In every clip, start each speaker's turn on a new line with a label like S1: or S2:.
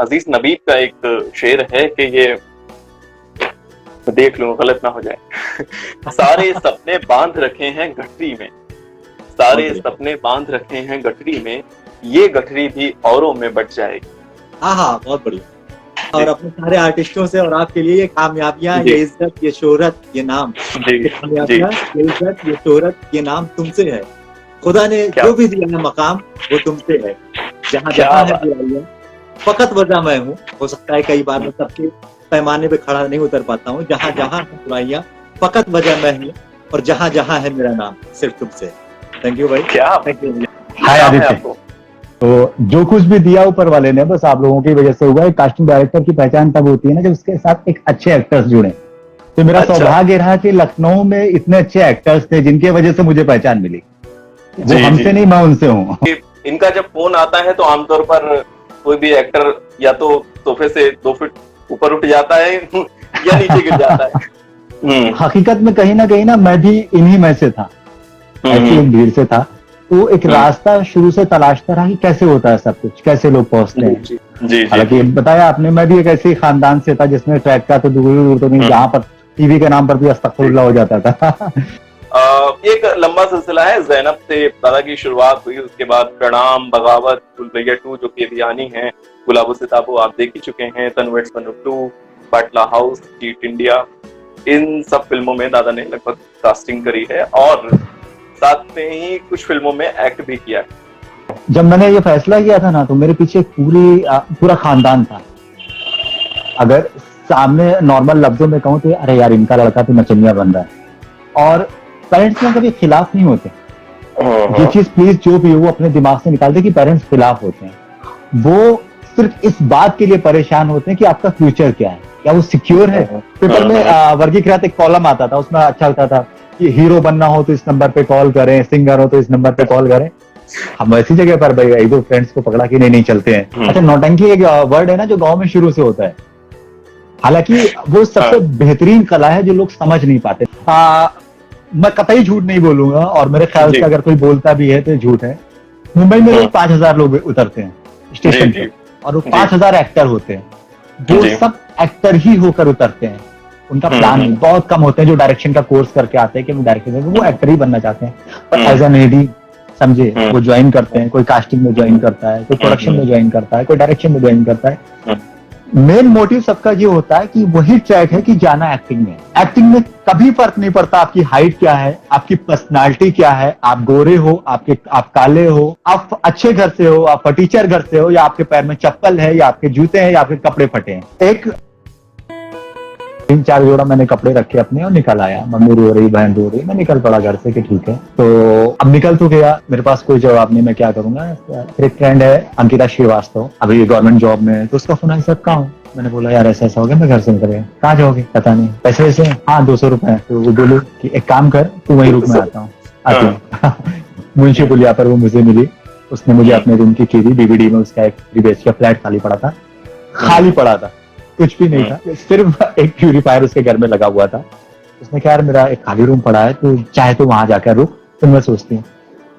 S1: अजीज नबीब का एक शेर है कि ये देख लो गलत ना हो जाए। सारे सपने बांध रखे हैं गठरी में, सारे सपने बांध रखे हैं गठरी में, ये गठरी भी औरों में बट जाएगी।
S2: हाँ हाँ, बहुत बढ़िया। और अपने सारे आर्टिस्टों से और आपके लिए ये कामयाबियां, ये इज्जत, ये शोहरत, ये नाम, ये कामयाबियां, ये इज्जत, ये शोहरत, ये नाम तुमसे है। खुदा ने जो भी दिया है मकाम वो तुमसे है। जहाँ जहाँ है बुराइयां फकत वजह मैं हूँ। हो सकता है कई बार मैं सबके पैमाने पे खड़ा नहीं उतर पाता हूँ। जहाँ जहाँ है बुराइयां फकत वजह मैं हूँ, और जहाँ जहाँ है मेरा नाम सिर्फ तुमसे। थैंक यू भाई।
S1: क्या
S3: हाय आदित्य। तो जो कुछ भी दिया ऊपर वाले ने बस आप लोगों की वजह से हुआ है। कास्टिंग डायरेक्टर की पहचान तब होती है ना जब उसके साथ एक अच्छे एक्टर्स जुड़े। तो मेरा सौभाग्य रहा कि लखनऊ में इतने अच्छे एक्टर्स थे जिनके वजह से मुझे पहचान मिली। वो हमसे नहीं, मैं उनसे हूँ।
S1: इनका जब फोन आता है तो आमतौर पर कोई भी एक्टर या तो सोफे से 2 फीट ऊपर उठ जाता है या नीचे गिर जाता है।
S3: हकीकत में कहीं ना मैं भी इन्हीं में से था, ऐसी एक भीड़ से था। तो एक रास्ता शुरू से तलाशता रहा कि कैसे होता है सब कुछ, कैसे लोग पहुंचते हैं। हालांकि बताया आपने, मैं भी एक ऐसे खानदान से था जिसमें ट्रैक का तो दूर तो नहीं, जहाँ पर टीवी के नाम पर भी अस्तगफुरुल्लाह हो जाता था।
S1: एक लंबा सिलसिला है। ज़ैनब से दादा की शुरुआत हुई, उसके बाद प्रणाम, बगावत, गुलबैया 2 जो कि अभी आनी है, गुलाबो सिताबो आप देख ही चुके हैं, तन्वेट्स 1 और 2, बाटला हाउस, चीट इंडिया, इन सब फिल्मों में दादा ने लगभग कास्टिंग करी है और साथ में ही कुछ फिल्मों में एक्ट भी किया है।
S3: जब मैंने ये फैसला किया था ना तो मेरे पीछे पूरा खानदान था। अगर सामने नॉर्मल लफ्जों में कहूँ तो अरे यार इनका लड़का तो नचनिया बन रहा है, और पेरेंट्स में कभी खिलाफ नहीं होते। ये चीज प्लीज जो भी हो वो अपने दिमाग से निकाल दे कि पेरेंट्स खिलाफ होते हैं। वो सिर्फ इस बात के लिए परेशान होते हैं कि आपका फ्यूचर क्या है, क्या वो सिक्योर है। पेपर में वर्गीकृत एक कॉलम आता था, उसमें अच्छा होता था कि हीरो बनना हो तो इस नंबर पे कॉल करें, सिंगर हो तो इस नंबर पे कॉल करें। हम ऐसी जगह पर भाई एक दो फ्रेंड्स को पकड़ा कि नहीं चलते हैं। अच्छा, नौटंकी एक वर्ड है ना जो गाँव में शुरू से होता है। हालांकि वो सबसे बेहतरीन कला है जो लोग समझ नहीं पाते। मैं कतई झूठ नहीं बोलूंगा, और मेरे ख्याल से अगर कोई बोलता भी है तो झूठ है। मुंबई में रोज 5000 लोग उतरते हैं स्टेशन पे, और वो 5000 एक्टर होते हैं। वो सब एक्टर ही होकर उतरते हैं, उनका प्लान नहीं। बहुत कम होते हैं जो डायरेक्शन का कोर्स करके आते हैं कि वो डायरेक्शन, वो एक्टर ही बनना चाहते हैं। पर एज एन एडी समझे, वो ज्वाइन करते हैं। कोई कास्टिंग में ज्वाइन करता है, कोई प्रोडक्शन में ज्वाइन करता है, कोई डायरेक्शन में ज्वाइन करता है। मेन मोटिव सबका ये होता है कि वही ट्रैक है कि जाना एक्टिंग में। एक्टिंग में कभी फर्क नहीं पड़ता आपकी हाइट क्या है, आपकी पर्सनालिटी क्या है, आप गोरे हो, आप काले हो, आप अच्छे घर से हो, आप फटीचर घर से हो, या आपके पैर में चप्पल है, या आपके जूते हैं, या आपके कपड़े फटे हैं। एक 3-4 जोड़ा मैंने कपड़े रखे अपने और निकल आया। मम्मी रो रही, बहन रो रही, मैं निकल पड़ा घर से कि ठीक है। तो अब निकल तो गया, मेरे पास कोई जवाब नहीं, मैं क्या करूंगा। एक फ्रेंड है अंकिता श्रीवास्तव, अभी गवर्नमेंट जॉब में है, तो उसका फोन आई, सर कहाँ हूँ। मैंने बोला यार ऐसा ऐसा हो गया, मैं घर से निकल गया। कहाँ जाओगे, पता नहीं। पैसे वैसे, हाँ 200 रुपए। तो वो बोले कि एक काम कर, तू वहीं रुक, मैं आता हूँ। मुंशी पुलिया पर वो मुझे मिली, उसने मुझे अपने रूम की की दी। बीबीडी में उसका एक 3 BHK का फ्लैट खाली पड़ा था, कुछ भी नहीं था, सिर्फ एक प्यूरीफायर उसके घर में लगा हुआ था। उसने कहा यार मेरा एक खाली रूम पड़ा है, तू चाहे तो वहां जाकर रुक। तो मैं सोचती हूँ,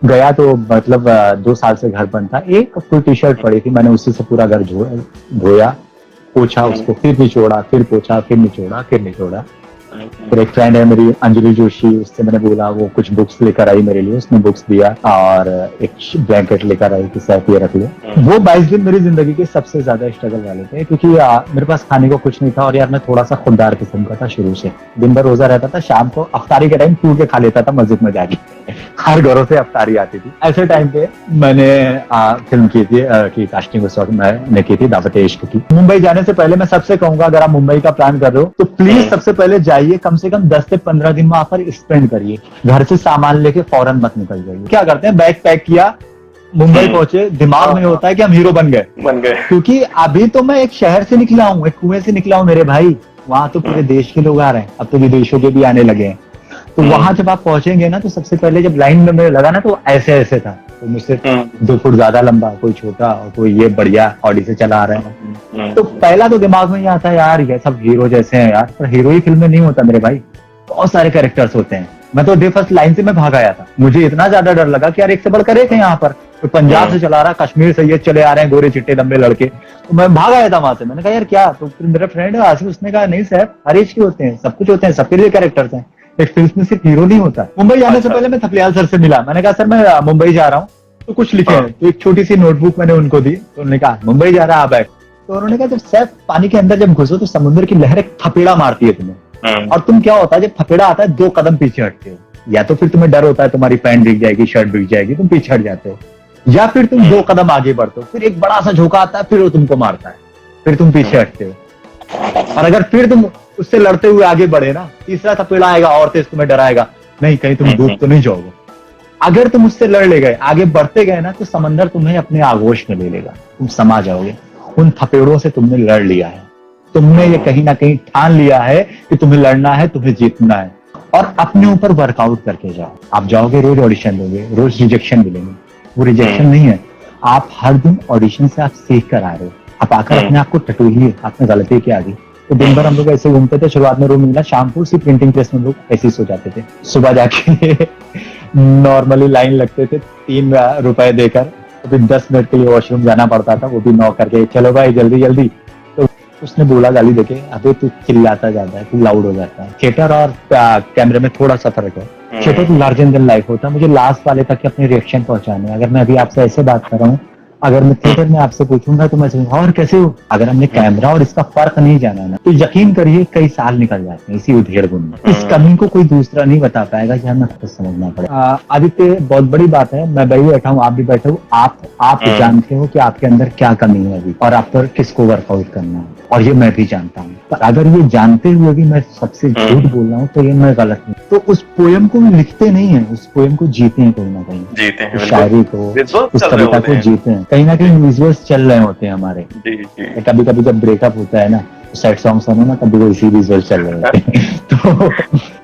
S3: गया तो मतलब 2 साल से घर बंद था। एक फुल टी-शर्ट पड़ी थी, मैंने उसी से पूरा घर धोया, पोछा उसको, फिर निचोड़ा, फिर पोछा, फिर निचोड़ा, फिर निचोड़ा। फिर एक फ्रेंड है मेरी अंजलि जोशी, उससे मैंने बोला, वो कुछ बुक्स लेकर आई मेरे लिए, उसने बुक्स दिया, और एक ब्लैंकेट लेकर आई कि सर ये रख लो। वो 22 दिन मेरी जिंदगी के सबसे ज्यादा स्ट्रगल वाले थे, क्योंकि मेरे पास खाने को कुछ नहीं था, और यार मैं थोड़ा सा खुददार किस्म का था शुरू से। दिन भर रोजा रहता था, शाम को अफ्तारी के टाइम टूट के खा लेता था मस्जिद में जाके। हर घरों से अफ्तारी आती थी। ऐसे टाइम पे मैंने फिल्म की थी की कास्टिंग उस वक्त मैंने की थी, दावत इश्क की। मुंबई जाने से पहले मैं सबसे कहूंगा, अगर आप मुंबई का प्लान कर रहे हो तो प्लीज सबसे पहले जाइए, कम से कम 10 से 15 दिन वहां पर स्पेंड करिए। घर से सामान लेके फौरन मत निकल जाइए। क्या करते हैं, बैग पैक किया, मुंबई पहुंचे, दिमाग में होता है कि हम हीरो बन गए। क्योंकि अभी तो मैं एक शहर से निकला हूँ, एक कुएं से निकला हूँ मेरे भाई। वहां तो पूरे देश के लोग आ रहे हैं, अब तो विदेशों के भी आने लगे हैं। तो वहां जब आप पहुंचेंगे ना, तो सबसे पहले जब लाइन में मेरे लगा ना, तो ऐसे ऐसे था। तो मुझसे 2 फुट ज्यादा लंबा, कोई छोटा, और कोई ये बढ़िया ऑडी से चला रहे हैं। तो पहला तो दिमाग में ये आता है यार ये सब हीरो जैसे हैं यार, पर हीरो ही फिल्म में नहीं होता मेरे भाई, बहुत सारे कैरेक्टर्स होते हैं। मैं तो डे फर्स्ट लाइन से मैं भाग आया था। मुझे इतना ज्यादा डर लगा कि यार एक से बढ़कर एक है यहाँ पर। तो पंजाब से चला रहा, कश्मीर से ये चले आ रहे हैं, गोरे चिट्टे लंबे लड़के। तो मैं भाग आया था वहां से। मैंने कहा यार क्या, तो फिर मेरा फ्रेंड है आसिफ, उसने कहा नहीं सर, हर एज के होते हैं, सब कुछ होते हैं, सबके लिए कैरेक्टर्स हैं, एक फिल्म में सिर्फ हीरो नहीं होता। मुंबई जाने से पहले मैं थपलियाल सर से मिला, मैंने कहा सर मैं मुंबई जा रहा हूँ, तो कुछ लिखे हैं, तो एक छोटी सी नोटबुक मैंने उनको दी, तो उन्होंने कहा मुंबई जा रहा है, आप बैठ। तो उन्होंने कहा जब सैफ पानी के अंदर जब घुसो तो समुद्र की लहर एक थपेड़ा मारती है तुम्हें, और तुम क्या होता है जब थपेड़ा आता है 2 कदम पीछे हटते हो, या तो फिर तुम्हें डर होता है तुम्हारी पैंट भीग जाएगी, शर्ट भीग जाएगी, तुम पीछे हट जाते हो, या फिर तुम 2 कदम आगे बढ़ते हो, फिर एक बड़ा सा झोंका आता है, फिर वो तुमको मारता है, फिर तुम पीछे हटते हो। और अगर फिर तुम उससे लड़ते हुए आगे बढ़े ना, तीसरा थपेड़ा आएगा और तेज तुम्हें डराएगा, नहीं कहीं तुम डूब तो नहीं जाओगे। अगर तुम उससे लड़ ले गए, आगे बढ़ते गए ना, तो समंदर तुम्हें अपने आगोश में ले लेगा, तुम समा जाओगे। उन थपेड़ों से तुमने लड़ लिया है, तुमने ये कहीं ना कहीं ठान लिया है कि तुम्हें लड़ना है, तुम्हें जीतना है, और अपने ऊपर वर्कआउट करके जाओ। आप जाओगे, रोज ऑडिशन दोगे, रोज रिजेक्शन मिलेंगे, वो रिजेक्शन नहीं है, आप हर दिन ऑडिशन से आप सीख कर आ रहे हो। आप आकर अपने आप को टटोलिए, आपने गलती क्या दी। तो दिन भर हम लोग ऐसे घूमते थे, शुरुआत में रूम मिला, शाम को उसी प्रिंटिंग प्रेस में लोग ऐसे ही सो जाते थे, सुबह जाके नॉर्मली लाइन लगते थे 3 रुपए देकर, तो फिर 10 मिनट के लिए वॉशरूम जाना पड़ता था, वो भी नॉक करके, चलो भाई जल्दी जल्दी। तो उसने बोला गाली देके, अबे तू चिल्लाता जाता है, तू लाउड हो जाता है। थिएटर और कैमरे में थोड़ा सा फर्क है, थिएटर तो लार्जर देन लाइफ होता है, मुझे लास्ट वाले तक अपने रिएक्शन पहुंचाने। अगर मैं अभी आपसे ऐसे बात कर रहा हूँ, अगर मैं थिएटर में आपसे पूछूंगा तो मैं और कैसे हो, अगर हमने कैमरा और इसका फर्क नहीं जाना ना, तो यकीन करिए कई साल निकल जाते हैं इसी उधेड़ बुन में। इस कमी को कोई दूसरा नहीं बता पाएगा, कि हमें खुद समझना पड़ेगा। आदित्य, बहुत बड़ी बात है, मैं भी बैठा हूँ, आप भी बैठे हो, आप जानते हो कि आपके अंदर क्या कमी है अभी, और आप पर किसको वर्कआउट करना है, और ये मैं भी जानता हूँ। पर अगर ये जानते हुए भी मैं सबसे झूठ बोल रहा हूँ तो ये मैं गलत हूँ। तो उस पोयम को लिखते नहीं है, उस पोयम को जीते हैं, कहीं ना कहीं जीते हैं, शायरी को, उस कविता को जीते हैं, कहीं ना कहीं विजुअल्स चल रहे होते हैं हमारे। कभी कभी जब ब्रेकअप होता है ना, तो सैड सॉन्ग सुनो ना, तभी वो इसी विजुअल चल रहे होते हैं। तो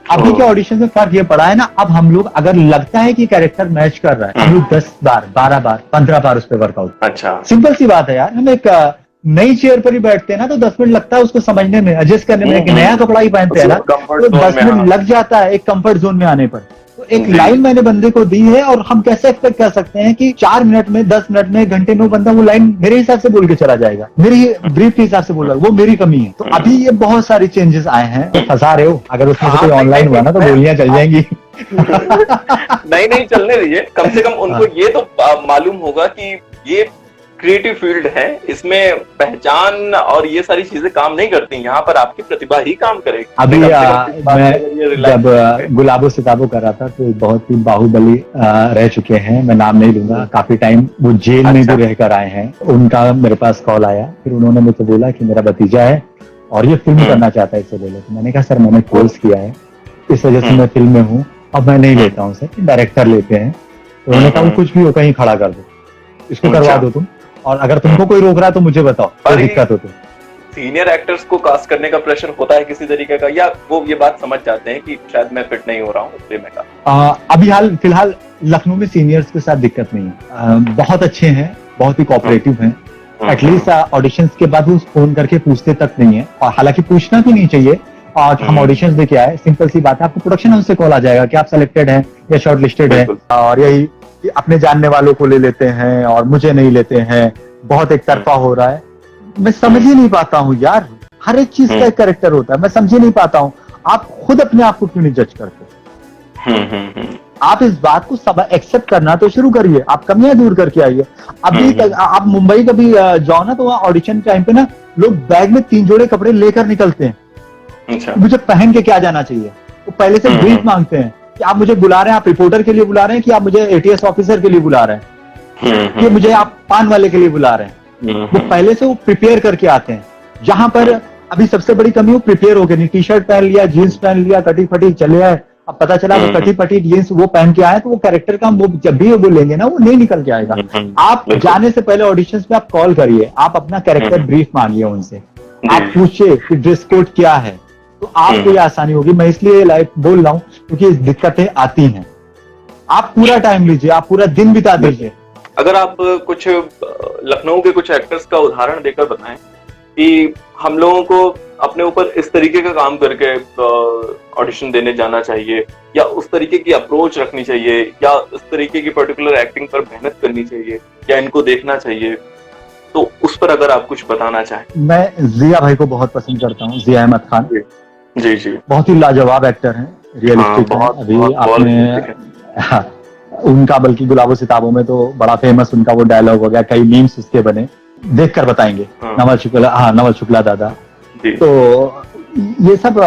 S3: अभी के ऑडिशन में फर्क ये पड़ा है ना, अब हम लोग अगर लगता है कि कैरेक्टर मैच कर रहा है, हम लोग 10 बार 12 बार 15 बार उस पर वर्कआउट। अच्छा, सिंपल सी बात है यार, हम एक नई चेयर पर ही बैठते हैं ना, तो 10 मिनट लगता है उसको समझने में, एडजस्ट करने में। एक नया कपड़ा ही पहनते हैं ना, तो 10 मिनट लग जाता है एक कंफर्ट जोन में आने पर। तो एक लाइन मैंने बंदे को दी है, और हम कैसे एक्सपेक्ट कर सकते हैं कि 4 मिनट में, 10 मिनट में, 1 घंटे में बंदा वो लाइन मेरे हिसाब से बोल के चला जाएगा, मेरी ब्रीफ के हिसाब से बोल रहा है, वो मेरी कमी है। तो अभी ये बहुत सारी चेंजेस आए हैं, तो फंसा रहे हो। अगर उसमें से कोई ऑनलाइन हुआ ना, तो गोलियां चल जाएंगी।
S1: नहीं चलने दीजिए, कम से कम उनको ये तो मालूम होगा कि ये क्रिएटिव फील्ड है, इसमें पहचान और ये सारी चीजें काम नहीं करती, यहाँ पर आपकी प्रतिभा ही काम करेगी।
S3: अभी मैं जब गुलाबो सिताबो कर रहा था, तो बहुत ही बाहुबली रह चुके हैं, मैं नाम नहीं लूंगा, काफी टाइम वो जेल में भी रहकर आए हैं। उनका मेरे पास कॉल आया, फिर उन्होंने मुझे बोला कि मेरा भतीजा है और ये फिल्म करना चाहता है, इसे ले लो। तो मैंने कहा सर मैंने कोर्स किया है, इस वजह से मैं फिल्म में हूँ, अब मैं नहीं लेता हूँ सर, डायरेक्टर लेते हैं। तो उन्होंने कहा वो कुछ भी हो, कहीं खड़ा कर दो, इसको करवा दो तुम, और अगर तुमको कोई रोक रहा है तो मुझे बताओ, कोई दिक्कत हो तो।
S1: सीनियर एक्टर्स को कास्ट करने का प्रेशर होता है किसी तरीके का, या वो ये बात समझ जाते हैं कि शायद मैं फिट नहीं हो रहा हूँ, इसलिए मैं कहा?
S3: अभी फिलहाल लखनऊ में सीनियर्स के साथ दिक्कत नहीं है, बहुत अच्छे हैं, बहुत ही कोऑपरेटिव हैं। एटलीस्ट ऑडिशंस के बाद वो फोन करके पूछते तक नहीं है, और हालांकि पूछना भी नहीं चाहिए। और हम ऑडिशंस देके आए, सिंपल सी बात है, आपको प्रोडक्शन हाउस से कॉल आ जाएगा कि आप सेलेक्टेड हैं या शॉर्ट लिस्टेड है, और यही अपने जानने वालों को ले लेते हैं और मुझे नहीं लेते हैं, बहुत एक तरफा हो रहा है। मैं समझ ही नहीं पाता हूँ यार, हर एक चीज का एक कैरेक्टर होता है, मैं समझ ही नहीं पाता हूँ। आप खुद अपने आप को क्यों नहीं जज करते? आप इस बात को सब एक्सेप्ट करना तो शुरू करिए, आप कमियां दूर करके आइए। अभी आप मुंबई कभी जाओ ना, तो वहाँ ऑडिशन टाइम पे ना लोग बैग में 3 जोड़े कपड़े लेकर निकलते हैं। अच्छा। मुझे पहन के क्या जाना चाहिए, वो पहले से ब्रीफ मांगते हैं कि आप मुझे बुला रहे हैं, आप रिपोर्टर के लिए बुला रहे हैं, कि आप मुझे एटीएस ऑफिसर के लिए बुला रहे हैं, कि मुझे आप पान वाले के लिए बुला रहे हैं। वो पहले से वो प्रिपेयर करके आते हैं। जहां पर अभी सबसे बड़ी कमी, वो प्रिपेयर हो गए नहीं, टी शर्ट पहन लिया, जीन्स पहन लिया, कटी फटी चले आए। अब पता चला वो कटी फटी जीन्स वो पहन के आए, तो वो कैरेक्टर का वो जब भी वो लेंगे ना, वो नहीं निकल के आएगा। आप जाने से पहले ऑडिशंस में आप कॉल करिए, आप अपना कैरेक्टर ब्रीफ मांगिए उनसे, आप पूछिए कि ड्रेस कोड क्या है, तो आपको ये आसानी होगी। मैं इसलिए लाइव बोल रहा हूँ क्योंकि दिक्कतें आती हैं। आप पूरा टाइम लीजिए, आप पूरा दिन बिता दीजिए।
S1: अगर आप कुछ लखनऊ के कुछ एक्टर्स का उदाहरण देकर बताएं कि हम लोगों को अपने ऊपर इस तरीके का काम करके ऑडिशन देने जाना चाहिए, या उस तरीके की अप्रोच रखनी चाहिए, या उस तरीके की पर्टिकुलर एक्टिंग पर मेहनत करनी चाहिए, या इनको देखना चाहिए, तो उस पर अगर आप कुछ बताना चाहें।
S3: मैं जिया भाई को बहुत पसंद करता हूँ, जिया अहमद खान।
S1: जी जी।
S3: बहुत ही लाजवाब एक्टर हैं, रियलिस्टिक हैं।
S1: बहुत
S3: अभी
S1: बहुत
S3: आपने
S1: बहुत
S3: उनका बल्कि गुलाबो सिताबों में तो बड़ा फेमस उनका वो डायलॉग हो गया, कई मीम्स उसके बने, देख कर बताएंगे। नवल शुक्ला, हाँ नवल शुक्ला दादा। तो ये सब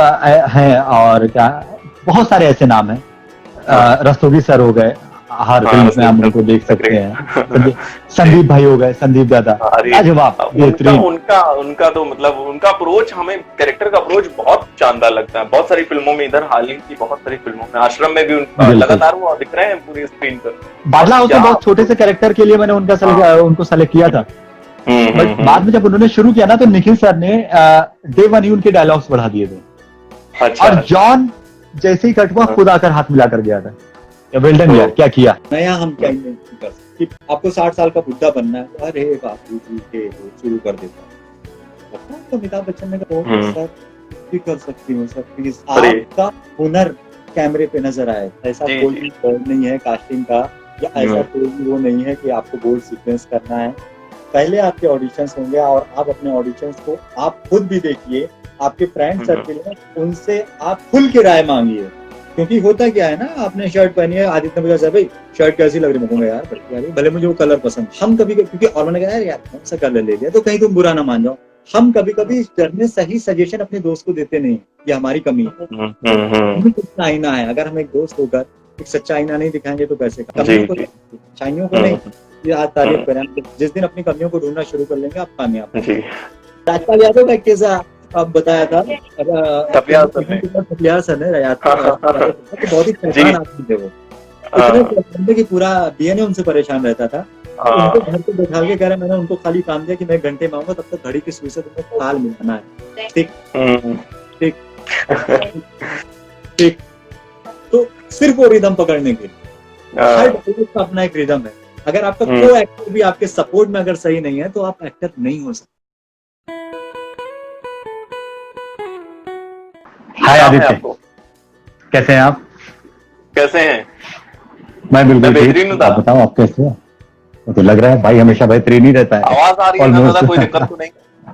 S3: हैं, और क्या बहुत सारे ऐसे नाम हैं। रस्तोगी सर हो गए, हर फिल्म में हम उनको देख सकते हैं। संदीप भाई हो गए, संदीप दादा, लाजवाब, बेहतरीन।
S1: उनका उनका तो मतलब उनका अप्रोच, हमें कैरेक्टर का अप्रोच बहुत शानदार लगता है। बहुत सारी फिल्मों में, इधर हाल ही की बहुत सारी फिल्मों में, आश्रम में भी लगातार वो दिख रहे हैं पूरी स्क्रीन पर।
S3: बाटला हाउस में बहुत छोटे से कैरेक्टर के लिए मैंने उनको सेलेक्ट किया था, बट बाद में जब उन्होंने शुरू किया ना, तो निखिल सर ने डे वन ही उनके डायलॉग्स बढ़ा दिए थे। और जॉन जैसे ही कट हुआ, खुद आकर हाथ मिला कर गया था, वेल डन यार, क्या किया।
S2: नया हम क्या कर सकते, आपको 60 साल का बुढ़ा बनना है, अरे बापू जी के शुरू कर देता है। तो अमिताभ बच्चन ने कहा सर भी कर सकती हूँ सर, प्लीज आपका हुनर कैमरे पे नजर आए। ऐसा कोई भी बोर्ड नहीं है कास्टिंग का, या ऐसा कोई भी वो नहीं है कि आपको बोर्ड सीक्वेंस करना है। पहले आपके ऑडिशंस होंगे, और आप अपने ऑडिशंस को आप खुद भी देखिए, आपके फ्रेंड सर्किल में उनसे आप खुल के राय मांगिए। क्योंकि होता क्या है ना, आपने शर्ट पहनी है, आदित्य ने पूछा भाई शर्ट कैसी लग रही है, यार बढ़िया, भले मुझे वो कलर पसंद। हम कभी क्योंकि और मैंने कहा यार कौन सा कलर ले लिया, तो कहीं तुम बुरा ना मान जाओ। हम कभी कभी में सही सजेशन अपने दोस्त को देते नहीं, ये हमारी कमी है। सच्चा आईना है, अगर हम एक दोस्त होकर एक सच्चा आईना नहीं दिखाएंगे तो कैसे, कमियों को अच्छाइयों को नहीं, ये आज तारीफ करें। जिस दिन अपनी कमियों को ढूंढना शुरू कर लेंगे, आप कामयाब। राजपाल यादव का किस्सा अब बताया था, थपलियार सर ने बहुत ही परेशान आदमी थे वो, इतने कि पूरा डीएनए उनसे परेशान रहता था। उनको घर पे बैठा के कह रहे, मैंने उनको खाली काम दिया कि मैं घंटे में आऊंगा, तब तक घड़ी की सुई से तुम्हें ताल मिलाना है। ठीक ठीक ठीक। तो सिर्फ वो रिदम पकड़ने के लिए, हर डायलॉग का अपना एक रिदम है। अगर आपका को एक्टर भी आपके सपोर्ट में अगर सही नहीं है, तो आप एक्टर नहीं हो सकते।
S3: हाय आदित्य, कैसे हैं आप?
S1: कैसे हैं?
S3: मैं बिल्कुल ठीक। आप बताओ आप कैसे हो? तो लग रहा है भाई हमेशा बेहतरीन ही रहता है।
S1: आवाज आ रही है ना दादा, कोई दिक्कत तो नहीं?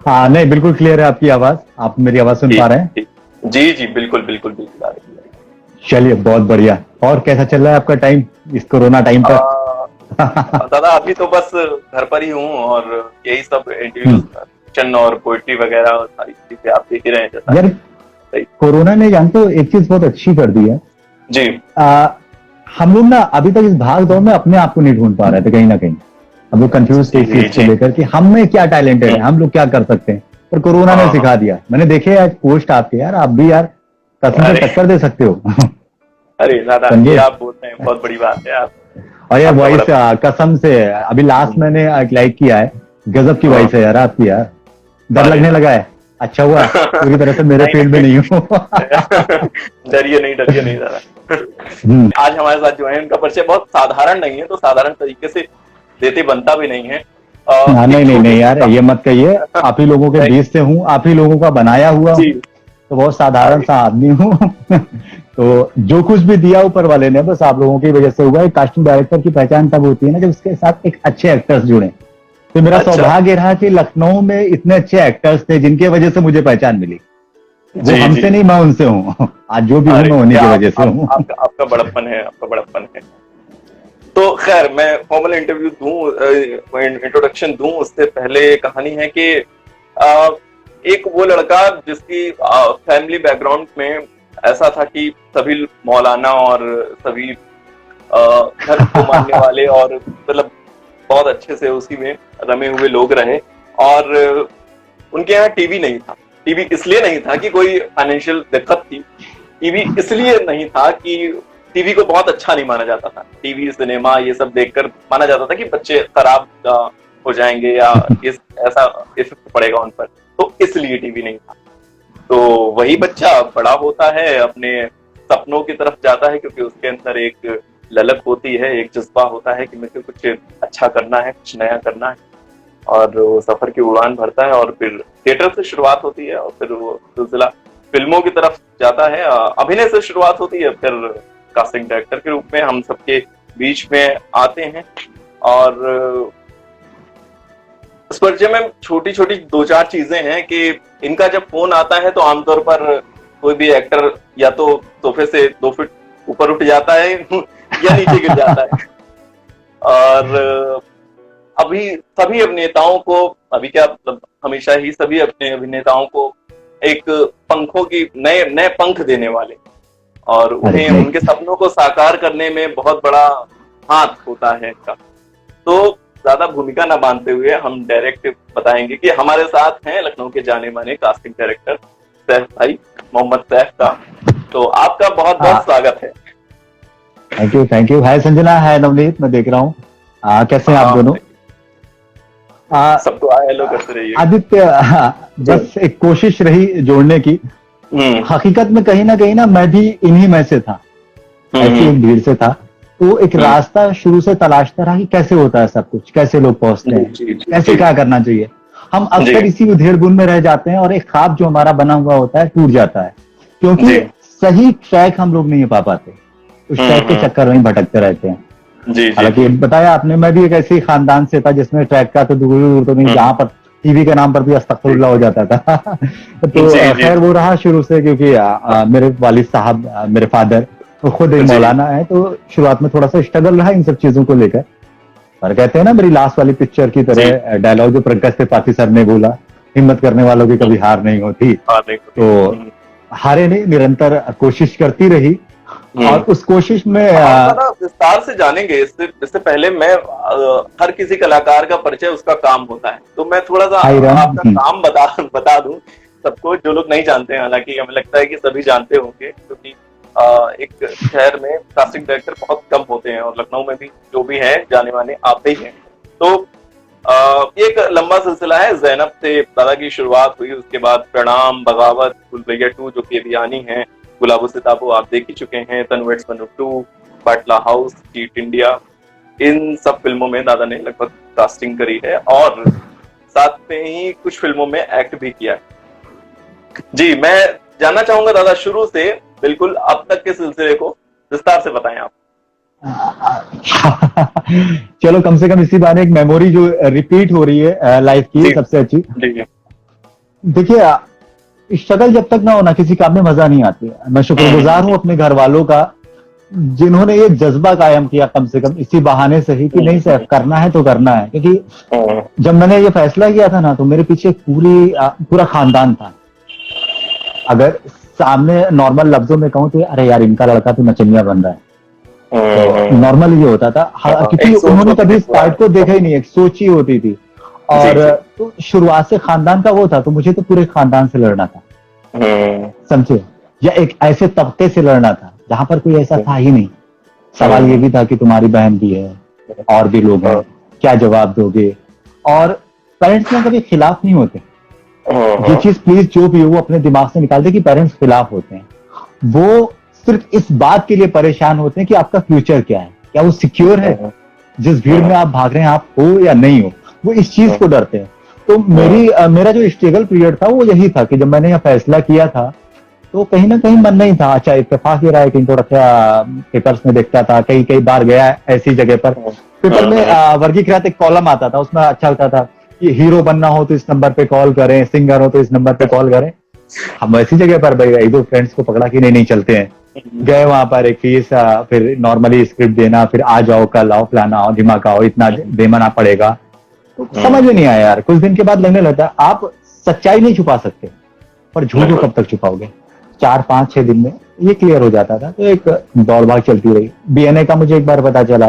S3: हाँ नहीं, बिल्कुल क्लियर है आपकी आवाज। आप मेरी आवाज सुन पा रहे हैं?
S1: जी जी बिल्कुल बिल्कुल बिल्कुल आ रही है।
S3: चलिए बहुत बढ़िया। और कैसा चल रहा है आपका टाइम इस कोरोना टाइम पर?
S1: दादा अभी तो बस घर पर ही हूँ, और यही सब इंटरव्यू और पोएट्री वगैरह सारी चीजें आप देख ही रहे हैं।
S3: यार कोरोना ने जानते हो एक चीज बहुत अच्छी कर दी है
S1: जी।
S3: हम लोग ना अभी तक इस भाग दौड़ में अपने आप को नहीं ढूंढ पा रहे थे, कहीं ना कहीं हम लोग कंफ्यूज थे इस चीज को लेकर कि हम में क्या टैलेंटेड है, हम लोग क्या कर सकते हैं। पर कोरोना ने सिखा दिया। मैंने देखे आज पोस्ट आपके, यार आप भी यार कसम से टक्कर दे सकते हो।
S1: अरे दादा ये आप बोलते हैं, बहुत बड़ी बात है आप।
S3: और यार वॉइस कसम से अभी लास्ट मैंने लाइक किया है, गजब की वॉइस है यार आपकी। यार डर लगने लगा है, अच्छा हुआ पूरी तरह से मेरे फील्ड में नहीं हूँ।
S1: डरिए नहीं दादा। आज हमारे साथ जो है उनका परिचय बहुत साधारण नहीं है, तो साधारण तरीके से देते बनता भी नहीं है।
S3: नहीं यार ये मत कहिए, आप ही लोगों के बीच से हूँ, आप ही लोगों का बनाया हुआ हूँ, तो बहुत साधारण सा आदमी हूँ। तो जो कुछ भी दिया ऊपर वाले ने बस आप लोगों की वजह से हुआ है। कास्टिंग डायरेक्टर की पहचान तब होती है ना जब उसके साथ एक अच्छे एक्टर्स जुड़े। तो मेरा सौभाग्य रहा कि लखनऊ में इतने अच्छे एक्टर्स थे जिनके वजह से मुझे पहचान मिली। वो हमसे नहीं, मैं उनसे हूँ। आज जो भी हूँ मैं उन्हीं की वजह से हूँ।
S1: आपका बड़प्पन है, आपका बड़प्पन है। तो खैर मैं फॉर्मल इंटरव्यू दूं, इंट्रोडक्शन दूं, उससे पहले कहानी है कि एक वो लड़का जिसकी फैमिली बैकग्राउंड में ऐसा था कि सभी मौलाना और सभी धर्म को मानने वाले और मतलब बहुत अच्छे से उसी में रमे हुए लोग रहे। और उनके यहाँ टीवी नहीं था। टीवी इसलिए नहीं था कि कोई फाइनेंशियल दिक्कत थी, टीवी इसलिए नहीं था कि टीवी को बहुत अच्छा नहीं माना जाता था। टीवी सिनेमा ये सब देखकर माना जाता था कि बच्चे खराब हो जाएंगे या ऐसा इफेक्ट पड़ेगा उन पर, तो इसलिए टीवी नहीं था। तो वही बच्चा बड़ा होता है, अपने सपनों की तरफ जाता है, क्योंकि उसके अंदर एक ललक होती है, एक जज्बा होता है कि मुझे कुछ अच्छा करना है, कुछ नया करना है। और वो सफर की उड़ान भरता है, और फिर थिएटर से शुरुआत होती है, और फिर वो सिलसिला फिल्मों की तरफ जाता है। अभिनय से शुरुआत होती है, फिर कास्टिंग डायरेक्टर के रूप में हम सबके बीच में आते हैं। और परिचय में छोटी छोटी 2-4 चीजें हैं कि इनका जब फोन आता है तो आमतौर पर कोई भी एक्टर या तो सोफे से 2 फीट ऊपर उठ जाता है या नीचे गिर जाता है। और अभी सभी अभिनेताओं को, अभी क्या मतलब हमेशा ही सभी अपने अभिनेताओं को एक पंखों की नए पंख देने वाले और उन्हें उनके सपनों को साकार करने में बहुत बड़ा हाथ होता है इनका। तो ज्यादा भूमिका न बांधते हुए हम डायरेक्ट बताएंगे कि हमारे साथ हैं लखनऊ के जाने माने कास्टिंग डायरेक्टर सैफ भाई, मोहम्मद सैफ का। तो आपका बहुत बहुत स्वागत है।
S3: Thank you. Hi Sanjana, hi Navneet, मैं देख रहा हूँ कैसे हैं आप दोनों?
S1: सबको हेलो करते रहिए।
S3: आदित्य, बस एक कोशिश रही जोड़ने की। हकीकत में कहीं ना मैं भी इन्हीं में से था, ऐसी एक भीड़ से था। तो एक रास्ता शुरू से तलाशता रहा कि कैसे होता है सब कुछ, कैसे लोग पहुंचते हैं, कैसे क्या करना चाहिए। हम अक्सर इसी उधेड़-बुन में रह जाते हैं और एक ख्वाब जो हमारा बना हुआ होता है टूट जाता है, क्योंकि सही ट्रैक हम लोग नहीं पा पाते, उस ट्रैक के चक्कर में भटकते रहते हैं। हालांकि बताया आपने, मैं भी एक ऐसे खानदान से था जिसमें ट्रैक का तो दूर तो नहीं, जहां पर टीवी के नाम पर भी अस्तगफुरुल्लाह हो जाता था। तो खैर वो रहा शुरू से, क्योंकि मेरे वालिद साहब, मेरे फादर वो खुद एक मौलाना है, तो शुरुआत में थोड़ा सा स्ट्रगल रहा इन सब चीजों को लेकर। पर कहते हैं ना, मेरी लास्ट वाली पिक्चर की तरह डायलॉग जो पंकज त्रिपाठी सर ने बोला, हिम्मत करने वालों की कभी हार नहीं होती। तो हारे नहीं, निरंतर कोशिश करती रही और उस कोशिश में
S1: विस्तार से जानेंगे। इससे पहले मैं हर किसी कलाकार का परिचय उसका काम होता है, तो मैं थोड़ा सा आपका काम बता दूं सबको, जो लोग नहीं जानते हैं। हालांकि हमें लगता है कि सभी जानते होंगे, क्योंकि एक शहर में कास्टिंग डायरेक्टर बहुत कम होते हैं और लखनऊ में भी जो भी हैं जाने माने आते ही हैं। तो एक लंबा सिलसिला है। ज़ैनब से दादा की शुरुआत हुई, उसके बाद प्रणाम, बगावत, गुल भैया 2 जो कि अभी आनी है, गुलाबो सिताबो आप देख ही चुके हैं, तन्वेट्स बनू 2, बाटला हाउस, चीट इंडिया, इन सब फिल्मों में दादा ने लगभग कास्टिंग करी है और साथ में ही कुछ फिल्मों में एक्ट भी किया है। जी, मैं जानना चाहूंगा दादा, शुरू से बिल्कुल अब तक के सिलसिले को विस्तार से बताएं आप।
S3: चलो, कम से कम इसी बार एक मेमोरी जो रिपीट हो रही है लाइफ की, सबसे अच्छी। देखिए, स्ट्रगल जब तक ना हो ना, किसी काम में मजा नहीं आती है। मैं शुक्रगुजार हूं अपने घर वालों का, जिन्होंने ये जज्बा कायम किया कम से कम इसी बहाने से ही कि नहीं सर, करना है तो करना है। क्योंकि जब मैंने ये फैसला किया था ना, तो मेरे पीछे पूरा खानदान था। अगर सामने नॉर्मल लफ्जों में कहूं तो अरे यार, इनका लड़का तो नचनिया बन रहा है, तो नॉर्मल ये होता था। क्योंकि उन्होंने कभी इस पार्ट को देखा ही नहीं, एक सोच ही होती थी। और तो शुरुआत से खानदान का वो था, तो मुझे तो पूरे खानदान से लड़ना था, समझे, या एक ऐसे तबके से लड़ना था जहां पर कोई ऐसा था ही नहीं। सवाल ये भी था कि तुम्हारी बहन भी है और भी लोग हैं, क्या जवाब दोगे। और पेरेंट्स में कभी खिलाफ नहीं होते, ये चीज प्लीज जो भी हो वो अपने दिमाग से निकाल दे कि पेरेंट्स खिलाफ होते हैं। वो सिर्फ इस बात के लिए परेशान होते हैं कि आपका फ्यूचर क्या है, क्या वो सिक्योर है, जिस भीड़ में आप भाग रहे हैं आप हो या नहीं हो, वो इस चीज को डरते हैं। तो मेरा जो स्ट्रगल पीरियड था वो यही था कि जब मैंने यह फैसला किया था तो कहीं ना कहीं मन नहीं था। अच्छा, इत्तेफाक ये रहा है कि इनको रखा, पेपर्स में देखता था, कई बार गया ऐसी जगह पर। पेपर में वर्गीकृत एक कॉलम आता था, उसमें अच्छा होता था कि हीरो बनना हो तो इस नंबर पे कॉल करें, सिंगर हो तो इस नंबर पे कॉल करें। हम ऐसी जगह पर भाई 1-2 फ्रेंड्स को पकड़ा कि नहीं चलते हैं, गए वहां पर, एक फीस, फिर नॉर्मली स्क्रिप्ट देना, फिर आ जाओ, कल आओ, फलाना आओ, ढिमाका आओ, इतना देना पड़ेगा। तो समझ में नहीं आया यार। कुछ दिन के बाद लगने लगता है आप सच्चाई नहीं छुपा सकते, पर झूठ को कब तक छुपाओगे। 4-5-6 दिन में ये क्लियर हो जाता था। तो एक दौड़ भाग चलती रही। बीएनए का मुझे एक बार पता चला,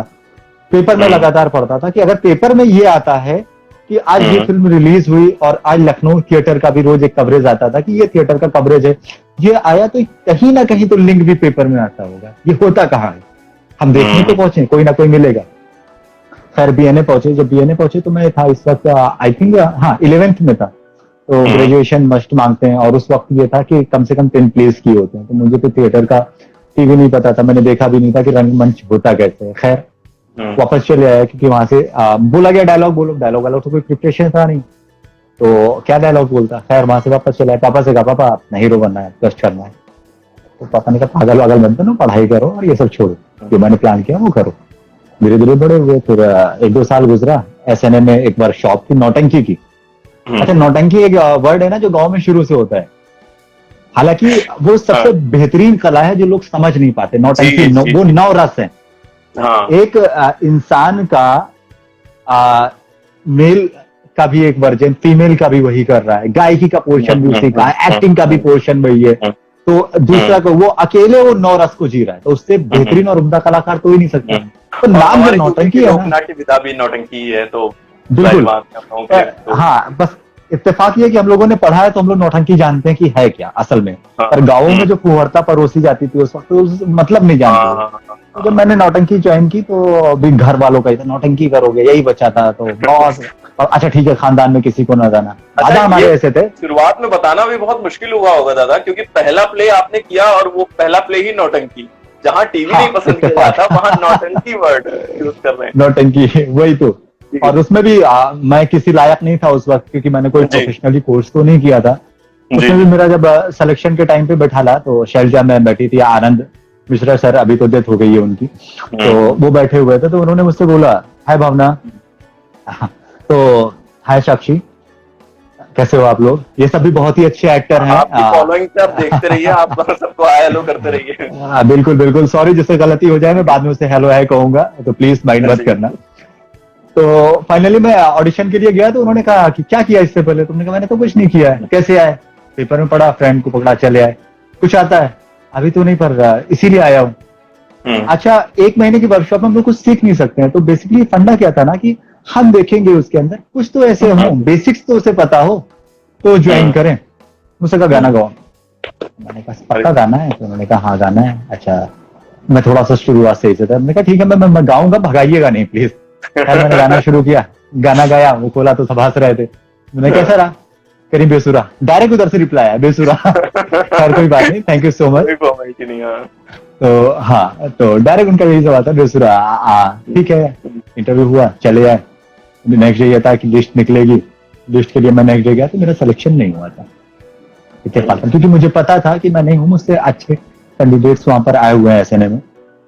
S3: पेपर में लगातार पढ़ता था कि अगर पेपर में ये आता है कि आज ये फिल्म रिलीज हुई और आज लखनऊ थिएटर का भी रोज एक कवरेज आता था कि ये थिएटर का कवरेज है, ये आया, तो कहीं ना कहीं तो लिंक भी पेपर में आता होगा। ये होता कहाँ है, हम देखने तो पहुंचे, कोई ना कोई मिलेगा। खैर बीएनए पहुंचे। जब बीएनए पहुंचे तो मैं था इस वक्त आई थिंक 11th में था, तो ग्रेजुएशन मस्ट मांगते हैं और उस वक्त ये था कि कम से कम 10 प्लेस किए होते हैं। तो मुझे तो थिएटर का टीवी नहीं पता था, मैंने देखा भी नहीं था कि रंगमंच होता कैसे है। खैर वापस चले आया क्योंकि वहां से बोला गया डायलॉग बोलो, डायलॉग वालों तो कोई प्रिपरेशन था नहीं, तो क्या डायलॉग बोलता। खैर वहां से वापस चले आया। पापा से कहा पापा अपना हीरो बनना है, कष्ट करना है। तो पापा ने कहा पागल वागल मत बनो, पढ़ाई करो और ये सब छोड़ो, जो मैंने प्लान किया वो करो। धीरे धीरे बड़े हुए। फिर 1-2 साल गुजरा। SNM में एक बार शॉप थी, नौटंकी की, अच्छा, नौटंकी एक वर्ड है ना जो गांव में शुरू से होता है, हालांकि वो सबसे बेहतरीन कला है जो लोग समझ नहीं पाते। नौटंकी वो 9 रस है। एक इंसान का मेल का भी एक वर्जन, फीमेल का भी वही कर रहा है, गायकी का पोर्शन भी उसी का है, एक्टिंग का भी पोर्शन वही है। तो दूसरा को वो अकेले वो 9 रस को जी रहा है, तो उससे बेहतरीन और उम्दा कलाकार तो ही नहीं सकता। तो नाम जो नौटंकी है ना,
S1: विधा भी नौटंकी है, तो
S3: बिल्कुल। हाँ, बस इत्तेफाक ये कि हम लोगों ने पढ़ा है तो हम लोग नौटंकी जानते हैं कि है क्या असल में, पर गाँवों में जो कुंवरता परोसी जाती थी उस वक्त तो मतलब नहीं जानते। तो जब मैंने नौटंकी ज्वाइन की तो अभी घर वालों का ही था, नौटंकी करोगे, यही बच्चा था, तो बहुत अच्छा ठीक है, खानदान में किसी को ना जाना। दादा हमारे ऐसे थे।
S1: शुरुआत में बताना भी बहुत मुश्किल हुआ होगा दादा, क्योंकि पहला प्ले आपने किया और वो पहला प्ले ही नौटंकी, जहाँ टीवी नहीं पसंद किया जाता वहाँ नौटंकी वर्ड यूज कर रहे हैं।
S3: नौटंकी, वही तो। और उसमें भी मैं किसी लायक नहीं था उस वक्त, क्योंकि मैंने कोई प्रोफेशनली कोर्स तो नहीं किया था। उसमें भी मेरा जब सिलेक्शन के टाइम पे बैठाला तो शैलजा मैम बैठी थी, आनंद मिश्रा सर, अभी तो डेथ हो गई है उनकी, तो वो बैठे हुए थे। तो उन्होंने मुझसे बोला, हाय भावना, तो हाय साक्षी, कैसे हो आप लोग? ये सब भी बहुत ही अच्छे एक्टर हैं।
S1: आपकी फॉलोइंग से आप देखते रहिए, आप सबको हाय हेलो करते रहिए।
S3: बिल्कुल बिल्कुल, सॉरी जिससे गलती हो जाए मैं बाद में उसे हेलो हाय कहूंगा, तो प्लीज माइंड मत करना। तो फाइनली मैं ऑडिशन के लिए गया तो उन्होंने कहा कि क्या किया इससे पहले? तुमने कहा मैंने तो कुछ नहीं किया है। कैसे आए? पेपर में पढ़ा, फ्रेंड को पकड़ा, चले आए। कुछ आता है? अभी तो नहीं पढ़ रहा, इसीलिए आया हूँ। अच्छा, 1 महीने की वर्कशॉप में हम लोग कुछ सीख नहीं सकते हैं। तो बेसिकली फंडा क्या था ना कि हम देखेंगे उसके अंदर कुछ तो ऐसे हो, बेसिक्स तो उसे पता हो, तो ज्वाइन करें। मुझसे कहा गाना गाओ। मैंने कहा पक्का गाना है? तो उन्होंने कहा हाँ गाना है। अच्छा, मैं थोड़ा सा शुरुआत से ही था। मैंने कहा ठीक है, मैं गाऊंगा, भगाइएगा नहीं प्लीज। मैंने गाना शुरू किया, गाना गाया, वो खोला तो सब हंस रहे थे। मैंने कैसा रहा? करी बेसुरा, डायरेक्ट उधर से रिप्लाई आया, बेसुरा। खैर कोई बात नहीं, थैंक यू सो मच। तो हाँ, तो डायरेक्ट उनका यही सवाल था, बेसुरा। ठीक है, इंटरव्यू हुआ, चले आए। नेक्स्ट डे ये था कि लिस्ट निकलेगी, लिस्ट के लिए मैं नेक्स्ट डे गया तो मेरा सिलेक्शन नहीं हुआ था इत्तेफाक, क्योंकि मुझे पता था कि मैं नहीं हूँ, मुझसे अच्छे कैंडिडेट्स वहां पर आए हुए हैं एसएनए में।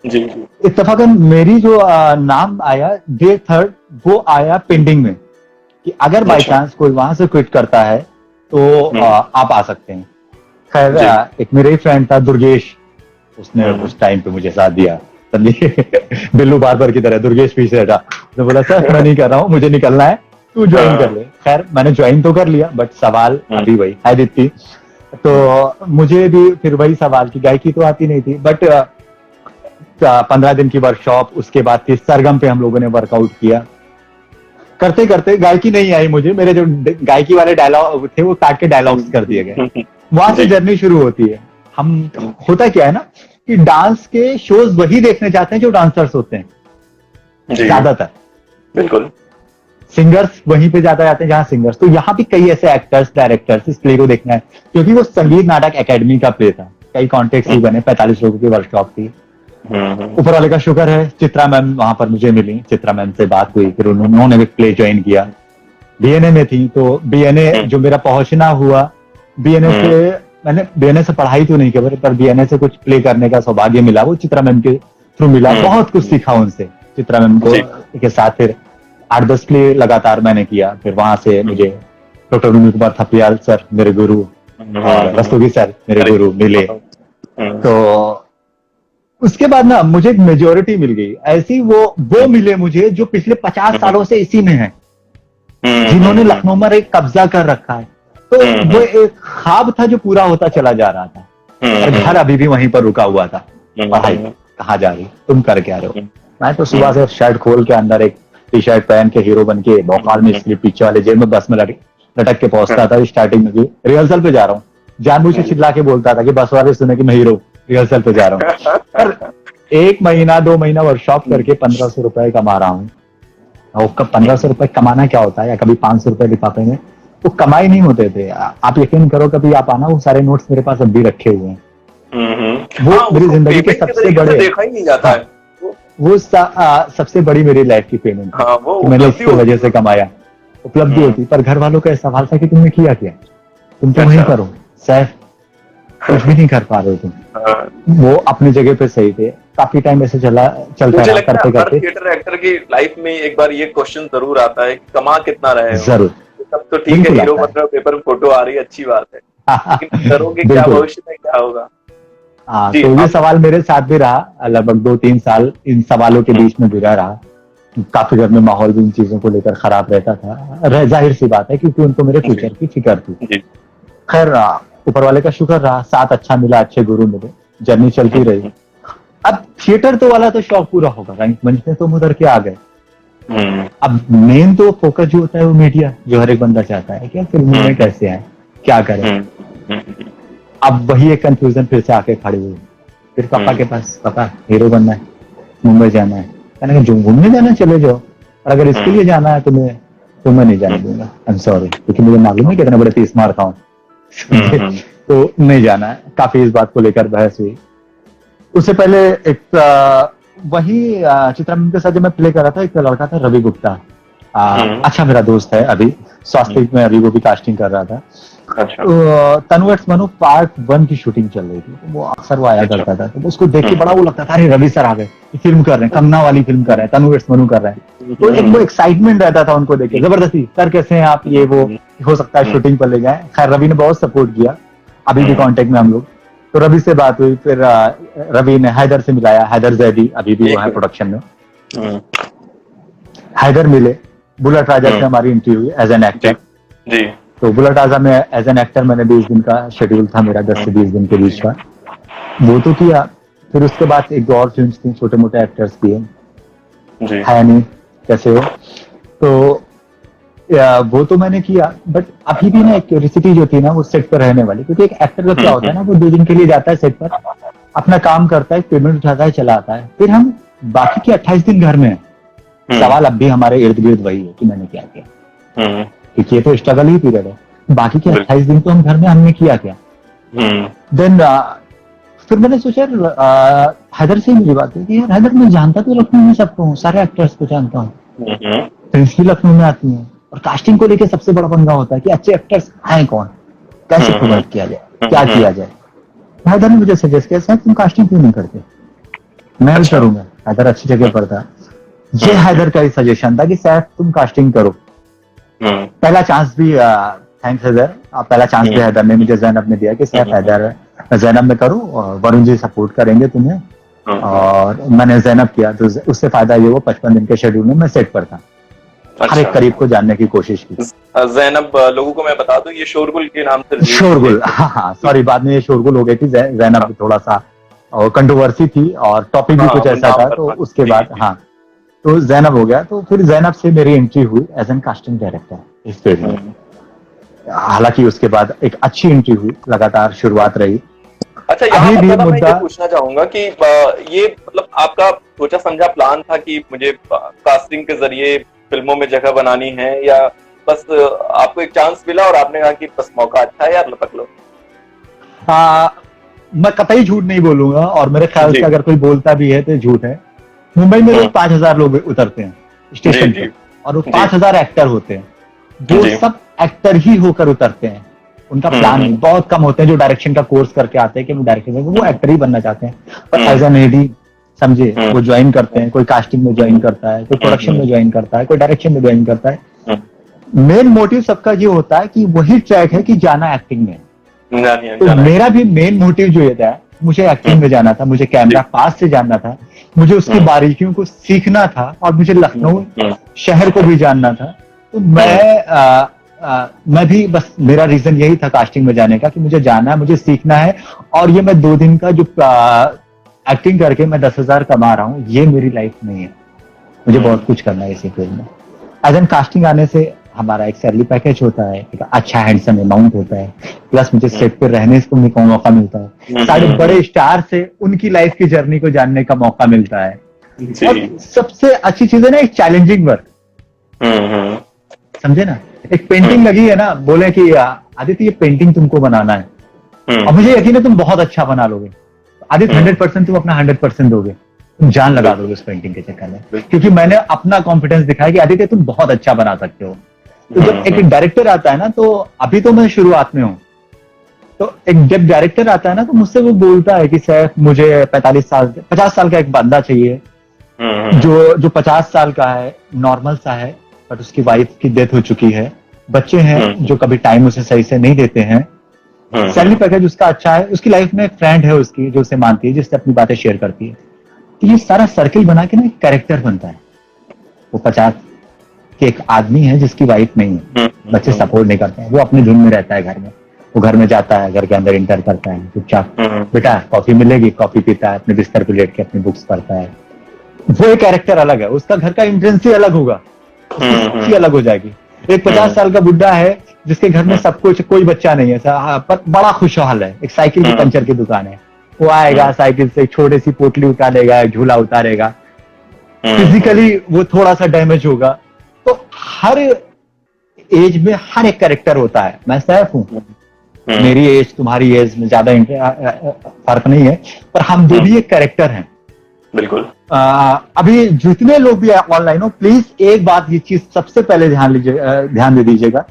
S3: इत्तेफाकन मेरी जो नाम आया डे 3 वो आया पेंडिंग में, कि अगर बाई चांस कोई वहां से क्विट करता है तो आप आ सकते हैं। खैर एक मेरे ही फ्रेंड था दुर्गेश, उसने उस टाइम पे मुझे साथ दिया, समझिए बिल्लू बार की तरह। दुर्गेश पीछे हटा, तो बोला सर मैं नहीं कर रहा हूँ, मुझे निकलना है, तू ज्वाइन कर ले। खैर मैंने ज्वाइन तो कर लिया, बट सवाल अभी वही है दीप्ति। तो मुझे भी फिर वही सवाल की गायकी तो आती नहीं थी, बट 15 दिन की वर्कशॉप, उसके बाद फिर सरगम पे हम लोगों ने वर्कआउट किया। करते करते गायकी नहीं आई मुझे, मेरे जो गायकी वाले डायलॉग थे वो काट के डायलॉग्स कर दिए गए। वहां से जर्नी शुरू होती है। हम होता क्या है ना कि डांस के शोज वही देखने जाते हैं जो डांसर्स होते हैं ज्यादातर, बिल्कुल। सिंगर्स वहीं पे ज्यादा जाते हैं जहां सिंगर्स। तो यहाँ भी कई ऐसे एक्टर्स, डायरेक्टर्स इस प्ले को देखना है, क्योंकि वो संगीत नाटक एकेडमी का प्ले था। कई कॉन्टेक्ट भी बने, 45 लोगों की वर्कशॉप थी। ऊपर वाले का शुक्र है, चित्रा मैम वहां पर मुझे मिली, चित्रा मैम से बात हुई, फिर उन्होंने भी प्ले ज्वाइन किया। बीएनए में थी, तो बीएनए जो मेरा पहुंचना हुआ, बीएनए से मैंने बीएनए से पढ़ाई तो नहीं की, पर बीएनए से कुछ प्ले करने का सौभाग्य मिला, वो चित्रा मैम के थ्रू मिला। बहुत कुछ सीखा उनसे, चित्रा मैम को के साथ। फिर 8-10 प्ले लगातार मैंने किया। फिर वहां से मुझे डॉक्टर विनोद कुमार थपियाल सर मेरे गुरु, रस्तोगी सर मेरे गुरु मिले। तो उसके बाद ना मुझे एक मेजोरिटी मिल गई ऐसी, वो मिले मुझे जो पिछले 50 सालों से इसी में है, जिन्होंने लखनऊ में एक कब्जा कर रखा है। तो वो एक ख्वाब था जो पूरा होता चला जा रहा था, और घर अभी भी वहीं पर रुका हुआ था। पढ़ाई कहाँ जा रही, तुम कर क्या रहे हो? मैं तो सुबह से शर्ट खोल के अंदर एक टी शर्ट पहन के हीरो बन के भोपाल में स्लिप पीछे वाले जेल में बस में लटक के पहुंचता था। स्टार्टिंग में भी रिहर्सल पे जा रहा हूँ, जानबूझ से चिल्ला के बोलता था कि बस वाले सुने कि मैं हीरो रिहर्सल पे जा रहा हूँ। पर 1 महीना 2 महीना वर्कशॉप करके 1500 रुपए कमा रहा हूँ। और कब 1500 रुपए कमाना क्या होता है, या कभी 500 रुपए लिफाफे में, वो कमाई नहीं होते थे। आप यकीन करो, कभी आप आना, वो सारे नोट्स मेरे पास अब भी रखे हुए हैं। वो मेरी जिंदगी के सबसे बड़े, देखा ही नहीं जाता है वो सबसे बड़ी मेरी लाइफ की पेमेंट। मैंने इसकी वजह से कमाया, उपलब्धि होती। पर घर वालों का सवाल था कि तुमने किया क्या, तुम तो वहीं करो सैफ, कुछ भी नहीं कर पा रहे हो तुम। वो अपनी जगह पे सही थे। काफी टाइम ऐसे चलता रहा, करते करते।
S1: थिएटर एक्टर की लाइफ में एक बार ये क्वेश्चन जरूर आता है, कमा कितना रहे हो?
S3: जरूर,
S1: तब तो ठीक है, हीरो बन रहे हो, पेपर में फोटो आ रही है, अच्छी बात है, लेकिन करोगे क्या, भविष्य में क्या होगा?
S3: हाँ, तो ये सवाल मेरे साथ भी रहा, लगभग 2-3 साल इन सवालों के बीच में गुजरा रहा। काफी घर में माहौल भी इन चीजों को लेकर खराब रहता था, जाहिर सी बात है, क्योंकि उनको मेरे फ्यूचर की फिक्र थी। खैर ऊपर वाले का शुक्र रहा, साथ अच्छा मिला, अच्छे गुरु मिले, जर्नी चलती रही। अब थिएटर तो वाला तो शौक पूरा होगा, रंग मंच में तो हम उधर के आ गए। अब मेन तो फोकस जो होता है वो मीडिया, जो हर एक बंदा चाहता है कि फिल्मों में कैसे आए, क्या करें। अब वही एक कंफ्यूजन फिर से आके खड़ी हुई। फिर पापा के पास, पापा हीरो बनना है, मुंबई जाना है, मैंने कहा घूमने जाना चले जाओ, और अगर इसके लिए जाना है तो मैं नहीं जाने दूंगा, आई एम सॉरी, क्योंकि मुझे मालूम है कितना बड़े तीस मारता हूँ। तो नहीं जाना है। काफी इस बात को लेकर बहस हुई। उससे पहले एक वही चित्रा मैम के साथ जब मैं प्ले कर रहा था, एक लड़का था रवि गुप्ता, अच्छा मेरा दोस्त है, अभी स्वास्थ्य में अभी वो भी कास्टिंग कर रहा था। तो तनुवर्स मनु पार्ट 1 की शूटिंग चल रही थी, तो वो अक्सर वो आया करता था, तो उसको देख के बड़ा वो लगता था, अरे रवि सर आ गए, फिल्म कर रहे हैं, कंगना वाली फिल्म कर रहे हैं, तनुवर्स मनु कर रहे हैं। तो एक वो एक्साइटमेंट रहता था उनको देख के, जबरदस्ती सर कैसे हैं आप, ये वो हो सकता है शूटिंग पर ले जाए। खैर रवि ने बहुत सपोर्ट किया, अभी भी कॉन्टेक्ट में हम लोग। तो रवि से बात हुई, फिर रवि ने हैदर से मिलाया, हैदर जैदी अभी भी वो है प्रोडक्शन में। हैदर मिले, बुलेट राजा से हमारी इंटरव्यू हुई एज एन एक्टर। तो बुलेट राजा में एज एन एक्टर मैंने 20 दिन का शेड्यूल था मेरा, 10 से 20 दिन के बीच का, वो तो किया। फिर उसके बाद एक दो और फिल्म थी, छोटे मोटे एक्टर्स किए, है नहीं कैसे हो, तो वो तो मैंने किया। बट अभी भी ना एक क्यूरियोसिटी जो थी ना वो सेट पर रहने वाली, क्योंकि एक एक्टर का क्या होता है ना, वो 2 दिन के लिए जाता है सेट पर, अपना काम करता है, पेमेंट उठाता है, चला आता है, फिर हम बाकी के 28 दिन घर में हैं। सवाल अब भी हमारे इर्द गिर्द वही है कि मैंने क्या किया, क्योंकि ये तो स्ट्रगल ही पीरियड है। बाकी के 28 दिन तो हम घर में, हमने किया क्या। देन फिर मैंने सोचा हैदर से मेरी बात है कि यार हैदर मैं जानता तो लखनऊ में सबको हूँ, सारे एक्टर्स को जानता हूँ, फिल्म भी लखनऊ में आती है, और कास्टिंग को लेकर सबसे बड़ा पंगा होता है कि अच्छे एक्टर्स हैं कौन, कैसे प्रोवाइड किया जाए, क्या किया जाए। हैदर ने मुझे सजेस्ट किया, तुम कास्टिंग क्यों नहीं करते, मैं भी करूंगा। हैदर अच्छी जगह पर था, ये हैदर का ही सजेशन था कि सैफ तुम कास्टिंग करो। पहला चांस भी थैंक्स हैदर, पहला चांस भी हैदर ने मुझे ज़ैनब ने दिया कि सैफ हैदर ज़ैनब में करो, और वरुण जी सपोर्ट करेंगे तुम्हें, और मैंने ज़ैनब किया। तो उससे फायदा ये हुआ 55 दिन के शेड्यूल में मैं सेट पर था। हर एक करीब को जानने की कोशिश की।
S1: ज़ैनब लोगों को मैं बता दूं, ये शोरगुल के नाम से,
S3: शोरगुल, हाँ सॉरी, बाद में ये शोरगुल हो गई थी। ज़ैनब थोड़ा सा कंट्रोवर्सी थी और टॉपिक भी कुछ ऐसा था, तो उसके बाद हाँ तो ज़ैनब हो गया। तो फिर ज़ैनब से मेरी एंट्री हुई एज एन कास्टिंग डायरेक्टर इस फील्ड में। हालांकि उसके बाद एक अच्छी एंट्री हुई, लगातार शुरुआत रही।
S1: अच्छा, यहाँ मैं ये पूछना चाहूंगा कि ये मतलब आपका सोचा समझा प्लान था कि मुझे कास्टिंग के जरिए फिल्मों में जगह बनानी है, या बस आपको एक चांस मिला और आपने कहा कि बस मौका अच्छा है यार लपक लो?
S3: मैं कतई झूठ नहीं बोलूंगा, और मेरे ख्याल से अगर कोई बोलता भी है तो झूठ है। मुंबई में रोज 5000 लोग उतरते हैं स्टेशन पे, और वो 5000 एक्टर होते हैं, जो सब एक्टर ही होकर उतरते हैं। उनका प्लान नहीं, बहुत कम होते हैं जो डायरेक्शन का कोर्स करके आते हैं कि वो डायरेक्टर में, वो एक्टर ही बनना चाहते हैं। पर एज एन एडी समझे, वो ज्वाइन करते हैं, कोई कास्टिंग में ज्वाइन करता है, कोई प्रोडक्शन में ज्वाइन करता है, कोई डायरेक्शन में ज्वाइन करता है। मेन मोटिव सबका ये होता है कि वही ट्रैक है कि जाना एक्टिंग में। तो मेरा भी मेन मोटिव जो ये था, मुझे एक्टिंग में जाना था, मुझे कैमरा पास से जानना था, मुझे उसकी बारीकियों को सीखना था, और मुझे लखनऊ शहर को भी जानना था। तो मैं भी बस, मेरा रीजन यही था कास्टिंग में जाने का कि मुझे जाना है, मुझे सीखना है। और ये मैं 2 दिन का जो एक्टिंग करके मैं 10,000 कमा रहा हूँ, ये मेरी लाइफ नहीं है। मुझे बहुत कुछ करना है इसी फील्ड में। एज एन कास्टिंग आने से हमारा एक सैलरी पैकेज होता है, एक अच्छा हैंडसम अमाउंट होता है, प्लस मुझे सेट पे रहने को मौका मिलता है, सारे बड़े स्टार से उनकी लाइफ की जर्नी को जानने का मौका मिलता है। और सबसे अच्छी चीज है ना, एक चैलेंजिंग वर्क, समझे ना। एक पेंटिंग लगी है ना, बोले कि आदित्य ये पेंटिंग तुमको बनाना है, और मुझे यकीन है तुम बहुत अच्छा बना लोगे। आदित्य 100% तुम अपना 100% दोगे, तुम जान लगा दोगे उस पेंटिंग के चक्कर में, क्योंकि मैंने अपना कॉन्फिडेंस दिखाया कि आदित्य तुम बहुत अच्छा बना सकते हो। तो जब एक डायरेक्टर आता है ना, तो अभी तो मैं शुरुआत में हूँ, तो एक जब डायरेक्टर आता है ना, तो मुझसे वो बोलता है कि सैफ मुझे 50 साल का एक बंदा चाहिए, जो 50 साल का है, नॉर्मल सा है, बट उसकी वाइफ की डेथ हो चुकी है, बच्चे हैं जो कभी टाइम उसे सही से नहीं देते हैं, सैलरी पैकेज उसका अच्छा है, उसकी लाइफ में एक फ्रेंड है उसकी जो उसे मानती है, जिससे अपनी बातें शेयर करती है, तो ये सारा सर्किल बना के ना एक कैरेक्टर बनता है। वो 50 के एक आदमी है जिसकी वाइफ नहीं है, बच्चे सपोर्ट नहीं करते हैं, वो अपनी धुन में रहता है घर में, वो घर में जाता है, घर के अंदर इंटर करता है चुपचाप, बेटा कॉफी मिलेगी, कॉफी पीता है, अपने बिस्तर पे लेट के अपनी बुक्स पढ़ता है। वो एक कैरेक्टर अलग है, उसका घर का एंट्रेंस ही अलग होगा, उसकी अलग हो जाएगी। एक 50 साल का बुड्ढा है जिसके घर में सब कुछ, कोई बच्चा नहीं है पर बड़ा खुशहाल है, एक साइकिल की पंचर की दुकान है, वो आएगा साइकिल से छोटी सी पोटली उतारेगा, झूला उतारेगा, फिजिकली वो थोड़ा सा डैमेज होगा। तो हर एज में हर एक कैरेक्टर होता है। मैं सैफ हूँ, मेरी एज तुम्हारी एज में ज्यादा फर्क नहीं है, पर हम दो भी एक कैरेक्टर हैं।
S1: बिल्कुल।
S3: अभी जितने लोग भी ऑनलाइन हो, प्लीज एक बात, ये चीज सबसे पहले ध्यान दे दीजिएगा,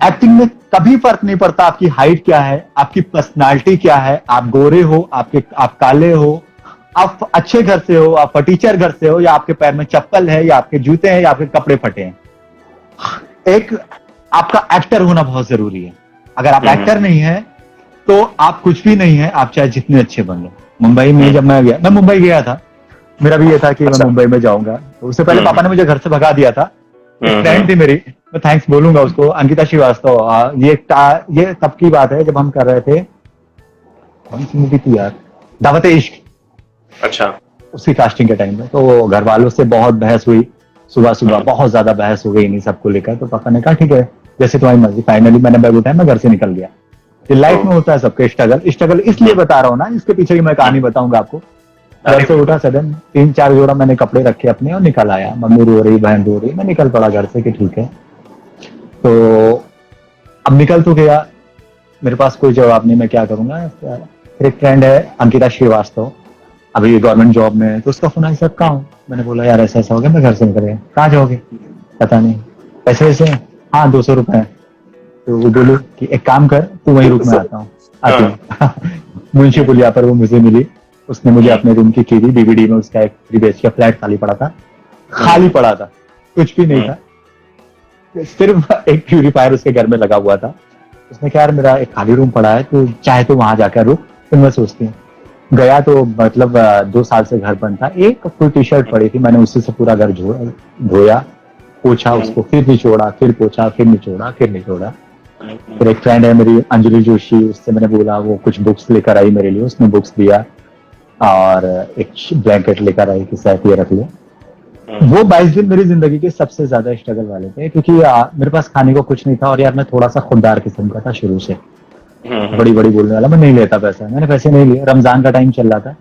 S3: एक्टिंग में कभी फर्क नहीं पड़ता आपकी हाइट क्या है, आपकी पर्सनालिटी क्या है, आप गोरे हो, आप काले हो, आप अच्छे घर से हो, आप फटीचर घर से हो, या आपके पैर में चप्पल है, या आपके जूते हैं, या आपके कपड़े फटे हैं। एक आपका एक्टर होना बहुत जरूरी है। अगर आप एक्टर नहीं है तो आप कुछ भी नहीं है, आप चाहे जितने अच्छे बन लो। मुंबई में जब मैं मुंबई गया था, मेरा भी ये था कि मैं मुंबई में जाऊंगा, तो उससे पहले पापा ने मुझे घर से भगा दिया था। एक फ्रेंड थी मेरी, मैं थैंक्स बोलूंगा उसको, अंकिता श्रीवास्तव। ये तब की बात है जब हम कर रहे थे, कौन सी मूवी थी यार, दावत इश्क।
S1: अच्छा।
S3: उसकी कास्टिंग के टाइम में तो घर वालों से बहुत बहस हुई, सुबह सुबह बहुत ज्यादा बहस हो गई इन्हीं सबको लेकर। तो पापा ने कहा ठीक है जैसे तुम्हारी मर्जी। फाइनली मैंने बैग उठाया, मैं घर से निकल गया। ये लाइफ में होता है सबके स्ट्रगल इसलिए बता रहा हूँ ना, इसके पीछे की मैं कहानी बताऊंगा आपको। घर से उठा सडन, 3-4 जोड़ा मैंने कपड़े रखे अपने और निकल आया। मम्मी रो रही, बहन रो रही, मैं निकल पड़ा घर से कि ठीक है। तो अब निकल तो गया, मेरे पास कोई जवाब नहीं, मैं क्या करूंगा। फिर एक फ्रेंड है अंकिता श्रीवास्तव, अभी गवर्नमेंट जॉब में है, तो उसका फोन आया, सर कहाँ हूँ? मैंने बोला यार ऐसा ऐसा हो गया, मैं घर से निकल गया। कहाँ जाओगे? पता नहीं। पैसे वैसे? हाँ 200 रुपए। तो वो बोलो कि एक काम कर, तू वहीं रुक, मैं आता हूँ। आती हूँ। मुंशी पुलिया पर वो मुझे मिली, उसने मुझे अपने रूम की कीधी, डीवीडी में उसका एक 3 BHK फ्लैट खाली पड़ा था, कुछ भी नहीं था, सिर्फ एक प्यूरीफायर उसके घर में लगा हुआ था। उसने कहा यार मेरा एक खाली रूम पड़ा है, तो चाहे तो वहां जाकर रुक। फिर मैं सोचती हूँ, गया तो मतलब 2 साल से घर बंद था, एक कोई टी-शर्ट पड़ी थी, मैंने उसी से पूरा घर धोया, पोछा उसको, फिर निचोड़ा, फिर पोछा, फिर निचोड़ा, फिर निचोड़ा। फिर एक फ्रेंड है मेरी अंजलि जोशी, उससे मैंने बोला, वो कुछ बुक्स लेकर आई मेरे लिए, उसने बुक्स दिया और एक ब्लैंकेट लेकर आई कि शायद ये रख ले। वो 22 दिन मेरी जिंदगी के सबसे ज्यादा स्ट्रगल वाले थे, क्योंकि मेरे पास खाने को कुछ नहीं था, और यार मैं थोड़ा सा खुददार किस्म का था शुरू से, बड़ी बोलने वाला, मैं नहीं लेता पैसा, मैंने पैसे नहीं लिए। रमजान का टाइम चल रहा था,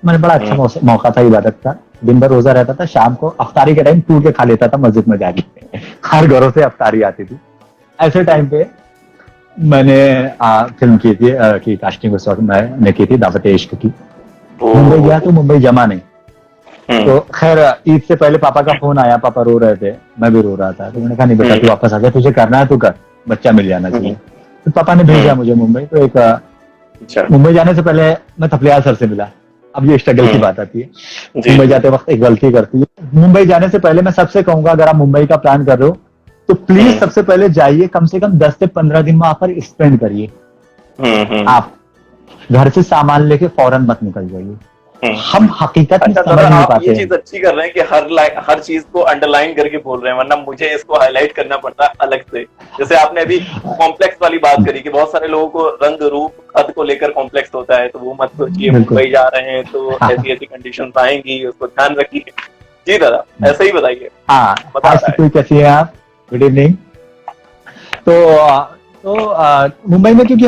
S3: मैंने बड़ा अच्छा मौका था, इबादत का, दिन भर रोजा रहता था, शाम को अफ्तारी के टाइम टूट के खा लेता था मस्जिद में जाके, हर घरों से अफ्तारी आती थी। ऐसे टाइम पे मैंने फिल्म की थी की कास्टिंग उस वक्त मैंने की थी, दावत इश्क की। मुंबई गया तो मुंबई जमा नहीं, तो खैर ईद से पहले पापा का फोन आया, पापा रो रहे थे, मैं भी रो रहा था, तो मैंने कहा नहीं बेटा तू वापस आ गया, तुझे करना है तो कर, बच्चा मिल जाना चाहिए। तो पापा ने भेजा मुझे मुंबई। तो एक मुंबई जाने से पहले मैं थपलियाल सर से मिला। अब ये स्ट्रगल की बात आती है, मुंबई जाते वक्त एक गलती करती है। मुंबई जाने से पहले मैं सबसे कहूंगा, अगर आप मुंबई का प्लान कर रहे हो तो प्लीज सबसे पहले जाइए, कम से कम 10 से 15 दिन वहां पर स्पेंड करिए। आप घर से सामान लेके फौरन मत निकल जाइए। हम हकीकत में समझ नहीं पाते।
S1: ये चीज अच्छी कर रहे हैं कि हर चीज को अंडरलाइन करके बोल रहे हैं, वरना मुझे इसको हाईलाइट करना पड़ता है अलग से। जैसे आपने अभी कॉम्प्लेक्स वाली बात करी कि बहुत सारे लोगों को रंग रूप कद को लेकर कॉम्प्लेक्स होता है, तो वो मत सोचिए मुंबई जा रहे हैं तो ऐसी ऐसी कंडीशन आएंगी, उसको ध्यान रखिए। जी दादा ऐसा ही बताइए।
S3: हाँ, कैसी है आप? Good evening. तो मुंबई में क्योंकि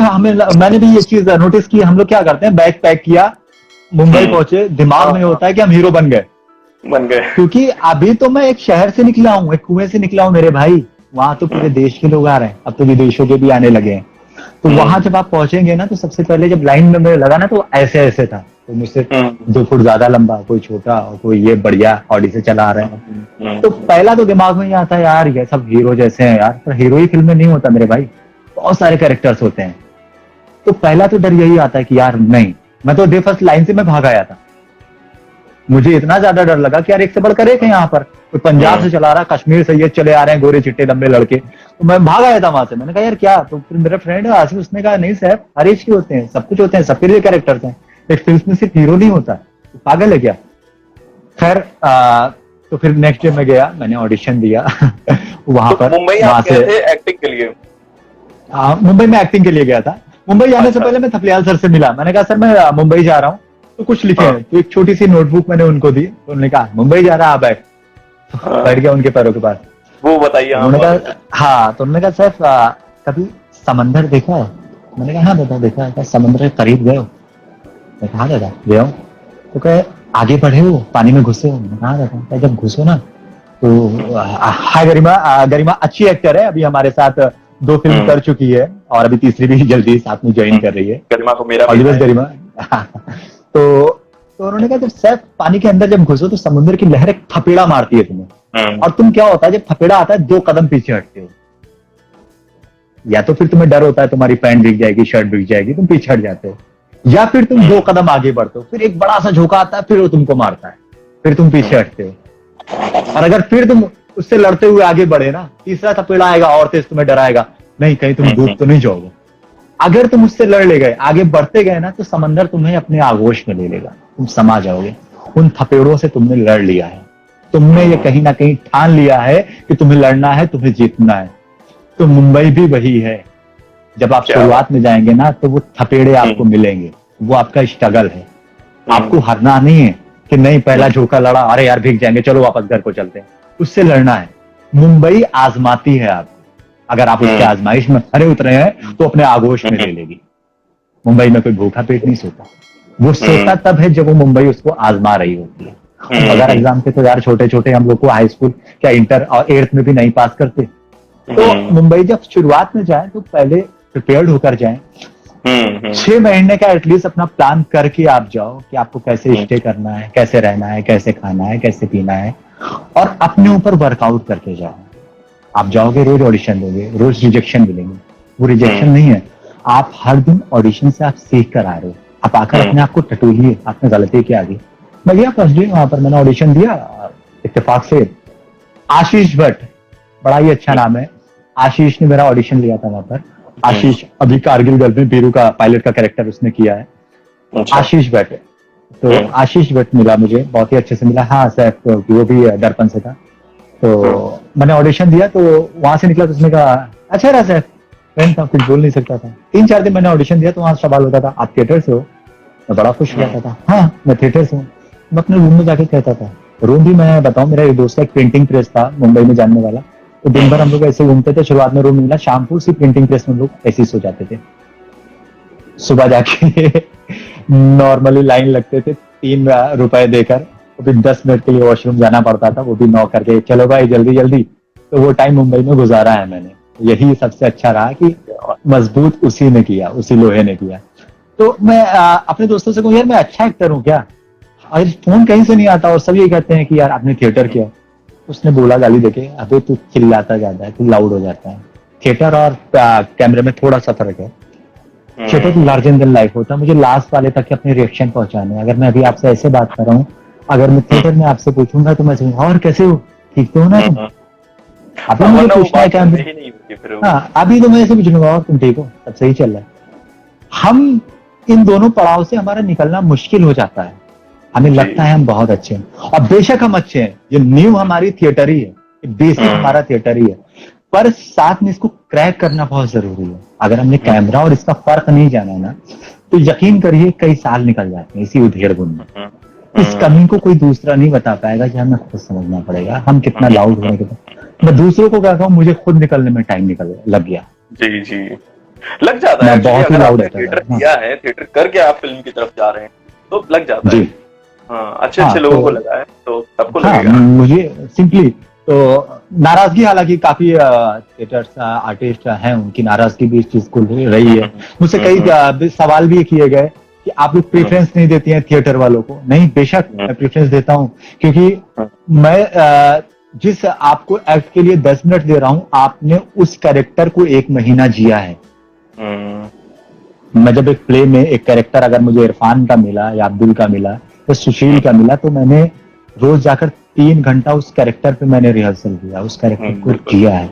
S3: मैंने भी ये चीज नोटिस की, हम लोग क्या करते हैं, बैग पैक किया, मुंबई पहुंचे, दिमाग में होता है कि हम हीरो बन गए। क्योंकि अभी तो मैं एक शहर से निकला हूँ, एक कुएं से निकला हूँ मेरे भाई, वहां तो पूरे देश के लोग आ रहे हैं, अब तो विदेशों के भी आने लगे हैं। तो वहां जब आप पहुंचेंगे ना, तो सबसे पहले जब लाइन में मेरे लगा ना, तो ऐसे ऐसे था, तो मुझसे 2 फुट ज्यादा लंबा, कोई छोटा और कोई ये बढ़िया ऑडी से चला रहे हैं। तो पहला तो दिमाग में ये आता है यार ये सब हीरो जैसे हैं यार, पर हीरो ही फिल्म में नहीं होता मेरे भाई, बहुत सारे कैरेक्टर्स होते हैं। तो पहला तो डर यही आता है कि यार नहीं, मैं तो डे फर्स्ट लाइन से मैं भाग आया था। मुझे इतना ज्यादा डर लगा कि यार एक से बढ़कर एक है यहाँ पर, कोई पंजाब से चला रहा, कश्मीर से ये चले आ रहे हैं गोरे चिट्टे लंबे लड़के। तो मैं भाग आया था वहां से। मैंने कहा यार क्या? तो फिर मेरा फ्रेंड है आसिफ, उसने कहा नहीं साहब, हर एज के होते हैं, सब कुछ होते हैं, सबके लिए कैरेक्टर्स हैं, एक फिल्म में सिर्फ हीरो नहीं होता। तो पागल है क्या? खैर तो फिर नेक्स्ट डे मैं गया, मैंने ऑडिशन दिया वहां पर।
S1: मुंबई आप गए थे एक्टिंग के लिए?
S3: मुंबई में एक्टिंग के लिए गया था। मुंबई जाने से पहले मैं थपलियाल सर से मिला। मैंने कहा सर मैं मुंबई जा रहा हूँ, तो कुछ लिखे हैं। तो एक छोटी सी नोटबुक मैंने उनको दी, तो उन्होंने कहा मुंबई जा रहा है, आप बैठ। बैठ गया उनके पैरों के पास।
S1: वो बताइए।
S3: उन्होंने कहा हाँ, तो उन्होंने कहा सर कभी समंदर देखा है? मैंने कहा हाँ दादा देखा है। समंदर के करीब गए हो? मैं कहा दादा गया हूँ। तो कहे आगे बढ़े हो, पानी में घुसे हो? मैं कहा दादा जब घुसो ना तो हाय गरिमा। गरिमा अच्छी एक्टर है, अभी हमारे साथ 2 फिल्म कर चुकी है और अभी तीसरी भी जल्दी साथ में ज्वाइन कर रही है।
S1: गरिमा को मेरा
S3: गरिमा। तो उन्होंने कहा जब सैफ पानी के अंदर जब घुसो तो समुद्र की लहर एक थपेड़ा मारती है तुम्हें, और तुम क्या होता है जब थपेड़ा आता है 2 कदम पीछे हटते हो। या तो फिर तुम्हें डर होता है तुम्हारी पैंट भीग जाएगी, शर्ट भीग जाएगी, तुम पीछे हट जाते हो, या फिर तुम 2 कदम आगे बढ़ते हो, फिर एक बड़ा सा झोंका आता है, फिर वो तुमको मारता है, फिर तुम पीछे हटते हो। और अगर फिर तुम उससे लड़ते हुए आगे बढ़े ना, तीसरा थपेड़ा आएगा और तेज तुम्हें डराएगा, नहीं कहीं तुम डूब तो नहीं जाओगे। अगर तुम उससे लड़ ले गए, आगे बढ़ते गए ना, तो समंदर तुम्हें अपने आगोश में ले लेगा, तुम समा जाओगे। उन थपेड़ों से तुमने लड़ लिया है, तुमने ये कहीं ना कहीं ठान लिया है कि तुम्हें लड़ना है, तुम्हें जीतना है। तो मुंबई भी वही है। जब आप शुरुआत में जाएंगे ना, तो वो थपेड़े आपको मिलेंगे, वो आपका स्ट्रगल है। आपको हारना नहीं है कि नहीं पहला झोंका लड़ा, अरे यार भीग जाएंगे, चलो वापस घर को चलते हैं, उससे लड़ना है। मुंबई आजमाती है आप, अगर आप उसके आजमाइश में खड़े उतरे हैं तो अपने आगोश में ले लेगी। मुंबई में कोई भूखा पेट नहीं सोता, वो सोता तब है जब वो मुंबई उसको आजमा रही होती है। अगर एग्जाम के तो यार छोटे छोटे हम लोग को हाई स्कूल क्या इंटर और 8th में भी नहीं पास करते। तो मुंबई जब शुरुआत में जाए तो पहले प्रिपेयर्ड होकर जाए। 6 महीने का एटलीस्ट अपना प्लान करके आप जाओ कि आपको कैसे स्टे करना है, कैसे रहना है, कैसे खाना है, कैसे पीना है, और अपने ऊपर वर्कआउट करके जाओ। आप जाओगे रोज ऑडिशन दोगे, रोज रिजेक्शन मिलेंगे, वो रिजेक्शन नहीं है, आप हर दिन ऑडिशन से आप सीख कर आ रहे हो। आप आकर अपने आप को टटोलिए, आपने गलती क्या दी। मैं गया फर्स्ट डे वहां पर, मैंने ऑडिशन दिया, इत्तेफाक से आशीष भट्ट, बड़ा ही अच्छा नाम है, आशीष ने मेरा ऑडिशन लिया था वहां पर। आशीष अभी कारगिल गर्ल में बीरू का पायलट का कैरेक्टर उसने किया है। आशीष भट्ट, तो आशीष भट्ट मिला मुझे, बहुत ही अच्छे से मिला। हाँ सैफ, वो भी दर्पण से था। तो मैंने ऑडिशन दिया, तो वहां से निकला तो उसने कहा अच्छा रहा सैफ, फ्रेंड था, कुछ बोल नहीं सकता था। 3-4 दिन मैंने ऑडिशन दिया, तो वहां सवाल होता था आप थिएटर से हो? मैं बड़ा खुश रहता था, हाँ मैं थिएटर से हूँ। मैं अपने रूम में जाके कहता था, रूम भी मैं बताऊं, मेरा एक दोस्त का एक प्रिंटिंग प्रेस था मुंबई में जानने वाला, तो दिन भर हम लोग ऐसे घूमते थे। शुरुआत में रूम मिला, शाम को उसी प्रिंटिंग प्रेस में लोग ऐसे ही सो जाते थे। सुबह जाके नॉर्मली लाइन लगते थे 3 रुपए देकर, तो फिर 10 मिनट के लिए वॉशरूम जाना पड़ता था, वो भी 9 करके, चलो भाई जल्दी जल्दी। तो वो टाइम मुंबई में गुजारा है मैंने, यही सबसे अच्छा रहा कि मजबूत उसी ने किया, उसी लोहे ने किया। तो मैं अपने दोस्तों से कहूँ यार मैं अच्छा एक्टर हूँ क्या? और फोन कहीं से नहीं आता और सब ये कहते हैं कि यार आपने थिएटर किया। उसने बोला गाली देके, अबे तू चिल्लाता ज्यादा है, तू लाउड हो जाता है। थिएटर और कैमरे में थोड़ा सा फर्क है। थिएटर लार्जर देन लाइफ होता है, मुझे लास्ट वाले तक अपने रिएक्शन पहुंचाने। अगर मैं अभी आपसे ऐसे बात कर रहा हूँ, अगर मैं थिएटर में आपसे पूछूंगा तो मैं और कैसे हो, ठीक तो हो ना तुम? अभी मुझे पूछना है क्या? हाँ अभी तो मैं ऐसे पूछ लूंगा और तुम ठीक हो, सब सही चल रहा है। हम इन दोनों पड़ाव से हमारा निकलना मुश्किल हो जाता है। हमें लगता है हम बहुत अच्छे हैं, और बेशक हम अच्छे हैं, ये नींव हमारी थिएटर ही है, बेसिक हमारा थिएटर ही है, पर साथ में इसको क्रैक करना बहुत जरूरी है। अगर हमने कैमरा और इसका फर्क नहीं जाना ना, तो यकीन करिए कई साल निकल जाते हैं इसी उधेड़ बुन में। इस कमी को कोई दूसरा नहीं बता पाएगा, कि हमें खुद समझना पड़ेगा हम कितना लाउड होने के बाद। मैं दूसरों को कहता हूँ, मुझे खुद निकलने में टाइम लग गया।
S1: जी जी, लग जाता है।
S3: बहुत ही लाउड
S1: थिएटर किया है, थिएटर करके आप फिल्म की तरफ जा रहे हैं तो लग जाता है। हाँ, अच्छे लोगों को लगा है तो सबको लगेगा।
S3: मुझे सिंपली तो नाराजगी, हालांकि काफी थिएटर आर्टिस्ट हैं, उनकी नाराजगी भी इस चीज को रही है। मुझसे कई सवाल भी किए गए कि आप लोग प्रेफरेंस नहीं देती हैं थिएटर वालों को। नहीं, बेशक मैं प्रेफरेंस देता हूं, क्योंकि मैं जिस आपको एक्ट के लिए 10 मिनट दे रहा हूं, आपने उस कैरेक्टर को 1 महीना जिया है। मैं जब एक प्ले में एक कैरेक्टर अगर मुझे इरफान का मिला या अब्दुल का मिला, तो सुशील का मिला, तो मैंने रोज जाकर 3 घंटा उस कैरेक्टर पे मैंने रिहर्सल किया, उस कैरेक्टर को किया है।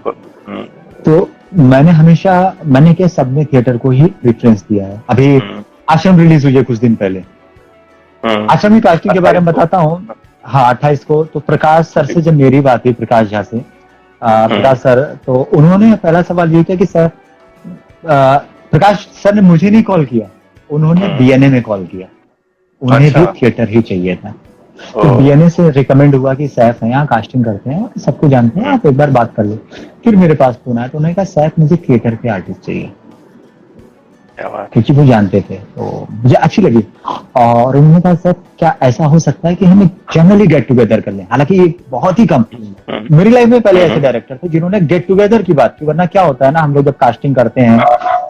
S3: तो मैंने क्या सबने थिएटर को ही प्रेफरेंस दिया है। अभी आश्रम रिलीज हुई है कुछ दिन पहले, आश्रम की कास्टिंग के बारे में बताता हूँ। हाँ, 28 को। तो प्रकाश सर से जब मेरी बात हुई, प्रकाश झा से, प्रकाश सर, तो उन्होंने पहला सवाल ये किया कि सर, प्रकाश सर ने मुझे नहीं कॉल किया, उन्होंने बीएनए में कॉल किया, उन्हें भी थिएटर ही चाहिए था। तो बीएनए से रिकमेंड हुआ कि सैफ है यहाँ, कास्टिंग करते हैं, सबको जानते हैं, आप एक बार बात कर लो। फिर मेरे पास फोन आया, तो उन्होंने कहा सैफ मुझे थिएटर के आर्टिस्ट चाहिए, क्योंकि वो जानते थे, तो मुझे अच्छी लगी। और उन्होंने कहा सर क्या ऐसा हो सकता है कि हम जनरली गेट टुगेदर कर लें, हालांकि ये बहुत ही कम, मेरी लाइफ में पहले ऐसे डायरेक्टर थे जिन्होंने गेट टुगेदर की बात की। वरना क्या होता है ना, हम लोग जब कास्टिंग करते हैं,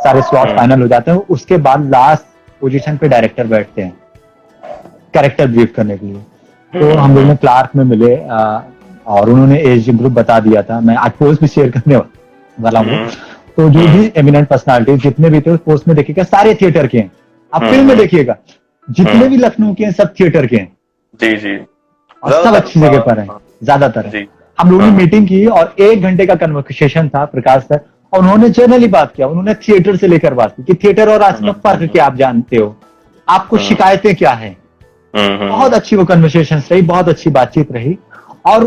S3: सारे स्लॉट फाइनल हो जाते हैं, उसके बाद लास्ट पोजीशन पे डायरेक्टर बैठते हैं कैरेक्टर ब्रीफ करने के लिए। तो हम लोग ने क्लार्क में मिले, और उन्होंने एज ग्रुप बता दिया था, मैं आज पोस्ट भी शेयर करने वाला हूँ। तो जो भी एमिनेंट पर्सनालिटी जितने भी थे उस पोस्ट में देखिएगा, सारे थिएटर के हैं। आप फिल्म में देखिएगा, जितने भी लखनऊ के हैं सब थिएटर के हैं
S1: जी जी,
S3: और सब अच्छी जगह पर हैं, ज्यादातर है। हम लोगों ने मीटिंग की और 1 घंटे का कन्वर्सेशन था प्रकाश सर, और उन्होंने जनरली बात किया, उन्होंने थिएटर से लेकर बात की कि थिएटर और आज में फर्क क्या आप जानते हो, आपको शिकायतें क्या है। बहुत अच्छी वो कन्वर्सेशन रही, बहुत अच्छी बातचीत रही, और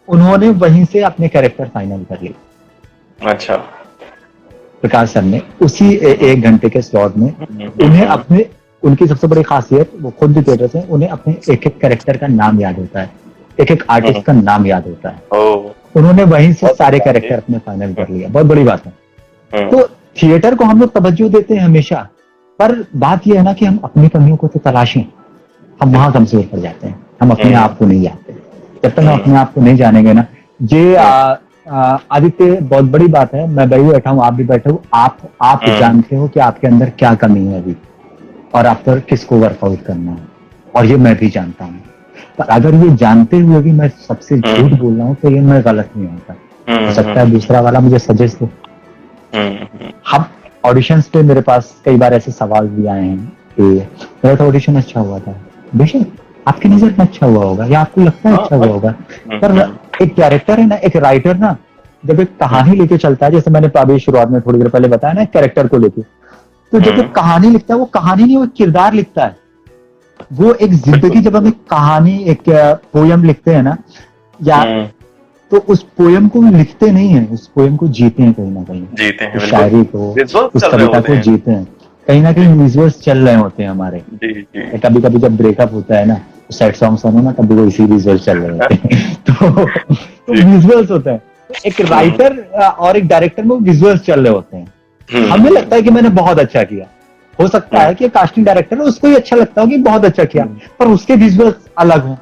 S3: उन्होंने वहीं से अपने कैरेक्टर फाइनल कर लिए।
S1: अच्छा,
S3: प्रकाश सर ने उसी 1 घंटे के स्लॉट में उन्हें उनकी सबसे बड़ी खासियत, वो खुद भी थिएटर से, उन्हें अपने एक एक कैरेक्टर का नाम याद होता है, एक एक आर्टिस्ट का नाम याद होता है। उन्होंने वहीं से सारे कैरेक्टर अपने फाइनल कर लिया, बहुत बड़ी बात है। तो थिएटर को हम लोग तवज्जो देते हैं हमेशा, पर बात यह है ना कि हम अपनी कमियों को तो तलाशें, हम वहां कमजोर पड़ जाते हैं, हम अपने आप को नहीं जानते। जब तक हम अपने आप को नहीं जानेंगे ना, ये आदित्य बहुत बड़ी बात है, मैं भी बैठा हूँ, आप भी बैठे हो, आप जानते हो कि आपके अंदर क्या कमी है अभी, और आप पर किसको वर्कआउट करना है, और ये मैं भी जानता हूँ। पर अगर ये जानते हुए भी मैं सबसे झूठ बोल रहा हूँ, तो ये मैं गलत नहीं होता। हो सकता है दूसरा वाला मुझे सजेस्ट हो। हम ऑडिशंस पे मेरे पास कई बार ऐसे सवाल भी आए हैं कि मेरा तो ऑडिशन अच्छा हुआ था, बेशक आपकी नजर में अच्छा हुआ होगा या आपको लगता है अच्छा हुआ होगा, पर एक डायरेक्टर है ना, एक राइटर ना, जब एक कहानी लेके चलता है, जैसे मैंने अभी शुरुआत में थोड़ी देर पहले बताया ना, कैरेक्टर को लेके, तो जब एक कहानी लिखता है, वो कहानी नहीं, वो एक किरदार लिखता है, वो एक जिंदगी। जब हम एक कहानी, एक पोयम लिखते हैं ना, या तो उस पोयम को लिखते नहीं है, उस पोयम को जीते हैं कहीं ना कहीं, जीते हैं, उस शायरी को, उस कविता को जीते हैं, कहीं ना कहीं विजुअल्स चल रहे होते हैं हमारे। कभी कभी जब ब्रेकअप होता है ना, सैड सॉन्ग सुनो ना, तभी वो इसी विजुअल्स चल रहे होते हैं। तो विजुअल्स होते हैं। एक राइटर और एक डायरेक्टर में विजुअल्स चल रहे होते हैं। हमें लगता है कि मैंने बहुत अच्छा किया, हो सकता है कि कास्टिंग डायरेक्टर उसको ही अच्छा लगता हो कि बहुत अच्छा किया, पर उसके विजुअल्स अलग हो।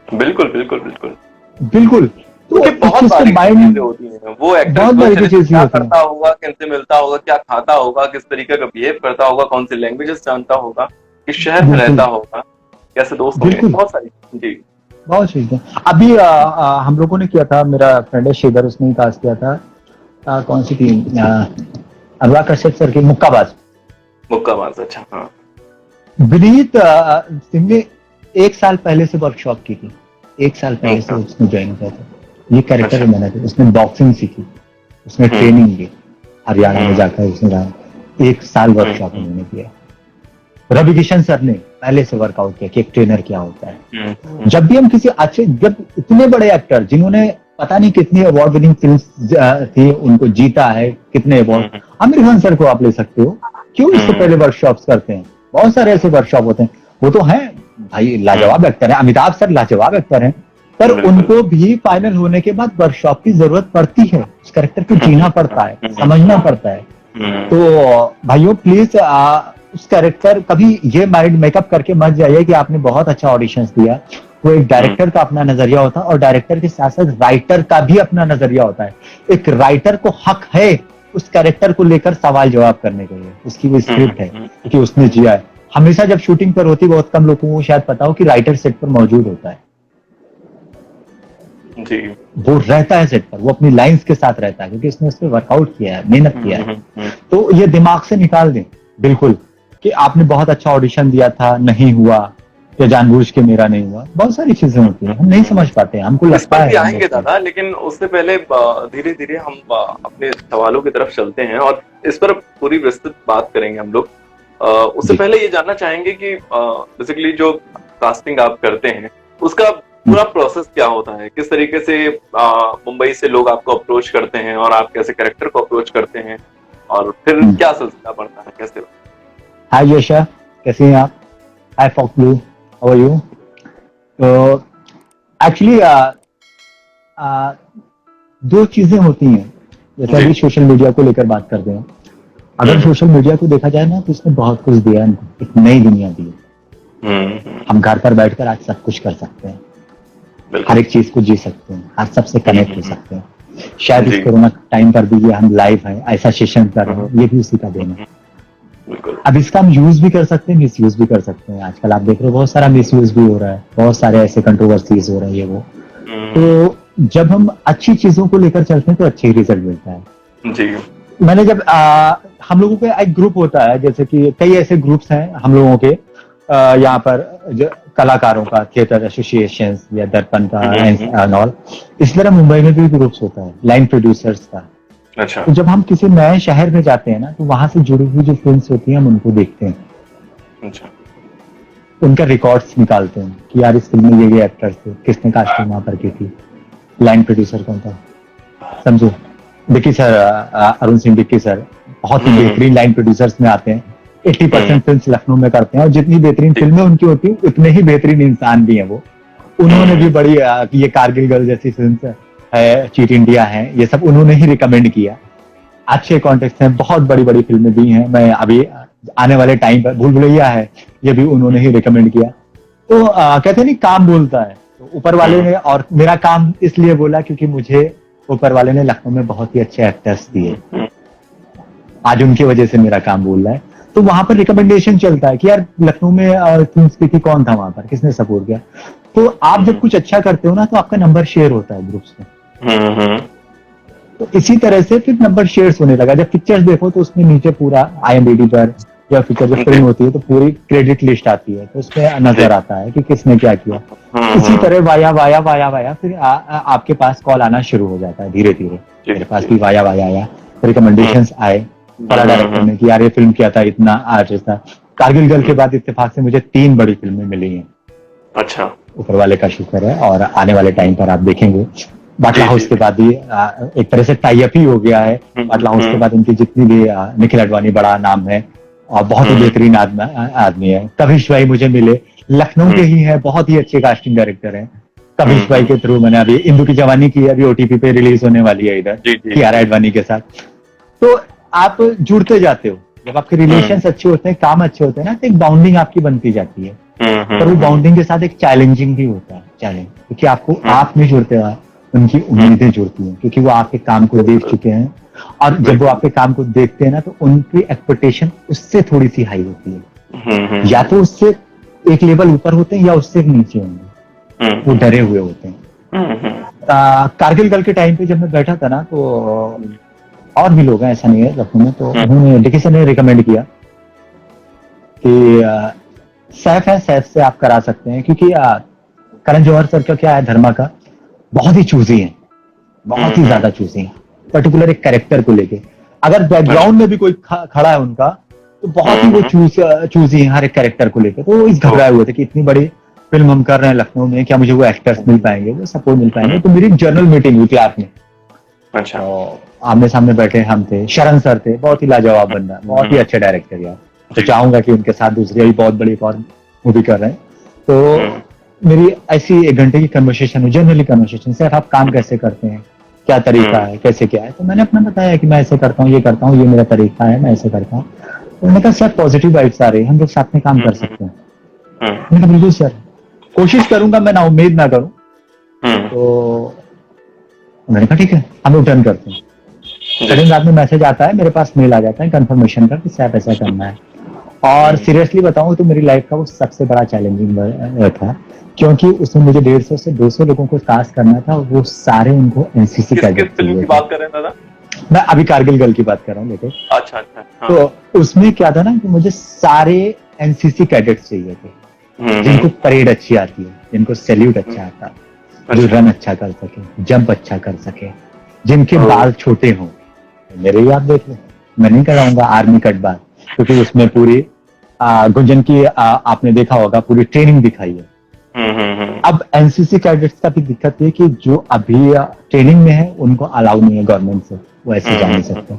S1: बिल्कुल बिल्कुल बिल्कुल
S3: बिल्कुल। तो
S1: बहुत सारी चीजें होती हैं, वो एक्टर क्या करता होगा, किनसे मिलता होगा, क्या खाता होगा, किस तरीके का बिहेव करता होगा, कौन सी लैंग्वेजेस जानता होगा, किस शहर में रहता होगा, कैसे दोस्त होंगे, बहुत सारी जी,
S3: बहुत चीजें। अभी हम लोगों ने किया था, मेरा फ्रेंड है श्रीधर, उसने ही कास्ट किया था, कौन सी थी, अनुराग कश्यप सर की
S1: मुक्काबाज। अच्छा, हाँ।
S3: विनीत सिंह ने 1 साल पहले से वर्कशॉप की थी, 1 साल पहले से उसने ज्वाइन किया था। ये कैरेक्टर मैंने थे, उसने बॉक्सिंग सीखी, उसने ट्रेनिंग ली, हरियाणा में जाकर उसने रहा, 1 साल वर्कशॉप उन्होंने किया। रवि किशन सर ने पहले से वर्कआउट किया कि एक ट्रेनर क्या होता है। जब भी हम किसी अच्छे, जब इतने बड़े एक्टर जिन्होंने पता नहीं कितनी अवार्ड विनिंग फिल्म्स थी, उनको जीता है, कितने अवार्ड, आमिर खान सर को आप ले सकते हो, क्यों इससे पहले वर्कशॉप्स करते हैं, बहुत सारे ऐसे वर्कशॉप होते हैं। वो तो हैं भाई, लाजवाब एक्टर है, अमिताभ सर लाजवाब एक्टर हैं, पर उनको भी फाइनल होने के बाद वर्कशॉप की जरूरत पड़ती है, उस कैरेक्टर को जीना पड़ता है, समझना पड़ता है। तो भाइयों प्लीज उस कैरेक्टर, कभी ये माइंड मेकअप करके मत जाइए कि आपने बहुत अच्छा ऑडिशंस दिया। वो एक डायरेक्टर का अपना नजरिया होता है, और डायरेक्टर के साथ साथ राइटर का भी अपना नजरिया होता है। एक राइटर को हक है उस कैरेक्टर को लेकर सवाल जवाब करने के लिए, उसकी वो स्क्रिप्ट है कि उसने जिया है। हमेशा जब शूटिंग पर होती, बहुत कम लोगों को शायद पता हो कि राइटर सेट पर मौजूद होता है
S1: जी,
S3: वो रहता है सेट पर, वो अपनी लाइंस के साथ रहता है, क्योंकि उसने उस पर वर्कआउट किया है, मेहनत किया है। तो ये दिमाग से निकाल दें बिल्कुल कि आपने बहुत अच्छा ऑडिशन दिया था, नहीं हुआ, या जानबूझ के मेरा नहीं हुआ, बहुत सारी चीजें होती हैं, हम नहीं समझ पाते हैं, हमको
S1: इस
S3: लगता
S1: पर
S3: है
S1: भी आएंगे दादा, लेकिन उससे पहले धीरे धीरे हम अपने सवालों की तरफ चलते हैं और इस पर पूरी विस्तृत बात करेंगे हम लोग। उससे पहले ये जानना चाहेंगे कि बेसिकली जो कास्टिंग आप करते हैं उसका पूरा प्रोसेस क्या होता है, किस तरीके से मुंबई से लोग आपको अप्रोच करते हैं और आप कैसे कैरेक्टर को अप्रोच करते हैं और फिर क्या सिलसिला बढ़ता है, कैसे?
S3: हाय यशा, कैसे हैं आप? हाय फॉकलू, हाउ आर यू? तो एक्चुअली दो चीजें होती हैं, जैसे अभी सोशल मीडिया को लेकर बात करते हैं। अगर सोशल मीडिया को देखा जाए ना तो इसने बहुत कुछ दिया है, एक नई दुनिया दी है। हम घर पर बैठकर आज सब कुछ कर सकते हैं, हर एक चीज को जी सकते हैं, हर सबसे कनेक्ट हो सकते हैं। शायद इस कोरोना टाइम पर भी ये हम लाइव हैं, ऐसा सेशन कर रहे हैं, ये भी उसी का देन है। अब इसका हम यूज भी कर सकते हैं, मिस यूज भी कर सकते हैं। आजकल आप देख रहे हो बहुत सारा मिस यूज भी हो रहा है, बहुत सारे ऐसे कंट्रोवर्सीज हो रहे हैं ये वो। तो जब हम अच्छी चीजों को लेकर चलते हैं तो अच्छे ही रिजल्ट मिलता है जी। मैंने जब हम लोगों का एक ग्रुप होता है, जैसे कि कई ऐसे ग्रुप्स हैं हम लोगों के यहाँ पर कलाकारों का, थिएटर एसोसिएशन या दर्पण का एंड ऑल, इस तरह मुंबई में भी ग्रुप्स होता है लाइन प्रोड्यूसर्स का। अच्छा। तो जब हम किसी नए शहर में जाते हैं ना तो वहां से जुड़ी हुई जो फिल्म्स होती हैं हम उनको देखते हैं। अच्छा। उनका रिकॉर्ड्स निकालते हैं कि यार इस फिल्म में ये एक्टर्स थे, किसने कास्टिंग वहां पर की थी, लाइन प्रोड्यूसर कौन था, समझो डिक्की सर, अरुण सिंह डिक्की सर बहुत ही बेहतरीन लाइन प्रोड्यूसर्स में आते हैं। 80% फिल्म लखनऊ में करते हैं और जितनी बेहतरीन फिल्में उनकी होती है उतने ही बेहतरीन इंसान भी हैं वो। उन्होंने भी बड़ी ये कारगिल गर्ल जैसी फिल्म है, चीट इंडिया है, ये सब उन्होंने ही रिकमेंड किया। अच्छे कॉन्टेक्स्ट हैं, बहुत बड़ी बड़ी फिल्में भी हैं। मैं अभी आने वाले टाइम पर भूल भुलैया है, ये भी उन्होंने ही रिकमेंड किया। तो कहते हैं नहीं, काम बोलता है। तो ऊपर वाले ने, और मेरा काम इसलिए बोला क्योंकि मुझे ऊपर वाले ने लखनऊ में बहुत ही अच्छे एक्टर्स दिए, आज उनकी वजह से मेरा काम बोल रहा है। तो वहां पर रिकमेंडेशन चलता है कि यार लखनऊ में फिल्म कौन था वहां पर, किसने सपोर्ट किया। तो आप जब कुछ अच्छा करते हो ना तो आपका नंबर शेयर होता है ग्रुप्स में। तो इसी तरह से फिर नंबर शेयर होने लगा। जब पिक्चर्स देखो तो उसमें नीचे पूरा IMDb पर या पिक्चर जब फिल्म होती है तो पूरी क्रेडिट लिस्ट आती है, तो उसमें नजर आता है कि किसने क्या किया। इसी तरह वाया वाया वाया वाया फिर आपके पास कॉल आना शुरू हो जाता है धीरे धीरे। मेरे पास भी वाया वाया आया, रिकमेंडेशंस आए, बड़ा डायरेक्टर ने कि यार ये फिल्म क्या था, इतना आर्टिस्ट था। कारगिल गर्ल के बाद इत्तेफाक से मुझे 3 बड़ी फिल्में मिली हैं। अच्छा, ऊपर वाले का शुक्र है। और आने वाले टाइम पर आप देखेंगे बाटला हाउस के बाद भी एक तरह से टाई अप ही हो गया है। बाटला हाउस के बाद इनकी जितनी भी, निखिल अडवाणी बड़ा नाम है और बहुत ही बेहतरीन आदमी है। कविश भाई मुझे मिले, लखनऊ के ही है, बहुत ही अच्छे कास्टिंग डायरेक्टर हैं। कविश भाई के थ्रू मैंने अभी इंदु की जवानी की, अभी OTP पे रिलीज होने वाली है इधर कियारा अडवाणी के साथ। तो आप जुड़ते जाते हो, जब आपके रिलेशंस अच्छे होते हैं, काम अच्छे होते हैं ना, तो एक बाउंडिंग आपकी बनती जाती है। पर वो बाउंडिंग के साथ एक चैलेंजिंग भी होता है, चैलेंज, क्योंकि आपको आप नहीं जुड़ते हैं, उनकी उम्मीदें जुड़ती हैं, क्योंकि वो आपके काम को देख चुके हैं। और जब वो आपके काम को देखते हैं ना तो उनकी एक्सपेक्टेशन उससे थोड़ी सी हाई होती है, या तो उससे एक लेवल ऊपर होते हैं या उससे नीचे होंगे, वो डरे हुए होते हैं। कारगिल गर्ल के टाइम पे जब मैं बैठा था ना तो और भी लोग हैं, ऐसा नहीं है लखनऊ में, तो उन्होंने डिकी सर ने रिकमेंड किया कि सैफ है, सैफ से आप करा सकते हैं, क्योंकि करण जौहर सर का क्या है, धर्मा का बहुत ही चूजी है, बहुत ही ज्यादा चूजी है, पर्टिकुलर एक कैरेक्टर को लेके। अगर बैकग्राउंड में भी कोई खड़ा है उनका तो बहुत ही वो चूजी है हर एक कैरेक्टर को लेकर। तो वो इस घबराए हुए थे कि इतनी बड़ी फिल्म हम कर रहे हैं लखनऊ में, क्या मुझे वो एक्टर्स मिल पाएंगे, वो सपोर्ट मिल पाएंगे। तो मेरी जर्नल मीटिंग हुई थी आपने, अच्छा, आमने सामने बैठे हम थे, शरण सर थे, बहुत ही लाजवाब बंदा, बहुत ही अच्छे डायरेक्टर यार। तो चाहूंगा कि उनके साथ दूसरी भी बहुत बड़ी और मूवी कर रहे हैं। तो मेरी ऐसी 1 घंटे की कन्वर्सेशन हुई, जनरली कन्वर्सेशन, सर आप काम कैसे करते हैं, क्या तरीका है, कैसे क्या है। तो मैंने अपना बताया कि मैं ऐसे करता हूँ, ये करता हूँ, ये मेरा तरीका है, मैं ऐसे करता हूँ। तो उन्होंने कहा सर पॉजिटिव वाइब्स आ रही है, हम लोग साथ में काम कर सकते हैं। मैंने कहा बिल्कुल सर, कोशिश करूंगा, मैं ना उम्मीद ना करूं। तो उन्होंने कहा ठीक है, हम लोग डन करते हैं। सेकंड रात में मैसेज आता है मेरे पास, मेल आ जाता है कंफर्मेशन का कि सर ऐसा करना है। और सीरियसली बताऊं तो मेरी लाइफ का वो सबसे बड़ा चैलेंजिंग था, क्योंकि उसमें मुझे 150 से 200 लोगों को कास्ट करना था, वो सारे उनको NCC कैडेट की बात कर रहे हैं दादा। मैं अभी कारगिल गर्ल की बात कर रहा हूँ लेकिन। अच्छा। हाँ। तो उसमें क्या था ना कि मुझे सारे NCC कैडेट्स चाहिए थे, जिनको परेड अच्छी आती है, जिनको सैल्यूट अच्छा आता है, जो रन अच्छा कर सके, जंप अच्छा कर सके, जिनके बाल छोटे हों। मेरे ही आप देख लो, मैं नहीं कराऊंगा आर्मी कट बाल, क्योंकि उसमें पूरी गुंजन की आपने देखा होगा पूरी ट्रेनिंग दिखाई है। अब एनसीसी कैडेट्स का भी दिक्कत है कि जो अभी ट्रेनिंग में है उनको अलाउ नहीं है गवर्नमेंट से, वो ऐसे जा नहीं सकते।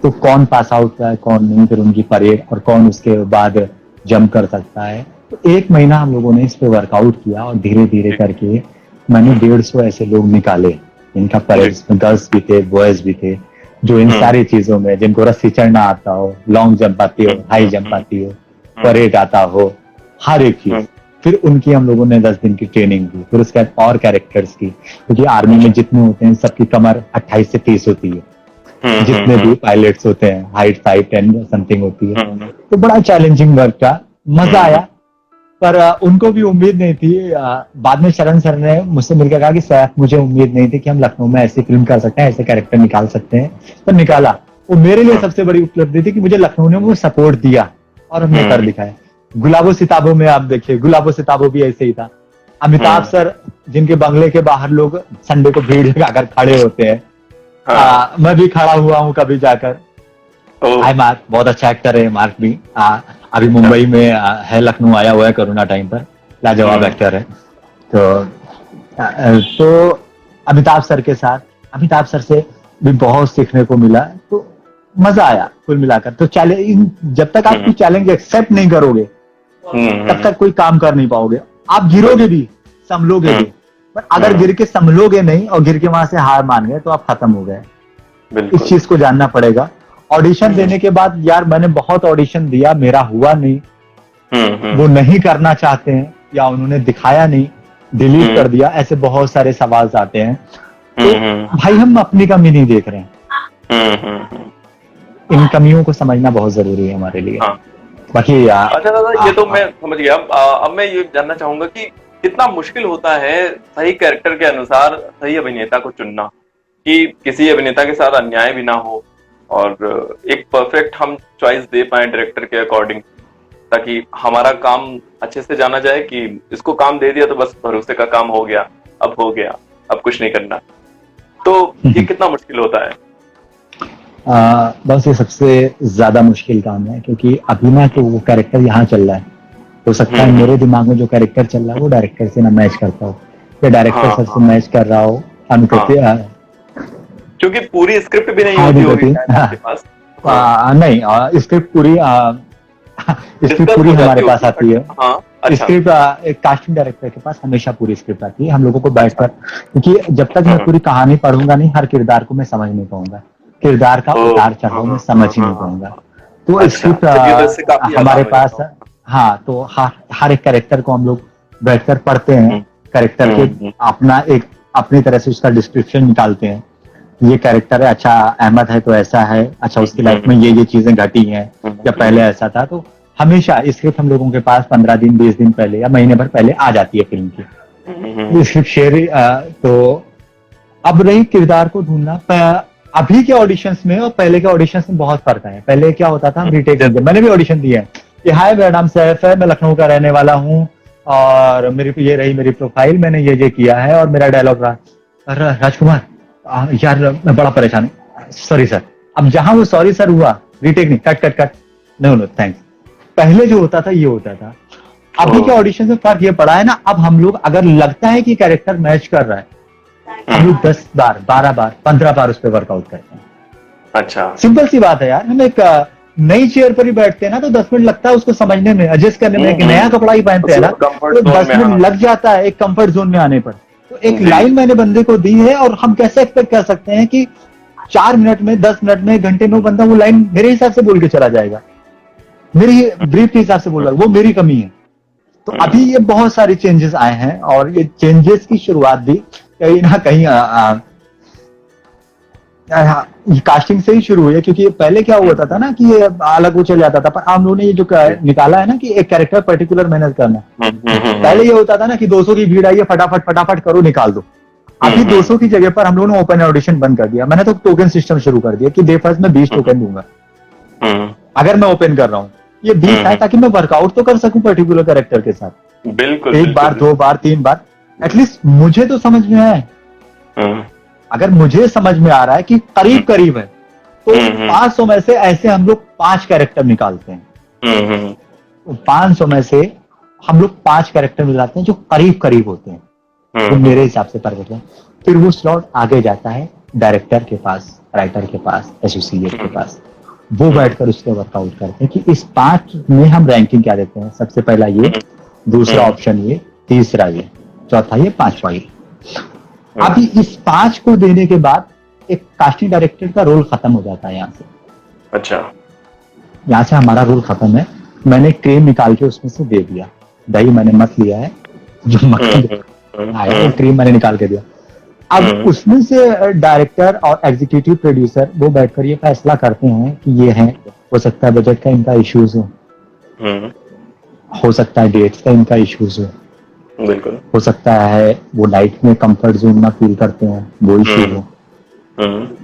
S3: तो कौन पास आउट है कौन नहीं, फिर उनकी परेड, और कौन उसके बाद जंप कर सकता है। तो 1 महीना हम लोगों ने इस पे वर्कआउट किया और धीरे धीरे करके मैंने 150 ऐसे लोग निकाले। इनका परेड में गर्ल्स भी थे, बॉयज भी थे, जो इन सारी चीजों में, जिनको रस्सी चढ़ना आता हो, लॉन्ग जंप आती हो, हाई जंप आती हो, परेड आता हो, हर एक चीज। फिर उनकी हम लोगों ने 10 दिन की ट्रेनिंग दी। फिर उसके बाद और कैरेक्टर्स की, क्योंकि आर्मी में जितने होते हैं सबकी कमर 28 से 30 होती है, जितने भी पायलट्स होते हैं हाइट 5-10 समथिंग होती है। तो बड़ा चैलेंजिंग वर्क था, मजा आया। पर उनको भी उम्मीद नहीं थी। बाद में शरण सर ने मुझसे मिलकर कहा कि सर मुझे उम्मीद नहीं थी कि हम लखनऊ में ऐसी फिल्म कर सकते हैं, ऐसे कैरेक्टर निकाल सकते हैं, पर निकाला। वो मेरे लिए सबसे बड़ी उपलब्धि थी कि मुझे लखनऊ ने वो सपोर्ट दिया और हमने कर दिखाया। गुलाबो सिताबो में आप देखिए, गुलाबो सिताबो भी ऐसे ही था। अमिताभ सर जिनके बंगले के बाहर लोग संडे को भीड़ लगाकर खड़े होते हैं, मैं भी खड़ा हुआ हूँ कभी जाकर। हाय मार्क, बहुत अच्छा एक्टर है मार्क भी। अभी मुंबई में है, लखनऊ आया हुआ है कोरोना टाइम पर, लाजवाब एक्टर है। तो अमिताभ सर के साथ, अमिताभ सर से भी बहुत सीखने को मिला। तो मजा आया कुल मिलाकर। तो चैलेंज, जब तक आप कोई चैलेंज एक्सेप्ट नहीं करोगे तब तक कोई काम कर नहीं पाओगे। आप गिरोगे भी, संभलोगे भी, पर अगर गिर के संभलोगे नहीं और गिर के वहां से हार मान गए तो आप खत्म हो गए। इस चीज को जानना पड़ेगा। ऑडिशन देने के बाद यार मैंने बहुत ऑडिशन दिया, मेरा हुआ नहीं, वो नहीं करना चाहते हैं या उन्होंने दिखाया नहीं, डिलीट कर दिया, ऐसे बहुत सारे सवाल आते हैं। तो भाई हम अपनी कमी नहीं देख रहे हैं, इन कमियों को समझना बहुत जरूरी है हमारे लिए। बाकी
S1: अच्छा दादा, ये तो मैं समझ गया। अब मैं ये जानना चाहूंगा कि कितना मुश्किल होता है सही कैरेक्टर के अनुसार सही अभिनेता को चुनना, कि किसी अभिनेता के साथ अन्याय भी ना हो और एक परफेक्ट हम चॉइस दे पाए डायरेक्टर के अकॉर्डिंग, ताकि हमारा काम अच्छे से जाना जाए कि इसको काम दे दिया तो बस भरोसे का काम हो गया, अब हो गया, अब कुछ नहीं करना। तो ये कितना मुश्किल होता है?
S3: बस ये सबसे ज्यादा मुश्किल काम है, क्योंकि अभी ना तो वो कैरेक्टर यहाँ चल रहा है, हो सकता है मेरे दिमाग में जो कैरेक्टर चल रहा है वो डायरेक्टर से ना मैच करता हो, या डायरेक्टर सर से मैच कर रहा हो।
S1: क्योंकि पूरी स्क्रिप्ट भी नहीं होती होगी आपके पास।
S3: नहीं, स्क्रिप्ट पूरी हमारे पास आती है। स्क्रिप्ट कास्टिंग डायरेक्टर के पास हमेशा पूरी स्क्रिप्ट आती है। हम लोगों को बैठकर, क्योंकि जब तक मैं पूरी कहानी पढ़ूंगा नहीं, हर किरदार को मैं समझ नहीं पाऊंगा, किरदार का उतार चढ़ाव में समझ ही नहीं पाऊंगा। तो स्क्रिप्ट हमारे पास, हाँ, तो हर एक कैरेक्टर को हम लोग बैठकर पढ़ते हैं, कैरेक्टर के अपना एक अपनी तरह से उसका डिस्क्रिप्शन निकालते हैं। ये कैरेक्टर है, अच्छा अहमद है तो ऐसा है, अच्छा उसकी लाइफ में ये चीजें घटी हैं, या पहले ऐसा था। तो हमेशा स्क्रिप्ट हम लोगों के पास 15 दिन 20 दिन पहले या महीने भर पहले आ जाती है फिल्म की स्क्रिप्ट शेयर। तो अब रही किरदार को ढूंढना, अभी के ऑडिशंस में और पहले के ऑडिशंस में बहुत फर्क है। पहले क्या होता था, हम रीटेक देते, मैंने भी ऑडिशन दिया है कि हाय मेरा नाम सैफ है, मैं लखनऊ का रहने वाला हूँ और ये रही मेरी प्रोफाइल, मैंने ये किया है और मेरा डायलॉग रहा। राजकुमार यार मैं बड़ा परेशान हूँ, सॉरी सर। अब जहां वो सॉरी सर हुआ, रीटेक नहीं, कट, नो थैंक्स। पहले जो होता था ये होता था। अभी के ऑडिशन में फर्क ये पड़ा है ना, अब हम लोग अगर लगता है कि कैरेक्टर मैच कर रहा है, हम लोग 10 बार 12 बार 15 बार उस पर वर्कआउट करते हैं।
S1: अच्छा,
S3: सिंपल सी बात है यार। हम एक नई चेयर पर ही बैठते हैं ना, तो 10 मिनट लगता है उसको समझने में, एडजस्ट करने में। एक नया कपड़ा ही पहनते हैं ना, तो 10 मिनट लग जाता है एक कंफर्ट जोन में आने पर। तो एक लाइन मैंने बंदे को दी है और हम कैसे एक्सपेक्ट कर सकते हैं कि 4 मिनट में, 10 मिनट में, 1 घंटे में वो बंदा वो लाइन मेरे हिसाब से बोल के चला जाएगा, मेरी ब्रीफ के हिसाब से बोल रहा है। वो मेरी कमी है। तो अभी ये बहुत सारे चेंजेस आए हैं और ये चेंजेस की शुरुआत भी कहीं ना कहीं कास्टिंग से ही शुरू हुई है। क्योंकि पहले क्या हुआ था ना कि ये अलग वो चल जाता था, पर हम लोगों ने ये जो निकाला है ना कि एक कैरेक्टर पर्टिकुलर मेहनत करना। पहले ये होता था ना कि 200 की भीड़ आई है, फटाफट करो, निकाल दो। अभी 200 की जगह पर हम लोगों ने ओपन ऑडिशन बंद कर दिया। मैंने तो टोकन सिस्टम शुरू कर दिया कि डे फर्स्ट में 20 टोकन दूंगा अगर मैं ओपन कर रहा हूँ। ये 20 है ताकि मैं वर्कआउट तो कर सकूं पर्टिकुलर कैरेक्टर के साथ।
S1: बिल्कुल,
S3: एक बार, 2 बार, 3 बार, एटलीस्ट मुझे तो समझ में आए। अगर मुझे समझ में आ रहा है कि करीब करीब है, तो 500 में से ऐसे हम लोग 5 कैरेक्टर निकालते हैं। 500 में से हम लोग 5 कैरेक्टर निकालते हैं जो करीब करीब होते हैं, जो मेरे हिसाब से परफेक्ट है। फिर वो स्लॉट आगे जाता है डायरेक्टर के पास, राइटर के पास, एसोसिएट के पास। वो बैठकर उसके वर्कआउट करते हैं कि इस 5 में हम रैंकिंग क्या देते हैं। सबसे पहला ये, दूसरा ऑप्शन ये, तीसरा ये, चौथा ये, पांचवा ये। अभी इस 5 को देने के बाद एक कास्टिंग डायरेक्टर का रोल खत्म हो जाता है यहाँ से।
S1: अच्छा,
S3: यहाँ से हमारा रोल खत्म है। मैंने क्रीम निकाल के उसमें से दे दिया, दही मैंने मत लिया है, जो मक्खन आया वो क्रीम मैंने निकाल के दिया। अब उसमें से डायरेक्टर और एग्जीक्यूटिव प्रोड्यूसर वो बैठकर ये फैसला करते हैं कि ये है, हो सकता है बजट का इनका इश्यूज हो सकता है डेट्स का इनका इश्यूज
S1: बिल्कुल,
S3: हो सकता है वो नाइट में कंफर्ट जोन ना फील करते हैं, वो इश्यू हो,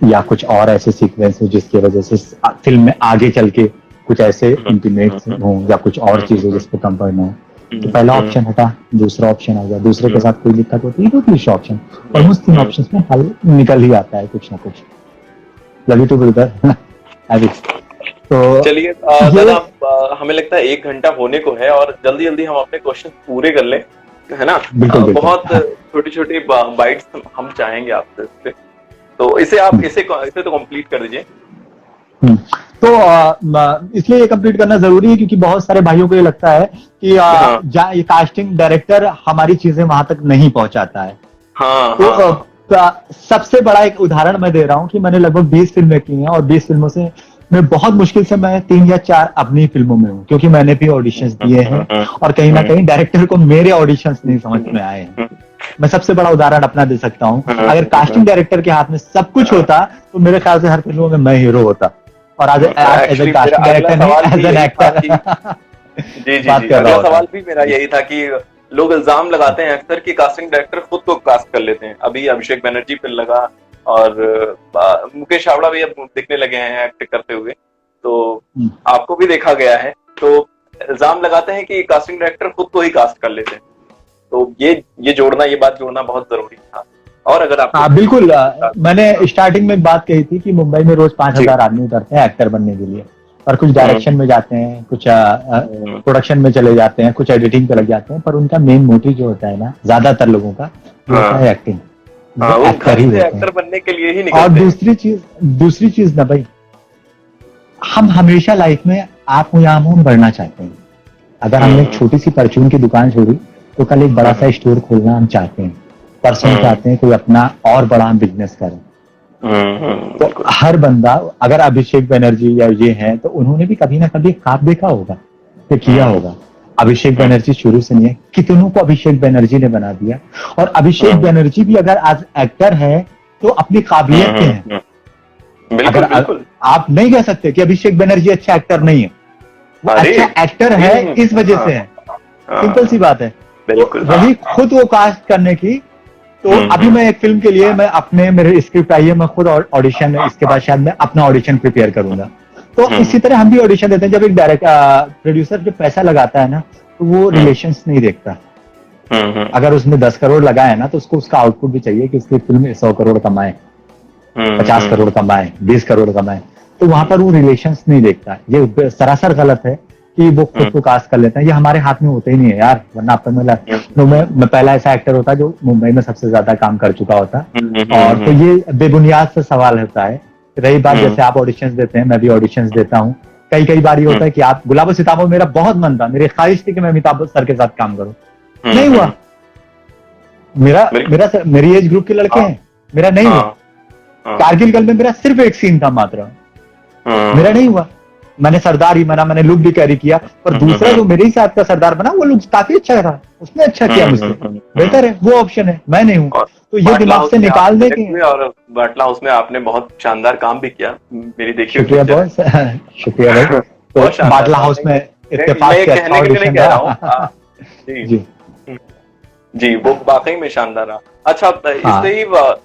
S3: या कुछ और ऐसे सीक्वेंस हो जिसकी वजह से फिल्म में आगे चल के कुछ ऐसे इंटीमेट्स हो या कुछ और चीज हो जिसपे कंफर्ट ना हो। तो पहला ऑप्शन हटा, दूसरा ऑप्शन आ गया, दूसरे के साथ कोई दिक्कत होती है तो तीसरा ऑप्शन, ऑलमोस्ट 3 ऑप्शन में हल निकल ही आता है कुछ ना कुछ। Love you too brother. तो
S1: चलिए हमें लगता है 1 घंटा होने को है और जल्दी जल्दी हम अपने क्वेश्चन पूरे कर लें, है ना।
S3: बिल्कुल,
S1: बहुत छोटी छोटी बाइट्स हम चाहेंगे आपसे इस पे, तो इसे आप इसे तो कंप्लीट कर दीजिए।
S3: तो इसलिए ये कंप्लीट करना जरूरी है क्योंकि बहुत सारे भाइयों को ये लगता है कि ये कास्टिंग डायरेक्टर हमारी चीजें वहां तक नहीं पहुंचाता है। सबसे बड़ा एक उदाहरण मैं दे रहा हूँ कि मैंने लगभग 20 फिल्में की हैं और 20 फिल्मों से मैं बहुत मुश्किल से मैं 3 या 4 अपनी फिल्मों में हूँ, क्योंकि मैंने भी ऑडिशंस दिए हैं और कहीं ना कहीं डायरेक्टर को मेरे ऑडिशंस नहीं समझ में आए हैं। मैं सबसे बड़ा उदाहरण अपना दे सकता हूँ। अगर कास्टिंग डायरेक्टर के हाथ में सब कुछ होता तो मेरे ख्याल से हर फिल्मों में मैं हीरो होता और एज ए कास्टिंग डायरेक्टर नहीं, एज एन एक्टर।
S1: जी, अगला सवाल भी मेरा यही था कि लोग इल्जाम लगाते हैं अक्सर कि कास्टिंग डायरेक्टर खुद को कास्ट कर लेते हैं। अभी अभिषेक बनर्जी पे लगा और मुकेश छाबड़ा भी अब दिखने लगे हैं एक्ट करते हुए, तो आपको भी देखा गया है। तो इल्जाम लगाते हैं कि कास्टिंग डायरेक्टर खुद को ही कास्ट कर लेते हैं, तो ये बात जोड़ना बहुत जरूरी था। और अगर आप
S3: बिल्कुल, मैंने स्टार्टिंग में एक बात कही थी कि मुंबई में रोज 5000 आदमी उतरते हैं एक्टर बनने के लिए, और कुछ डायरेक्शन में जाते हैं, कुछ प्रोडक्शन में चले जाते हैं, कुछ एडिटिंग पे लग जाते हैं, पर उनका मेन मोटिव जो होता है ना ज्यादातर लोगों का वो होता है एक्टिंग।
S1: एक्टर बनने के लिए ही निकलते
S3: और दूसरी चीज ना भाई, हम हमेशा लाइफ में आप हम बढ़ना चाहते हैं। अगर हमने एक छोटी सी परचून की दुकान छोड़ी तो कल एक बड़ा सा स्टोर खोलना हम चाहते हैं, पर्सन चाहते हैं कोई अपना और बड़ा बिजनेस करे। तो हर बंदा, अगर अभिषेक बनर्जी या ये हैं तो उन्होंने भी कभी ना कभी ख्वाब देखा होगा, तो किया होगा। अभिषेक बनर्जी शुरू से नहीं है, कितनों को अभिषेक बनर्जी ने बना दिया। और अभिषेक बनर्जी भी अगर आज एक्टर है तो अपनी काबिलियत पे है। अगर आप नहीं कह सकते कि अभिषेक बनर्जी अच्छा एक्टर नहीं है, वो अच्छा एक्टर है इस वजह से है, सिंपल सी बात है। रही खुद वो कास्ट करने की, तो अभी मैं एक फिल्म के लिए मेरे स्क्रिप्ट आई है, मैं खुद ऑडिशन, इसके बाद शायद मैं अपना ऑडिशन प्रिपेयर करूंगा। तो इसी तरह हम भी ऑडिशन देते हैं। जब एक प्रोड्यूसर जो पैसा लगाता है ना तो वो रिलेशंस नहीं देखता। अगर उसने 10 करोड़ लगाया है ना तो उसको उसका आउटपुट भी चाहिए कि उसकी फिल्म 100 करोड़ कमाए, 50 करोड़ कमाए, 20 करोड़ कमाए। तो वहां पर वो रिलेशंस नहीं देखता। ये सरासर गलत है कि वो खुद को कास्ट कर लेते हैं। ये हमारे हाथ में होता ही नहीं है यार, वरना अब तक मैं पहला ऐसा एक्टर होता जो मुंबई में सबसे ज्यादा काम कर चुका होता। और तो ये बेबुनियाद से सवाल होता है। रही बात, जैसे आप ऑडिशंस देते हैं, मैं भी ऑडिशंस देता हूँ। कई बार ये होता है कि आप गुलाबो सिताबो, मेरा बहुत मन था, मेरी ख्वाहिश थी कि मैं अमिताभ सर के साथ काम करूं, नहीं हुआ। मेरी एज ग्रुप के लड़के हैं, मेरा नहीं हुआ। कारगिल गल में मेरा सिर्फ एक सीन था मात्र, मेरा नहीं हुआ। मैंने सरदार ही बना, मैंने लुक भी कैरी किया, पर दूसरा जो मेरे ही साथ का सरदार बना वो लुक काफी अच्छा था, उसने अच्छा किया मुझसे, बेहतर है, वो ऑप्शन है, मैं नहीं हूँ। तो ये दिमाग से निकाल दे के।
S1: और बाटला हाउस में आपने बहुत शानदार काम भी किया, मेरी देखी।
S3: शुक्रिया बॉस, शुक्रिया भाई। तो बाटला हाउस में इत्तेफाक से अच्छा ऑडिशन रहा।
S1: जी, वो वाकई में शानदार रहा। अच्छा,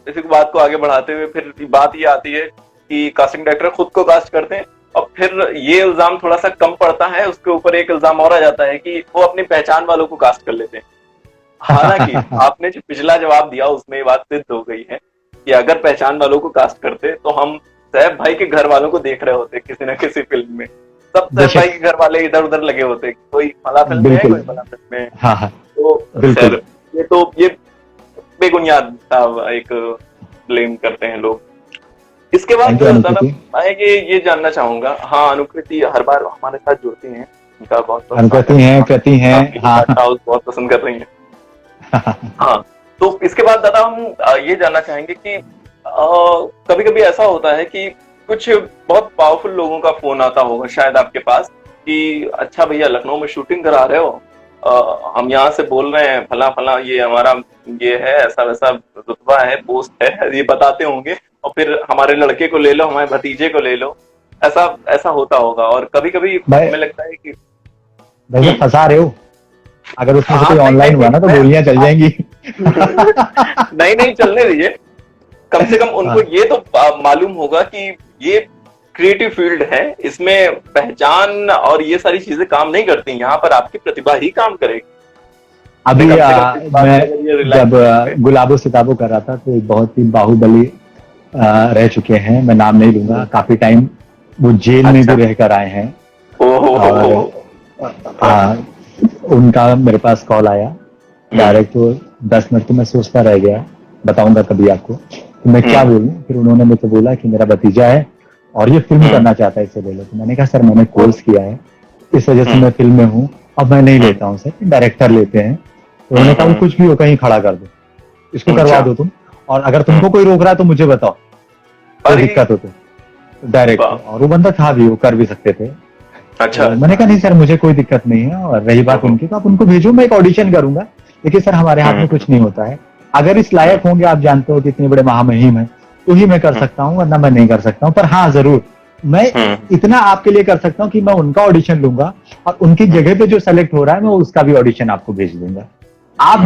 S1: इसी बात को आगे बढ़ाते हुए फिर बात ये आती है कि कास्टिंग डायरेक्टर खुद को कास्ट करते हैं और फिर ये इल्जाम थोड़ा सा कम पड़ता है, उसके ऊपर एक इल्जाम और आ जाता है कि वो अपनी पहचान वालों को कास्ट कर लेते हैं। हालांकि आपने जो पिछला जवाब दिया उसमें ये बात सिद्ध हो गई है कि अगर पहचान वालों को कास्ट करते तो हम सैफ भाई के घर वालों को देख रहे होते किसी न किसी फिल्म में। सब सैफ भाई के घर वाले इधर उधर लगे होते, कोई फला फिल्म में है, कोई फला फिल्म में।
S3: हाँ,
S1: तो सर ये बेबुनियाद था, एक ब्लेम करते हैं लोग। इसके बाद मैं ये जानना चाहूंगा, हाँ अनुकृति हर बार हमारे साथ जुड़ती हैं, उनका बहुत
S3: कृति हैं
S1: बहुत पसंद कर रही हैं। हाँ, तो इसके बाद दादा हम ये जानना चाहेंगे कि कभी कभी ऐसा होता है कि कुछ बहुत पावरफुल लोगों का फोन आता होगा शायद आपके पास कि अच्छा भैया लखनऊ में शूटिंग करा रहे हो, हम यहाँ से बोल रहे हैं फला फला, ये हमारा ये है, ऐसा वैसा रुतबा है, पोस्ट है, ये बताते होंगे, और फिर हमारे लड़के को ले लो, हमारे भतीजे को ले लो, ऐसा होता होगा। और कभी कभी हमें लगता है कि
S3: भैया फंसा रहे हो, अगर उसमें से कोई ऑनलाइन हुआ ना तो गोलियां चल जाएंगी।
S1: नहीं चलने दीजिए, कम से कम उनको ये तो मालूम होगा कि ये क्रिएटिव फील्ड है, इसमें पहचान और ये सारी चीजें काम नहीं करती, यहाँ पर आपकी प्रतिभा ही काम करेगी।
S3: अभी मैं जब गुलाबो सिताबो कर रहा था तो एक बहुत ही बाहुबली रह चुके हैं, मैं नाम नहीं लूंगा, काफी टाइम वो जेल में भी रहकर आए हैं। और उनका मेरे पास कॉल आया डायरेक्ट, तो 10 मिनट तो मैं सोचता रह गया, बताऊंगा कभी आपको तो मैं क्या बोलूं। फिर उन्होंने मुझसे बोला कि मेरा भतीजा है और ये फिल्म करना चाहता है, इसे ले लो। तो मैंने कहा सर मैंने कोर्स किया है, इस वजह से मैं फिल्म में हूँ, अब मैं नहीं लेता हूँ सर, डायरेक्टर लेते हैं। तो उन्होंने कहा कुछ भी हो, कहीं खड़ा कर दो, इसको करवा दो तुम, और अगर तुमको कोई रोक रहा है तो मुझे बताओ, कोई दिक्कत हो तो डायरेक्टर। और वो बंदा था भी, वो कर भी सकते थे।
S1: अच्छा,
S3: मैंने कहा नहीं सर मुझे कोई दिक्कत नहीं है, और रही बात उनकी तो आप उनको भेजो, मैं एक ऑडिशन करूंगा, लेकिन सर हमारे हाथ में कुछ नहीं होता है, अगर इस लायक होंगे, आप जानते हो कि इतने बड़े महामहिम है, तो ही मैं कर सकता हूँ, वरना मैं नहीं कर सकता हूँ। पर हाँ जरूर मैं इतना आपके लिए कर सकता हूँ कि मैं उनका ऑडिशन लूंगा और उनकी जगह पे जो सेलेक्ट हो रहा है मैं उसका भी ऑडिशन आपको भेज दूंगा, आप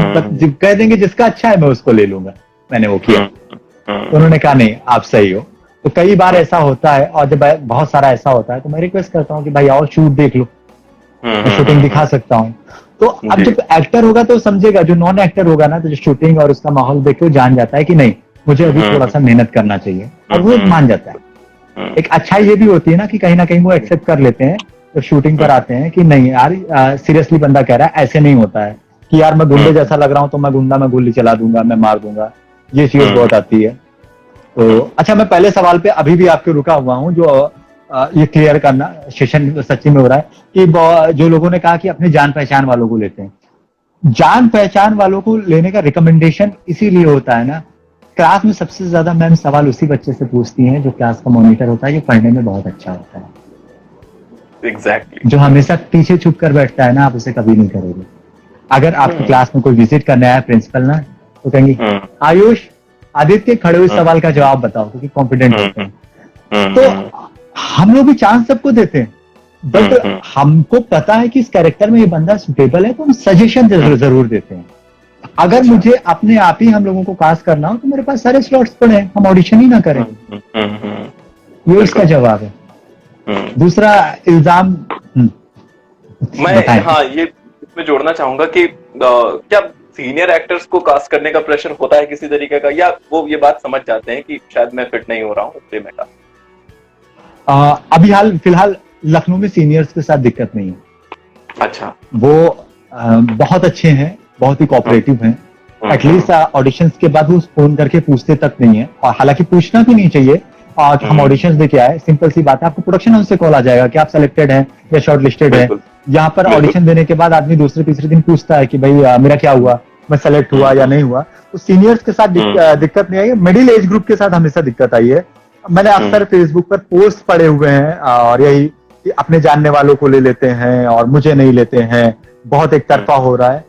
S3: कह देंगे जिसका अच्छा है मैं उसको ले लूंगा। मैंने वो किया, तो उन्होंने कहा नहीं आप सही हो। तो कई बार ऐसा होता है, और जब बहुत सारा ऐसा होता है तो मैं रिक्वेस्ट करता हूँ कि भाई और शूट देख लो, मैं शूटिंग दिखा सकता हूँ। तो अब जब एक्टर होगा तो समझेगा, जो नॉन एक्टर होगा ना तो जो शूटिंग और उसका माहौल देख के वो जान जाता है कि नहीं मुझे अभी थोड़ा सा मेहनत करना चाहिए, और वो मान जाता है। एक अच्छाई ये भी होती है ना कि कहीं ना कहीं वो एक्सेप्ट कर लेते हैं जब शूटिंग पर आते हैं कि नहीं यार सीरियसली बंदा कह रहा है, ऐसे नहीं होता है कि यार मैं गुंडे जैसा लग रहा हूँ तो मैं गुंडा, मैं गोली चला दूंगा, मैं मार दूंगा, ये चीज बहुत आती है। तो अच्छा, मैं पहले सवाल पे अभी भी आपके रुका हुआ हूँ, जो ये क्लियर करना सेशन सच्ची में हो रहा है कि जो लोगों ने कहा कि अपने जान पहचान वालों को लेते हैं, जान पहचान वालों को लेने का रिकमेंडेशन इसीलिए होता है ना, क्लास में सबसे ज्यादा मैम सवाल उसी बच्चे से पूछती हैं जो क्लास का मॉनिटर होता है, जो पढ़ने में बहुत अच्छा होता है।
S1: एग्जैक्टली।
S3: जो हमेशा पीछे छुप कर बैठता है ना, आप उसे कभी नहीं करोगे। अगर आपकी क्लास में कोई विजिट करने आया प्रिंसिपल ना, तो कहेंगे आयुष आदित्य खड़े हुए सवाल का जवाब बताओ, क्योंकि कॉन्फिडेंट होते हैं। तो हम लोग भी चांस सबको देते हैं, बट हमको पता है कि इस कैरेक्टर में ये बंदा सुटेबल है, तो हम सजेशन जरूर देते हैं। अगर मुझे अपने आप ही हम लोगों को कास्ट करना हो तो मेरे पास सारे स्लॉट्स पड़े हैं, हम ऑडिशन ही ना करें। ये इसका जवाब है। दूसरा इल्जाम
S1: मैं हाँ ये इसमें जोड़ना चाहूंगा कि क्या सीनियर एक्टर्स को कास्ट करने का प्रेशर होता है किसी तरीके का, या वो ये बात समझ जाते हैं कि शायद मैं फिट नहीं हो रहा हूँ इसलिए मैं कास्ट?
S3: अभी फिलहाल लखनऊ में सीनियर्स के साथ दिक्कत नहीं है।
S1: अच्छा,
S3: वो बहुत अच्छे हैं, बहुत ही कोऑपरेटिव हैं। एटलीस्ट ऑडिशंस के बाद वो फोन करके पूछते तक नहीं है, और हालांकि पूछना भी नहीं चाहिए। हम ऑडिशंस देके आए, सिंपल सी बात है, आपको प्रोडक्शन हाउस से कॉल आ जाएगा कि आप सेलेक्टेड हैं या शॉर्ट लिस्टेड है। यहाँ पर ऑडिशन देने के बाद आदमी दूसरे तीसरे दिन पूछता है कि भाई मेरा क्या हुआ, मैं सेलेक्ट हुआ या नहीं हुआ। तो सीनियर्स के साथ दिक्कत नहीं आई है, मिडिल एज ग्रुप के साथ हमेशा दिक्कत आई है। मैंने अक्सर फेसबुक पर पोस्ट पड़े हुए हैं, और यही कि अपने जानने वालों को ले लेते हैं और मुझे नहीं लेते हैं, बहुत एक तरफा हो रहा है।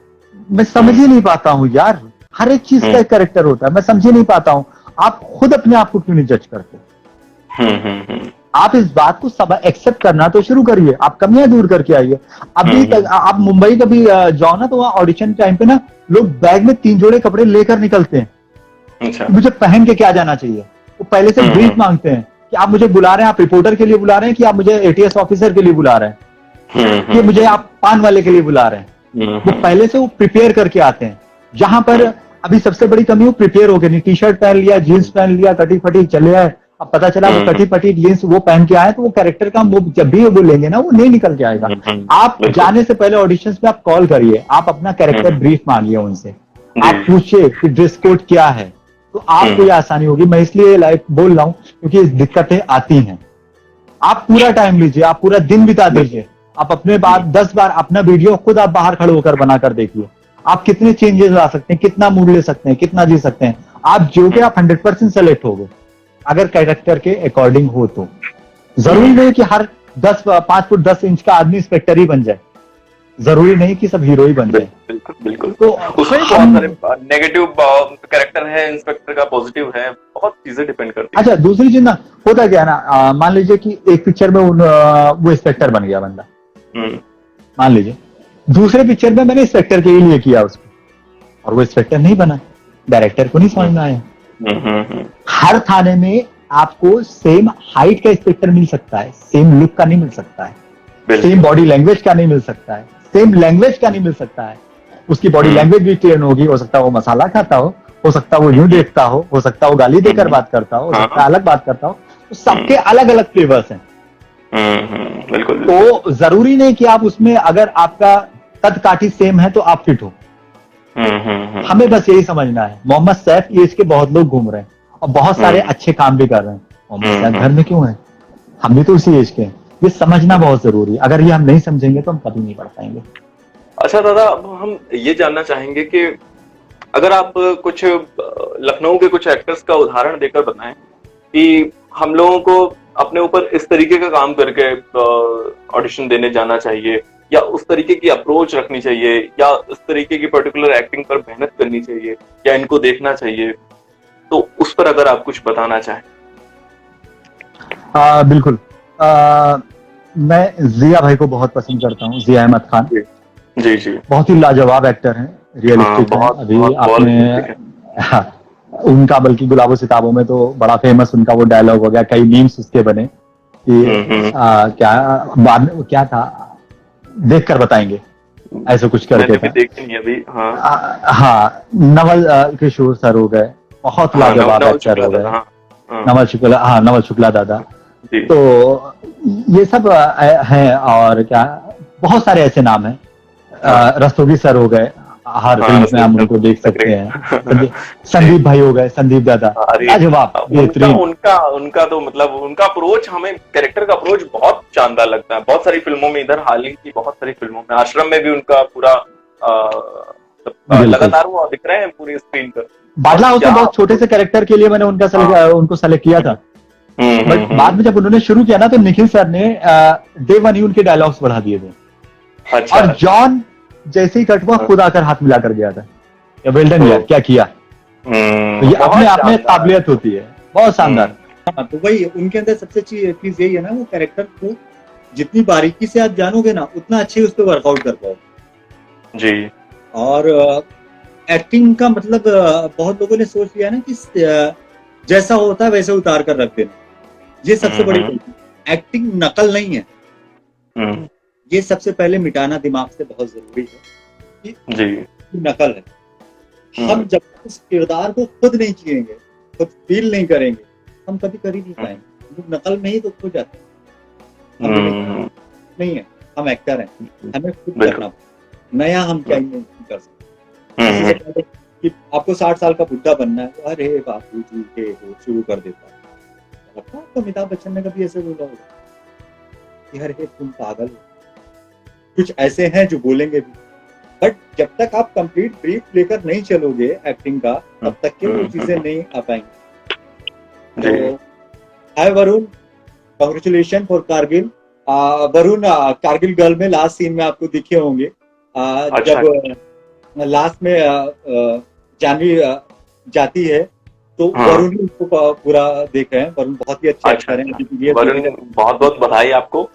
S3: मैं समझ ही नहीं पाता हूँ यार, हर एक चीज का एक कैरेक्टर होता है, मैं समझ ही नहीं पाता हूँ। आप खुद अपने आप को क्यों नहीं जज करते? आप इस बात को सब एक्सेप्ट करना तो शुरू करिए, आप कमियां दूर करके आइए। अभी तक आप मुंबई कभी जाओ ना, तो वहाँ ऑडिशन टाइम पे ना लोग बैग में 3 जोड़े कपड़े लेकर निकलते हैं।
S1: अच्छा।
S3: मुझे पहन के क्या जाना चाहिए, वो पहले से ब्रीफ मांगते हैं कि आप मुझे बुला रहे हैं, आप रिपोर्टर के लिए बुला रहे हैं कि आप मुझे एटीएस ऑफिसर के लिए बुला रहे हैं, कि मुझे आप पान वाले के लिए बुला रहे हैं। वो पहले से वो प्रिपेयर करके आते हैं। जहां पर अभी सबसे बड़ी कमी वो प्रिपेयर हो गए, नहीं टी शर्ट पहन लिया, जीन्स पहन लिया, कटी फटी चले आए, अब पता चला वो कटी फटी जीन्स वो पहन के आए तो वो कैरेक्टर का वो जब भी वो लेंगे ना वो नहीं निकल के आएगा। आप जाने से पहले ऑडिशंस में आप कॉल करिए, आप अपना कैरेक्टर ब्रीफ मांगिए उनसे, आप पूछिए कि ड्रेस कोड क्या है, तो आपको ये आसानी होगी। मैं इसलिए लाइक बोल रहा हूँ क्योंकि दिक्कतें आती हैं। आप पूरा टाइम लीजिए, आप पूरा दिन बिता दीजिए, आप अपने बाद 10 बार अपना वीडियो खुद आप बाहर खड़े होकर बनाकर देखिए, आप कितने चेंजेस ला सकते हैं, कितना मूड ले सकते हैं, कितना जी सकते हैं। आप जो कि आप 100% सेलेक्ट हो गए अगर कैरेक्टर के अकॉर्डिंग हो तो। जरूरी नहीं कि हर 5 फुट 10 इंच का आदमी इंस्पेक्टर ही बन जाए, जरूरी नहीं कि सब हीरो ही बन जाए।
S1: बिल्कुल बिल्कुल।
S3: तो
S1: उसमें बहुत सारे नेगेटिव कैरेक्टर है, इंस्पेक्टर का पॉजिटिव है, बहुत चीजें डिपेंड करती है।
S3: अच्छा दूसरी चीज ना होता क्या ना, मान लीजिए कि एक पिक्चर में वो इंस्पेक्टर बन गया बंदा, मान लीजिए दूसरे पिक्चर में मैंने इंस्पेक्टर के लिए किया उसको और वो इंस्पेक्टर नहीं बना, डायरेक्टर को नहीं समझ में आया। हर थाने में आपको सेम हाइट का इंस्पेक्टर मिल सकता है, सेम लुक का नहीं मिल सकता है, सेम बॉडी लैंग्वेज का नहीं मिल सकता है, सेम लैंग्वेज का नहीं मिल सकता है। उसकी बॉडी लैंग्वेज भी ट्रेन होगी, हो सकता है वो मसाला खाता हो सकता है वो यूं देखता हो सकता है वो गाली देकर बात करता हो सकता है अलग बात करता हो। तो सबके अलग अलग फ्लेवर्स हैं।
S1: बिल्कुल।
S3: तो जरूरी नहीं कि आप उसमें अगर आपका कद काठी सेम है तो आप फिट हो। हमें बस यही समझना है। मोहम्मद सैफ एज के बहुत लोग घूम रहे हैं और बहुत सारे अच्छे काम भी कर रहे हैं। मोहम्मद सैफ घर में क्यों है? हम भी तो उसी एज के हैं। ये समझना बहुत जरूरी है। अगर ये हम नहीं समझेंगे तो हम कभी नहीं पढ़ पाएंगे।
S1: अच्छा दादा, अब हम ये जानना चाहेंगे कि अगर आप कुछ लखनऊ के कुछ एक्टर्स का उदाहरण देकर बताएं कि हम लोगों को अपने ऊपर इस तरीके का काम करके ऑडिशन देने जाना चाहिए या उस तरीके की अप्रोच रखनी चाहिए या इस तरीके की पर्टिकुलर एक्टिंग पर मेहनत करनी चाहिए या इनको देखना चाहिए, तो उस पर अगर आप कुछ बताना चाहें।
S3: बिल्कुल। मैं जिया भाई को बहुत पसंद करता हूँ, जिया अहमद खान।
S1: जी जी,
S3: बहुत ही लाजवाब एक्टर हैं, रियलिस्टिक हैं। अभी आपने उनका बल्कि गुलाबो सिताबों में तो बड़ा फेमस उनका वो डायलॉग हो गया, कई मीम्स उसके बने कि क्या बाद में क्या था, देख कर बताएंगे, ऐसे कुछ करके था।
S1: देखी नहीं अभी।
S3: हाँ, नवल किशोर सर हो गए, बहुत लाजवाब एक्टर हो गए। नवल शुक्ला दादा। तो ये सब हैं और क्या बहुत सारे ऐसे नाम हैं। रस्तोगी सर हो गए, हर फिल्म में हम उनको देख सकते हैं। संदीप भाई हो गए, संदीप दादा, लाजवाब बेहतरीन।
S1: उनका तो मतलब उनका अप्रोच, हमें कैरेक्टर का अप्रोच बहुत शानदार लगता है। बहुत सारी फिल्मों में, इधर हाल ही की बहुत सारी फिल्मों में, आश्रम में भी उनका पूरा लगातार वो दिख रहे हैं पूरी स्क्रीन पर।
S3: बादला हाउस में बहुत छोटे से कैरेक्टर के लिए मैंने उनको सेलेक्ट किया था, बट बाद में जब उन्होंने शुरू किया ना तो निखिल सर ने डे वन ही उनके डायलॉग्स बढ़ा दिए थे। और जॉन जैसे ही कट हुआ खुद आकर हाथ मिला कर गया था, वेल्डन यार, क्या किया। तो ये अपने आप में काबिलियत होती है, बहुत शानदार।
S2: तो वही उनके अंदर सबसे अच्छी चीज यही है ना, वो कैरेक्टर को जितनी बारीकी से आप जानोगे ना उतना अच्छे उस पर वर्कआउट कर पाओगे जी। और एक्टिंग का मतलब बहुत लोगों ने सोच लिया ना कि जैसा होता है वैसे उतार कर रख देना, ये सबसे बड़ी एक्टिंग नकल नहीं है। ये सबसे पहले मिटाना दिमाग से बहुत जरूरी है कि जी नकल है। हम जब उस किरदार को खुद नहीं जिएंगे, खुद फील नहीं करेंगे, हम कभी कर ही नहीं पाएंगे। नकल में ही तो खो जाते हैं। नहीं है, हम एक्टर हैं, हमें खुद करना, नया हम क्या नहीं कर सकते। कि आपको 60 साल का बुढ़ा बनना है तो अरे बापू जी के हो शुरू कर देता है। तो अमिताभ बच्चन ने कभी ऐसे बोला होगा कि अरे तुम पागल हो। कुछ ऐसे हैं जो बोलेंगे भी, बट जब तक आप कंप्लीट ब्रीफ लेकर नहीं चलोगे एक्टिंग का, तब तक के वो चीजें नहीं आ पाएंगी। तो hi Varun, congratulation for Kargil. Varun Kargil girl में लास्ट सीन में आपको दिखे होंगे, जब लास्ट में जानवी जाती है तो वरुण उसको पूरा देख रहे हैं। वरुण बहुत ही अच्छे एक्टर हैं।
S1: वरुण, बहुत बहुत बधाई आपको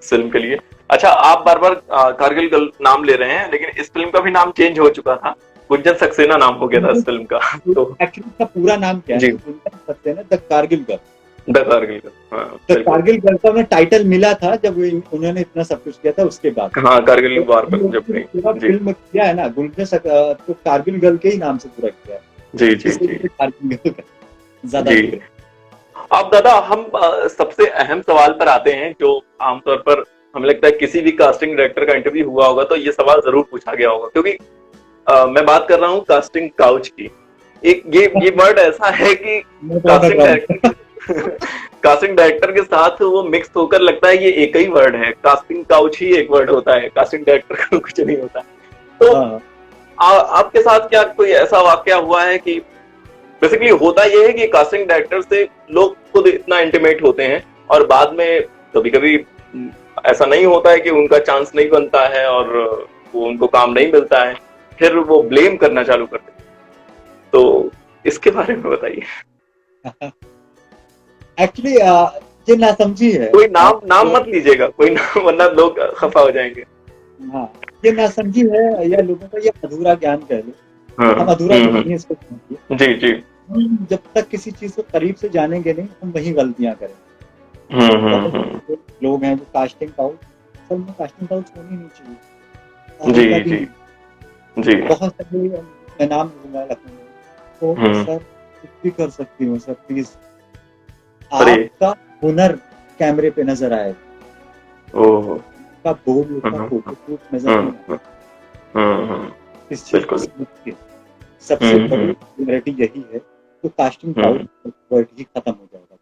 S1: फिल्म के लिए। अच्छा, आप बार बार कारगिल गर्ल नाम ले रहे हैं, लेकिन इस फिल्म का भी नाम चेंज हो चुका था, गुंजन सक्सेना नाम हो गया था इस फिल्म का। तो
S2: एक्चुअली इसका पूरा नाम क्या है? Gunjan Saxena the Kargil girl.
S1: The Kargil girl, हाँ
S2: तो
S1: बिल्कुल।
S2: कारगिल गर्ल का उन्हें टाइटल मिला था जब उन्होंने इतना सब कुछ किया था उसके बाद।
S1: हाँ कारगिल
S2: तो
S1: वार
S2: हम
S1: पर जब
S2: लोगों ने
S1: नहीं।
S2: पूरा
S1: जी
S2: फिल्म किया है ना, तो कारगिल गर्ल के ही नाम से पूरा किया है,
S1: जी जी
S2: इसलिए
S1: जी
S2: मुझे कारगिल गर्ल का ज्यादा
S1: जी।
S2: क्रेज।
S1: अब दादा हम सबसे अहम सवाल पर आते हैं, जो आमतौर पर हमें लगता है किसी भी कास्टिंग डायरेक्टर का इंटरव्यू हुआ होगा तो ये सवाल जरूर पूछा गया होगा, क्योंकि मैं बात कर रहा हूँ कास्टिंग काउच की। एक ये वर्ड ऐसा है कि
S2: मैं बहुत हट
S1: कास्टिंग
S2: रहा
S1: डायरेक्टर
S2: हूँ।
S1: कास्टिंग डायरेक्टर के साथ वो मिक्स होकर लगता है ये एक ही वर्ड है, कास्टिंग काउच ही एक वर्ड होता है, कास्टिंग डायरेक्टर का कुछ नहीं होता। तो
S2: हाँ
S1: आपके साथ क्या कोई ऐसा वाकया हुआ है कि बेसिकली होता यह है कि कास्टिंग डायरेक्टर से लोग खुद इतना इंटीमेट होते हैं और बाद में कभी कभी ऐसा नहीं होता है कि उनका चांस नहीं बनता है और वो उनको काम नहीं मिलता है, फिर वो ब्लेम करना चालू करते हैं, तो इसके बारे में बताइए।
S2: एक्चुअली ये नासमझी है।
S1: कोई नाम मत लीजिएगा, कोई नाम, वरना लोग खफा हो जाएंगे।
S2: हाँ, ये नासमझी है या लोगों का ये अधूरा ज्ञान कह लो।
S1: हाँ,
S2: हम अधूरा ज्ञान ही इसको कहते हैं।
S1: जी जी।
S2: हम जब तक किसी चीज को करीब से जानेंगे नहीं, हम वही गलतियां करेंगे। बहुत से लोग हैं जो कास्टिंग काउच, असल में कास्टिंग काउच होनी नहीं चाहिए।
S1: जी
S2: होता भी
S1: जी
S2: नहीं।
S1: जी।
S2: बहुत सारे मैं नाम लूंगा लखनऊ में, तो सर कुछ भी कर सकती हूँ सर, प्लीज
S1: अरे
S2: आपका हुनर कैमरे पे नजर आए,
S1: ओह
S2: आपका बोल का फोटो शूट नजर नहीं आए। इस चीज को समझिए, सबसे बड़ी क्लैरिटी यही है, तो कास्टिंग काउच वर्ड ही खत्म हो जाएगा।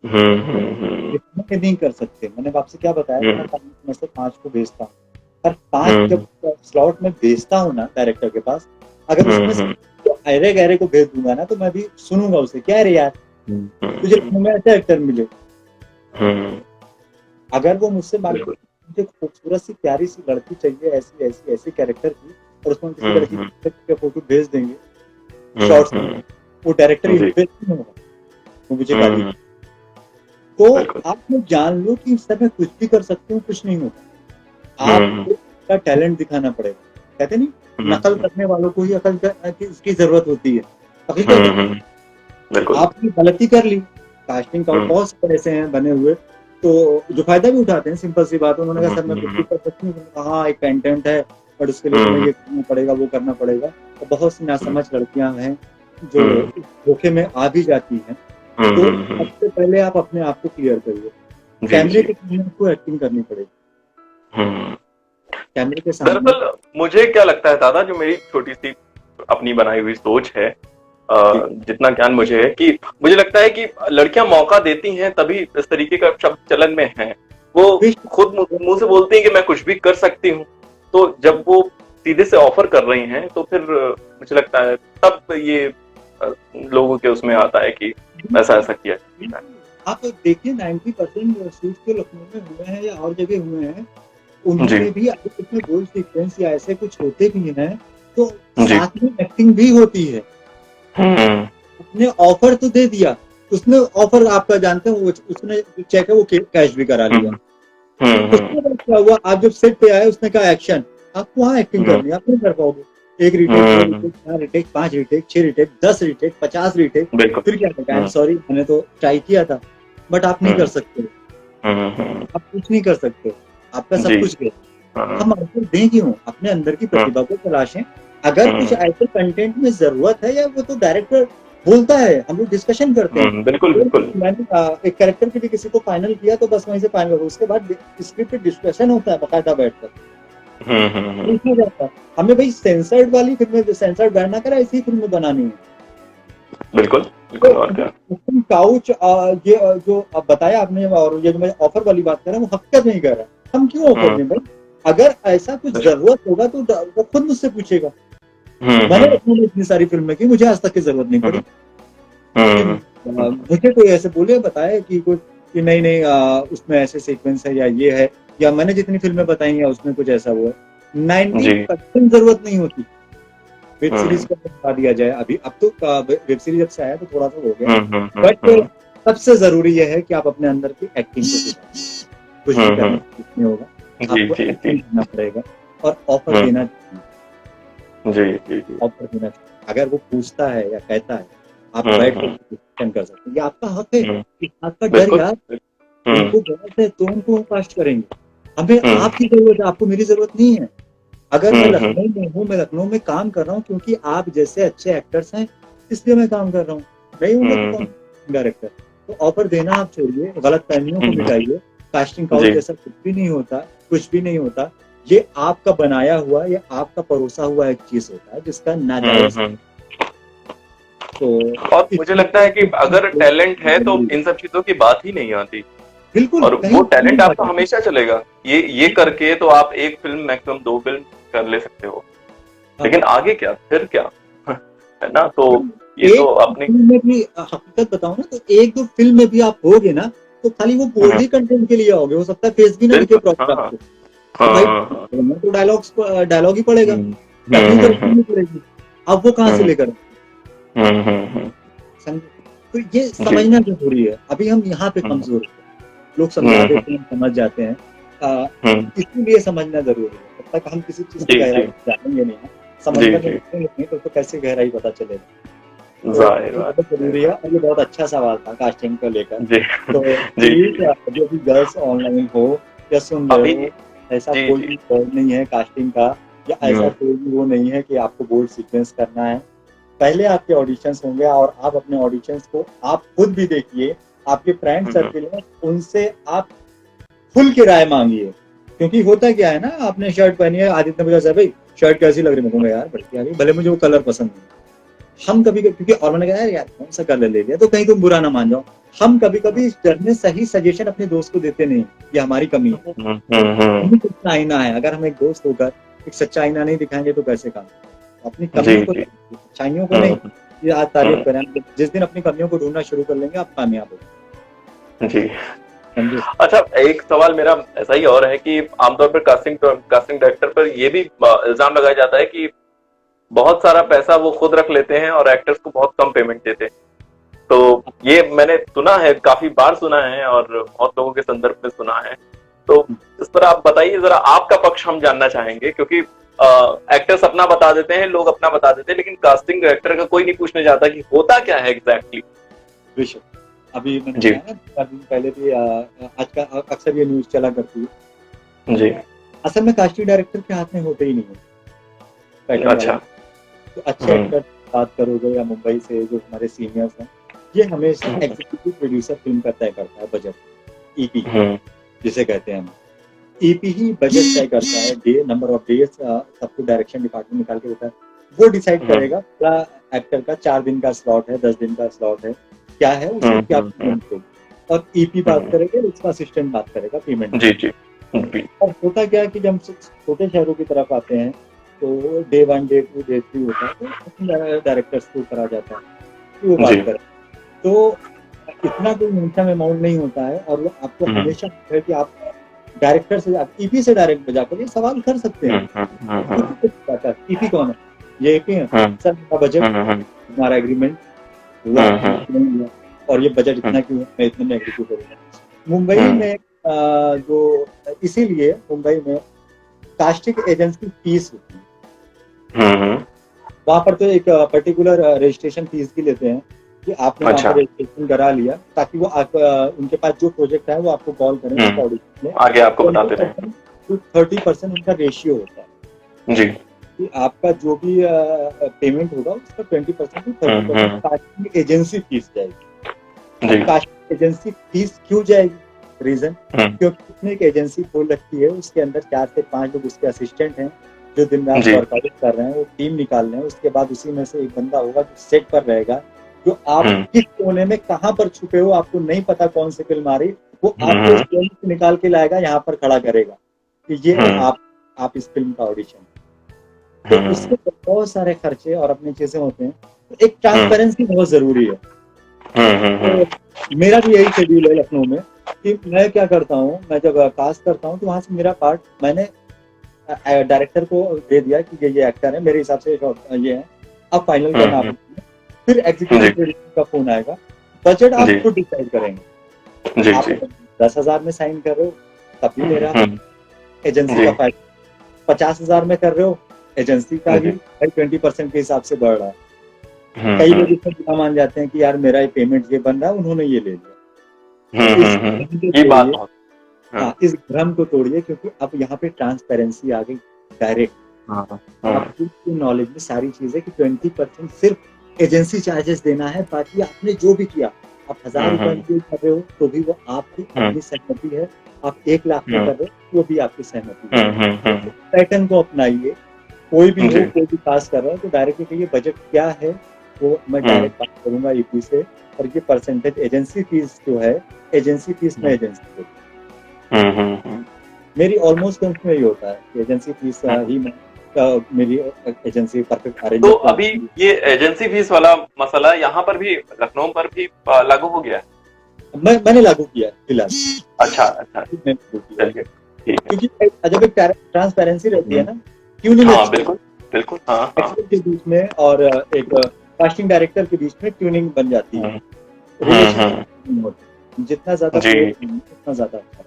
S2: इतना भी नहीं कर सकते। मैंने आपसे क्या बताया कि मैं 5 में से 5 को भेजता हूँ, पर 5 जब स्लॉट में भेजता हूँ ना डायरेक्टर के पास, अगर उसमें से अरे गहरे को भेज दूंगा ना, तो मैं भी सुनूंगा उसे, क्या रे यार तुझे में ऐसा एक्टर मिले। अगर वो मुझसे मांगे मुझे खूबसूरत सी प्यारी सी लड़की चाहिए, ऐसी ऐसी ऐसी कैरेक्टर की, और उसमें किसी लड़की के फोटो भेज देंगे शॉर्ट्स में, वो डायरेक्टर इम्प्रेस नहीं होगा, वो मुझे गाली। तो आप लोग जान लो कि इस समय कुछ भी कर सकते हो, कुछ नहीं होगा। आपको का टैलेंट दिखाना पड़ेगा। कहते नहीं, नकल करने वालों को ही अकल की जरूरत होती है। आपने गलती कर ली, कास्टिंग काउच बहुत सारे ऐसे हैं बने हुए, तो जो फायदा भी उठाते हैं। सिंपल सी बात है, उन्होंने कहा सर मैं कुछ भी कर सकती हूँ, हाँ एक कंटेंट है बट उसके लिए तुम्हें ये करना पड़ेगा, वो करना पड़ेगा। और बहुत सी नासमझ लड़कियां हैं जो धोखे में आ भी जाती हैं। तो सबसे पहले आप अपने आप को क्लियर करिए, कैमरे के सामने आपको एक्टिंग करनी पड़ेगी। कैमरे के सामने
S1: दरअसल मुझे क्या लगता है दादा, जो मेरी छोटी सी अपनी बनाई हुई सोच है, जितना ज्ञान मुझे है, कि मुझे लगता है कि लड़कियां मौका देती हैं तभी इस तरीके का शब्द चलन में है। वो खुद मुंह से बोलती हैं कि मैं कुछ भी कर सकती हूँ, तो जब वो सीधे से ऑफर कर रही हैं तो फिर मुझे लगता है तब ये लोगों के उसमें आता है कि ऐसा ऐसा किया।
S2: आप देखिए 90% शूट जो लखनऊ में हुए हैं या और जगह हुए हैं, उनमें भी अगर उसमें गोल्ड सीक्वेंस या ऐसे कुछ होते भी हैं, तो साथ में एक्टिंग भी होती है। उसने ऑफर तो दे दिया, उसने ऑफर आपका जानते हैं, उसने चेक है वो कैश भी करा लिया। उसके बाद क्या हुआ, आप जब सेट पे आए उसने कहा एक्शन, आपको वहाँ एक्टिंग करनी है, आप नहीं कर पाओगे। 1 retake, 2 retake, 4 retake, 5 retake, 6 retake, 10 retake, 50 retake, फिर क्या कहता है सॉरी मैंने तो ट्राई किया था, बट आप नहीं कर सकते, आप कुछ नहीं कर सकते, आपका सब कुछ गया। हम आपको दें क्यों? अपने अंदर की प्रतिभा को तलाशें। अगर कुछ ऐसे कंटेंट में जरूरत है, या वो तो डायरेक्टर बोलता है, हम लोग डिस्कशन करते हैं। बिल्कुल बिल्कुल। मैंने एक कैरेक्टर के लिए किसी को फाइनल किया तो बस वहीं से फाइनल हो, उसके बाद स्क्रिप्ट पे डिस्कशन होता है बकायदा बैठकर। हमें भाई सेंसर्ड वाली फिल्में, सेंसर्ड बैन ना करा, ऐसी फिल्में बनानी है। बिल्कुल बिल्कुल। काउच ये जो अब बताया आपने, और ये जो मैं ऑफर वाली बात कर रहा हूँ, वो हकीकत नहीं कर रहा। हम क्यों ऑफर दें भाई? अगर ऐसा कुछ जरूरत होगा तो वो खुद मुझसे पूछेगा। मैंने इतनी सारी फिल्में की, मुझे आज तक की जरूरत नहीं पड़ी। मुझे कोई ऐसे बोले बताए कि कुछ कि नहीं नहीं उसमें ऐसे सीक्वेंस है या ये है, या मैंने जितनी फिल्में बताई हैं उसमें कुछ ऐसा हुआ है, 90% जरूरत नहीं होती। वेब सीरीज को बता दिया जाए, अभी अब तो वेब सीरीज जब से आया तो थोड़ा सा हो गया, बट सबसे जरूरी यह है कि आप अपने अंदर की एक्टिंग को सुधारें। कुछ भी करना नहीं होगा, आपको एक्टिंग करना पड़ेगा और ऑफर देना चाहिए। ऑफर देना चाहिए। अगर वो पूछता है या कहता है आप बैठ कर डिस्कशन कर सकते हैं, ये आपका हक है, इस बात का डर
S1: बिल्कुल।
S2: यार, उनको गलत है तो उनको कास्ट करेंगे, हमें आपकी जरूरत है, आपको मेरी जरूरत नहीं है। अगर मैं लखनऊ में हूँ, मैं लखनऊ में काम कर रहा हूँ क्योंकि आप जैसे अच्छे एक्टर्स हैं इसलिए मैं काम कर रहा हूँ, नहीं होंगे तो कौन डायरेक्टर। तो ऑफर देना आप छोड़िए, गलत फहमियों को मिटाइए, कास्टिंग काउच जैसा कुछ भी नहीं होता, कुछ भी नहीं होता। ये आपका बनाया हुआ, ये आपका परोसा हुआ एक चीज होता है जिसका नाजायज। तो
S1: और मुझे लगता है कि अगर टैलेंट है तो इन सब चीजों की बात ही नहीं आती,
S2: बिल्कुल,
S1: और वो टैलेंट आपका हमेशा चलेगा। ये करके तो आप एक फिल्म मैक्सिमम 2 फिल्म कर ले सकते हो, लेकिन आगे क्या, फिर क्या है ना। तो ये तो अपनी
S2: में भी हकीकत बताऊं ना, तो 1-2 फिल्म में भी आप होगे ना तो खाली वो बोल्ड ही कंटेंट के लिए होगे, हो सकता है फेस भी ना दिखे प्रॉपर आपको, तो भाई तो डायलॉग ही पड़ेगा, डबिंग तो पड़ेगी, अब वो कहाँ से लेकर। तो ये समझना जरूरी है, अभी हम यहाँ पे कमजोर हैं, लोग समझा देते हैं, समझ जाते हैं, इसीलिए समझना जरूरी है। तब तक हम किसी चीज की गहराई जानेंगे नहीं, समझना नहीं तो कैसे गहराई पता चलेगा। जरूरी है। और ये बहुत अच्छा सवाल था कास्टिंग को लेकर। तो जो भी गर्ल्स ऑनलाइन हो या सुन रहे हो, ऐसा कोई भी बोर्ड नहीं है कास्टिंग का, या ऐसा कोई भी वो नहीं है कि आपको बोर्ड सीक्वेंस करना है। पहले आपके ऑडिशंस होंगे और आप अपने ऑडिशंस को आप खुद भी देखिए, आपके फ्रेंड सर्किल में उनसे आप खुल के राय मांगिए, क्योंकि होता क्या है ना, आपने शर्ट पहनी है, आदित्य ने पूछा भाई शर्ट कैसी लग रही है, मैं कहूँगा यार बढ़िया आ रही, भले मुझे वो कलर पसंद नहीं। हम कभी क्योंकि और मैंने कहा यार कौन सा कलर ले लिया, तो कहीं तुम बुरा ना मान जाओ, हम कभी कभी इस डर में सही सजेशन अपने दोस्त को देते नहीं, ये हमारी कमी है। सच्चा आईना है, अगर हम एक दोस्त होकर एक सच्चा आईना नहीं दिखाएंगे तो कैसे काम। अपनी कमियों को, अच्छाइयों को नहीं, ये आज तारीफ करें, जिस दिन अपनी कमियों को ढूंढना शुरू कर लेंगे आप कामयाब हो जी।
S1: अच्छा, एक सवाल मेरा ऐसा ही और है कि आमतौर पर कास्टिंग डायरेक्टर पर ये भी इल्जाम लगाया जाता है कि बहुत सारा पैसा वो खुद रख लेते हैं और एक्टर्स को बहुत कम पेमेंट देते हैं। तो ये मैंने सुना है, काफी बार सुना है और बहुत लोगों के संदर्भ में सुना है। तो इस पर आप बताइए जरा, आपका पक्ष हम जानना चाहेंगे, क्योंकि एक्टर्स अपना बता देते हैं, लोग अपना बता देते हैं, लेकिन कास्टिंग डायरेक्टर का कोई नहीं पूछने जाता कि होता क्या है एग्जैक्टली।
S2: अभी मैंने कहा ना पहले भी आज का अक्सर ये न्यूज चला करती है जी, असल में कास्टिंग डायरेक्टर के हाथ में होते ही नहीं है। अच्छा, तो अच्छे एक्टर बात करोगे या मुंबई से जो हमारे सीनियर्स हैं, ये हमेशा एग्जीक्यूटिव प्रोड्यूसर फिल्म का तय करता है बजट, ईपी जिसे कहते हैं हम। ईपी ही बजट तय करता है, डे नंबर ऑफ डेज सबको डायरेक्शन डिपार्टमेंट निकाल के देता है, वो डिसाइड करेगा पूरा एक्टर का 4 दिन का स्लॉट है, 10 दिन का स्लॉट है, क्या है उसमें क्या पेमेंट होगी, और ईपी बात करेगा, उसका असिस्टेंट बात करेगा पेमेंट जी जी। और होता क्या है कि जब छोटे शहरों की तरफ आते हैं तो डे 1 डे 2 डे 3 होता है, तो डायरेक्टर्स को करा जाता है कि वो बात करें, तो इतना कोई मीडियम अमाउंट नहीं होता है। और वो आपको हमेशा है कि आप डायरेक्टर से, आप ईपी से डायरेक्ट जाकर ये सवाल कर सकते हैं, ईपी कौन है, ये ईपी है सर, बजट हमारा एग्रीमेंट हुआ और ये बजट इतना क्यों है, मैं इतने में एग्जीक्यूट करूंगा। मुंबई में जो इसीलिए मुंबई में कास्टिंग एजेंसी फीस होती है, वहां पर तो एक पर्टिकुलर रजिस्ट्रेशन फीस भी लेते हैं कि आपने रजिस्ट्रेशन करा लिया, ताकि वो उनके पास जो प्रोजेक्ट है वो आपको कॉल करें, आगे आपको बताते रहें। 30% उनका रेशियो होता है जी, कि आपका जो भी पेमेंट होगा उसका 20% to 30% कास्टिंग एजेंसी फीस जाएगी। कास्टिंग एजेंसी फीस क्यों जाएगी, रीजन क्योंकि उसने एक एजेंसी खोल रखी है, उसके अंदर 4 से 5 लोग उसके असिस्टेंट हैं जो दिन रात वर्कआउट कर रहे हैं, वो टीम निकाल रहे हैं। उसके बाद उसी में से एक बंदा होगा जो सेट पर रहेगा, जो आप किस कोने में कहां पर छुपे हो, आपको नहीं पता कौन सी फिल्म आ रही, वो आपको इस कोने से निकाल के लाएगा, यहाँ पर खड़ा करेगा कि ये आप इस फिल्म का ऑडिशन। तो उसके बहुत सारे खर्चे और अपनी चीजें होते हैं, तो एक ट्रांसपेरेंसी बहुत जरूरी है। तो मेरा भी यही शेड्यूल है लखनऊ में कि मैं क्या करता हूँ, मैं जब कास्ट करता हूँ तो वहां से मेरा पार्ट मैंने डायरेक्टर को दे दिया कि ये एक्टर है, मेरे हिसाब से ये है, अब फाइनल करना आप, फिर एग्जीक्यूटिव प्रोड्यूसर का फोन आएगा, बजट आप खुद डिसाइड करेंगे। आप 10,000 में साइन कर रहे हो तब भी मेरा एजेंसी का फायदा, 50,000 में कर रहे हो एजेंसी का भी 20% के हिसाब से बढ़ रहा है। कई लोग इसमें बुरा मान जाते हैं कि यार मेरा ये पेमेंट ये बन रहा है, उन्होंने ये ले लिया।
S1: ये बात
S2: हाँ, इस भ्रम को तोड़िए, क्योंकि अब यहाँ पे ट्रांसपेरेंसी आ गई डायरेक्ट। आपकी नॉलेज में सारी चीजें कि 20% सिर्फ एजेंसी चार्जेस देना है, बाकी आपने जो भी किया, आप 1000 रुपए में कर रहे हो तो भी वो आपकी अपनी सहमति है, आप 1 लाख में कर रहे हो वो भी आपकी सहमति है। पैटर्न को अपनाइए, कोई भी हो, कोई भी पास कर रहा है तो डायरेक्टली कहिए बजट क्या है, वो मैं डायरेक्ट बात करूंगा ईपी से, और ये परसेंटेज एजेंसी फीस जो है, एजेंसी फीस में एजेंसी को मेरी ऑलमोस्ट में ही होता है कि एजेंसी फीस ही मैं मेरी एजेंसी परफेक्ट अरेंज।
S1: तो अभी ये एजेंसी फीस वाला मसला यहाँ पर भी, लखनऊ पर भी लागू हो गया है?
S2: मैंने लागू किया फिलहाल।
S1: अच्छा अच्छा, चलिए ठीक है।
S2: क्योंकि जब एक ट्रांसपेरेंसी रहती है ना, क्यों नहीं?
S1: हाँ बिल्कुल बिल्कुल। हाँ
S2: के बीच में और एक कास्टिंग डायरेक्टर के बीच में ट्यूनिंग बन जाती है, जितना ज्यादा उतना ज्यादा अच्छा,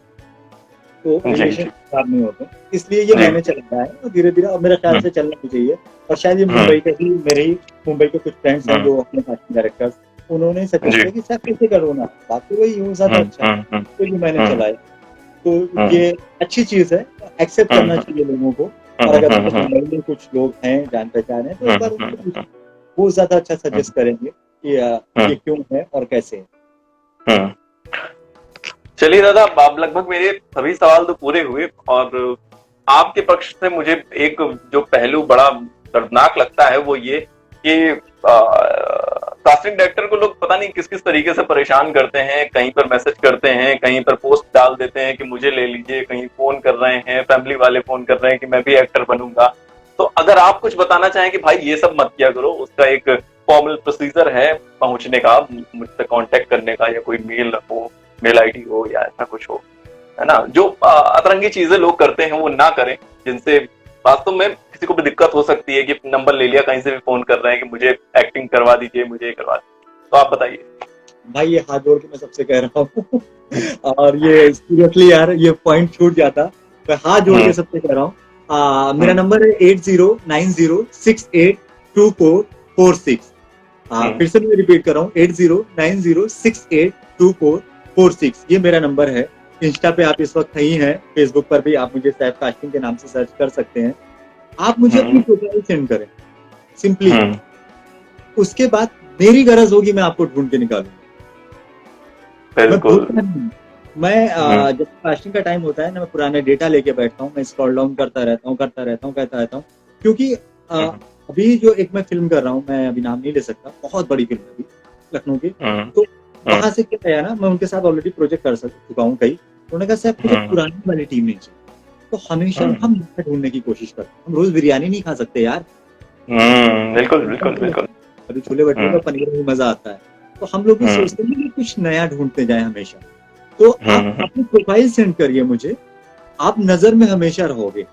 S2: तो रिलेशन खराब नहीं होते, इसलिए ये मैंने चलाया है और धीरे धीरे अब मेरे ख्याल से चलना भी चाहिए। और शायद ये मुंबई के ही, मेरे ही मुंबई के कुछ फ्रेंड्स हैं जो अपने कास्टिंग डायरेक्टर्स, उन्होंने सजेस्ट किया कि सर कैसे करो ना, बात तो वही हो, ज्यादा अच्छा, तो ये मैंने चलाया। तो ये अच्छी चीज है, एक्सेप्ट करना चाहिए लोगों को। और अगर मुंबई में कुछ लोग हैं जान पहचान है, तो एक बार उनको वो ज्यादा अच्छा सजेस्ट करेंगे कि ये क्यों है और कैसे है।
S1: चलिए दादा, आप लगभग मेरे सभी सवाल तो पूरे हुए, और आपके पक्ष से मुझे एक जो पहलू बड़ा दर्दनाक लगता है वो ये कि कास्टिंग डायरेक्टर को लोग पता नहीं किस किस तरीके से परेशान करते हैं, कहीं पर मैसेज करते हैं, कहीं पर पोस्ट डाल देते हैं कि मुझे ले लीजिए, कहीं फोन कर रहे हैं, फैमिली वाले फोन कर रहे हैं कि मैं भी एक्टर बनूंगा। तो अगर आप कुछ बताना चाहें कि भाई ये सब मत किया करो, उसका एक फॉर्मल प्रोसीजर है पहुंचने का, मुझसे कांटेक्ट करने का, या कोई मेल हो, मेल आईडी हो या ऐसा कुछ हो, है ना, जो अतरंगी चीजें लोग करते हैं वो ना करें, जिनसे वास्तव में किसी को भी दिक्कत हो सकती है कि नंबर ले लिया, कहीं से भी फोन कर रहे हैं कि मुझे एक्टिंग करवा दीजिए, मुझे ये करवा दीजिए। तो आप बताइए
S2: भाई, ये हाथ जोड़ के मैं सबसे कह रहा हूँ और ये सीरियसली यार ये पॉइंट छूट जाता, मैं हाथ जोड़ के सबसे कह रहा हूँ। मेरा नंबर है 8090682446। फिर से मैं रिपीट कर रहा हूँ, 8090682446। ये मेरा नंबर है। इंस्टा पे आप इस वक्त नहीं है, फेसबुक पर भी आप मुझे सैफ कास्टिंग के नाम से सर्च कर सकते हैं। आप मुझे अपनी प्रोफाइल सेंड करें सिंपली, उसके बाद मेरी गरज होगी मैं आपको ढूंढ के निकालूंगा। मैं जब कास्टिंग का टाइम होता है ना, मैं पुराने डेटा लेके बैठता हूँ, मैं स्क्रॉल डाउन करता रहता हूँ, कहता रहता हूँ, क्योंकि अभी जो एक मैं फिल्म कर रहा हूँ, मैं अभी नाम नहीं ले सकता, बहुत बड़ी फिल्म है अभी लखनऊ की, तो वहां से क्या है ना, मैं उनके साथ ऑलरेडी प्रोजेक्ट कर चुका हूँ कई। उन्होंने कहा सर मुझे पुरानी वाली टीम नहीं चाहिए, तो हमेशा हम ढूंढने की कोशिश करते हैं। हम रोज बिरयानी नहीं खा सकते यार।
S1: बिल्कुल बिल्कुल बिल्कुल।
S2: अभी छोले भटूरे का पनीर में मजा आता है, तो हम लोग भी सोचते हैं कि कुछ नया ढूंढते जाए हमेशा। तो आप अपनी प्रोफाइल सेंड करिए मुझे, आप नजर में हमेशा रहोगे,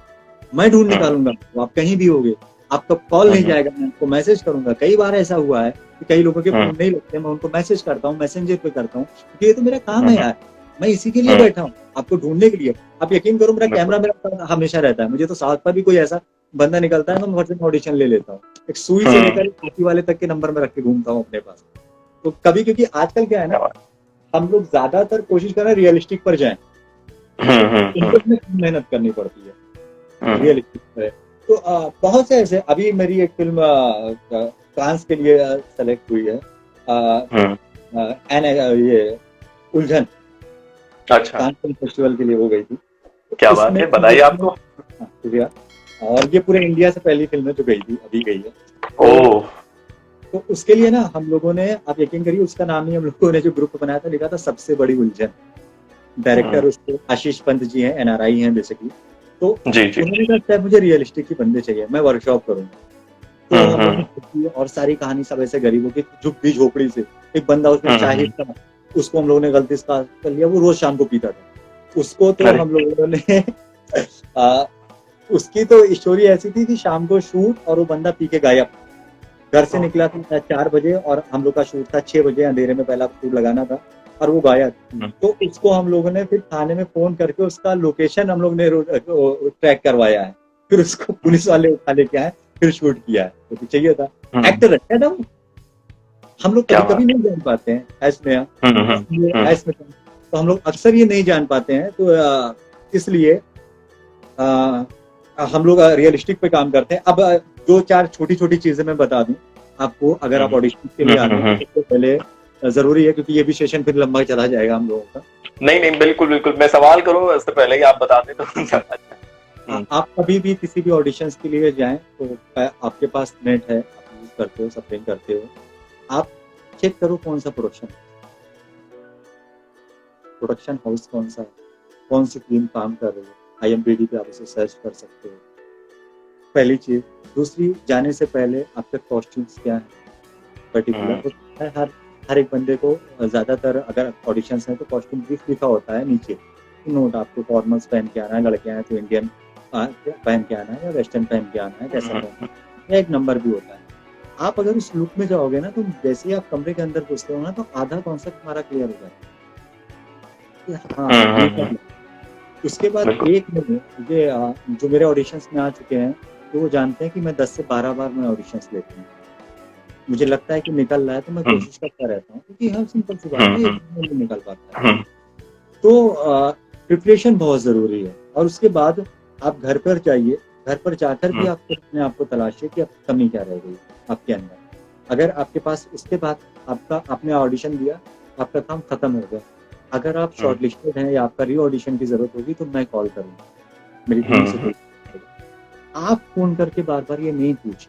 S2: मैं ढूंढ निकालूंगा, तो आप कहीं भी होगे, आपका कॉल नहीं जाएगा, मैं आपको मैसेज करूंगा। कई बार ऐसा हुआ है कि कई लोगों के फोन नहीं लगते, मैं उनको मैसेज करता हूँ, मैसेंजर पे करता हूँ, क्योंकि ये तो मेरा काम है यार, मैं इसी के लिए बैठा हूँ, आपको ढूंढने के लिए। आप यकीन करो, मेरा कैमरा मेरा हमेशा रहता है, मुझे तो साथ पर भी कोई ऐसा बंदा निकलता है तो मैं ऑडिशन ले लेता हूँ। एक सुई से लेकर काफी वाले तक के नंबर में रख के घूमता हूँ अपने पास। तो कभी, क्योंकि आजकल क्या है ना, हम लोग ज्यादातर कोशिश कर रहे हैं रियलिस्टिक पर जाएं, मेहनत करनी पड़ती है रियलिस्टिक पर। तो बहुत से ऐसे, अभी मेरी एक फिल्म फ्रांस के लिए सेलेक्ट हुई है, ये उलझन,
S1: अच्छा,
S2: कान फेस्टिवल के लिए हो गई थी।
S1: क्या बात है, बधाई आपको।
S2: शुक्रिया। और ये पूरे इंडिया से पहली फिल्म है जो गई थी, अभी गई है।
S1: ओह,
S2: तो उसके लिए ना हम लोगों ने, आप यकीन करिए, उसका नाम ही हम लोगों ने जो ग्रुप बनाया था, लिखा था सबसे बड़ी उलझन। डायरेक्टर उसके आशीष पंत जी हैं, NRI हैं बेसिकली। तो उन्होंने कहा मुझे रियलिस्टिक ही बंदे चाहिए, मैं वर्कशॉप करूंगा। तो हम लोगों और सारी कहानी सब ऐसे गरीबों की झुग्गी झोपड़ी से, एक बंदा उसमें शाहिद था, उसको हम लोगों ने गलती से कर लिया, वो रोज शाम को पीता था। उसको तो हम लोगों ने उसकी तो स्टोरी ऐसी थी कि शाम को शूट, और वो बंदा पी के गायब। घर से निकला था 4 बजे और हम लोग का शूट था 6 बजे, अंधेरे में पहला शूट लगाना था, और वो गायब। तो उसको हम लोगों ने फिर थाने में फोन करके उसका लोकेशन हम लोग ने ट्रैक करवाया है, फिर उसको पुलिस वाले उठा लेके आए, फिर शूट किया है। तो चाहिए था एक्टर है ना, हम लोग
S1: क्या
S2: कभी कभी नहीं जान पाते हैं ऐश में,
S1: हम्म
S2: ऐश में तो हम लोग अक्सर ये नहीं जान पाते हैं, तो इसलिए हम लोग रियलिस्टिक पे काम करते हैं। अब दो चार छोटी छोटी चीजें मैं बता दूं आपको, अगर आप ऑडिशन के लिए आते हैं तो सबसे पहले जरूरी है, क्योंकि ये भी सेशन फिर लंबा चला जाएगा हम लोगों का।
S1: नहीं बिल्कुल बिल्कुल, मैं सवाल करूं उससे पहले ही आप बता दें तो ज्यादा अच्छा।
S2: आप कभी भी किसी भी ऑडिशंस के लिए जाएं तो आपके पास नेट है, आप यूज करते हो, सब करते हो, आप चेक करो कौन सा प्रोडक्शन हाउस कौन सा है, कौन सी टीम काम कर रही है। IMDb पे आप उसे सर्च कर सकते हो, पहली चीज। दूसरी, जाने से पहले आपके कॉस्ट्यूम्स क्या है पर्टिकुलर। हर एक बंदे को ज्यादातर अगर ऑडिशंस हैं तो कॉस्ट्यूम ब्रीफ लिखा होता है नीचे, नोट आपको फॉर्मल्स पहन के आना है, लड़के हैं तो इंडियन पहन के आना है या वेस्टर्न पहन के आना है, कैसा पहनना है, या एक नंबर भी होता है। आप अगर उस लुक में जाओगे ना, तो जैसे ही आप कमरे के अंदर घुसते हो ना, तो आधा कॉन्सेप्ट हमारा क्लियर हो जाता है। हाँ, उसके बाद एक मुझे जो मेरे ऑडिशंस में आ चुके हैं, तो वो जानते हैं कि मैं 10 से 12 बार मैं ऑडिशंस लेती हूँ। मुझे लगता है कि निकल रहा है तो मैं कोशिश करता रहता हूँ, क्योंकि हर सिंपल सी बात है, नहीं निकल पाता है। तो प्रिपरेशन बहुत जरूरी है। और उसके बाद आप घर पर जाइए, घर पर जाकर भी आप अपने आप को तलाशिए कि आपकी कमी क्या रह गई आपके अंदर। अगर आपके पास उसके बाद आपने ऑडिशन दिया, आपका काम खत्म हो गया, अगर आप शॉर्ट लिस्टेड हैं या आपका री ऑडिशन की जरूरत होगी, तो मैं कॉल करूंगा, मेरी टीम से आप फोन करके बार बार ये नहीं पूछ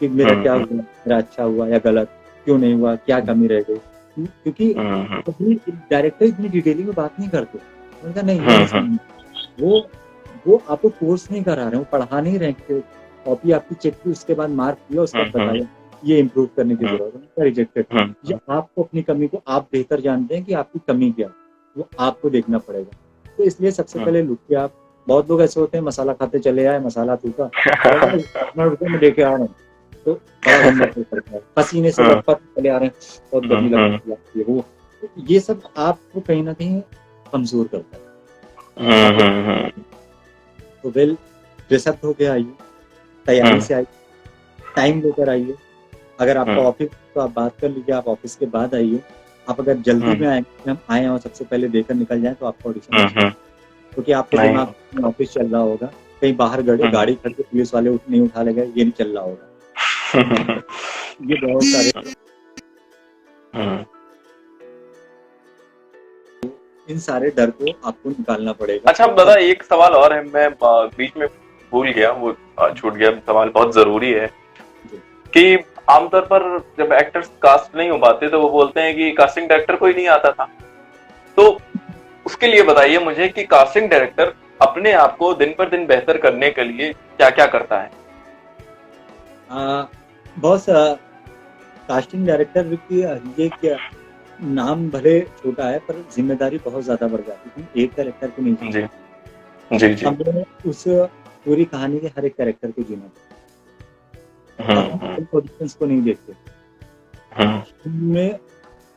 S2: कि मेरा क्या हुआ, मेरा अच्छा हुआ या गलत, क्यों नहीं हुआ, क्या कमी रह गई, क्योंकि डायरेक्टर इतनी डिटेलिंग में बात नहीं करते। उनका नहीं, वो आपको कोर्स नहीं करा रहे, वो पढ़ा नहीं रहे, कॉपी आपकी चेक की, उसके बाद मार्क किया, उसके बाद बताया ये इम्प्रूव करने की जरूरत है, रिजेक्टेड। ये आपको अपनी कमी को आप बेहतर जानते हैं कि आपकी कमी क्या, वो आपको देखना पड़ेगा। तो इसलिए सबसे पहले लुक के आप, बहुत लोग ऐसे होते हैं मसाला खाते चले आए, मसाला थूका, में लेके आ रहे हैं, तो बड़ा गंदा पड़ता है, पसीने से लपट चले आ रहे हैं, बहुत गर्मी लगती है, वो ये सब आपको कहीं ना कहीं कमजोर करता है। तो वेल ड्रेसअप होके आइए, तैयारी से आइए, टाइम लेकर आइए। अगर आपका ऑफिस, तो आप बात कर लीजिए, आप ऑफिस के बाद आइए। आप अगर जल्दी में आए, हम आए और सबसे पहले देकर निकल जाए, तो आपका ऑडिशन, क्योंकि आपके दिमाग में ऑफिस चल रहा होगा, कहीं बाहर गाड़ी खड़ी पुलिस वाले नहीं उठा लेगा, ये नहीं चल रहा होगा। ये बहुत सारे इन सारे डर को आपको निकालना पड़ेगा।
S1: अच्छा दादा, एक सवाल और है, मैं बीच में भूल गया, वो छूट गया सवाल, बहुत जरूरी है कि आमतौर पर जब एक्टर्स कास्ट नहीं हो पाते तो वो बोलते हैं कि कास्टिंग डायरेक्टर कोई नहीं आता था। तो उसके लिए बताइए मुझे कि कास्टिंग डायरेक्टर अपने आप को दिन पर दिन बेहतर करने के लिए क्या क्या करता है?
S2: बहुत कास्टिंग डायरेक्टर की ये क्या नाम भले छोटा है, पर जिम्मेदारी बहुत ज्यादा बढ़ जाती है। एक कैरेक्टर को नहीं
S1: जी जी जी,
S2: हमने उस पूरी कहानी के हर एक कैरेक्टर को जीना ऑडिशंस को नहीं देखते। मैं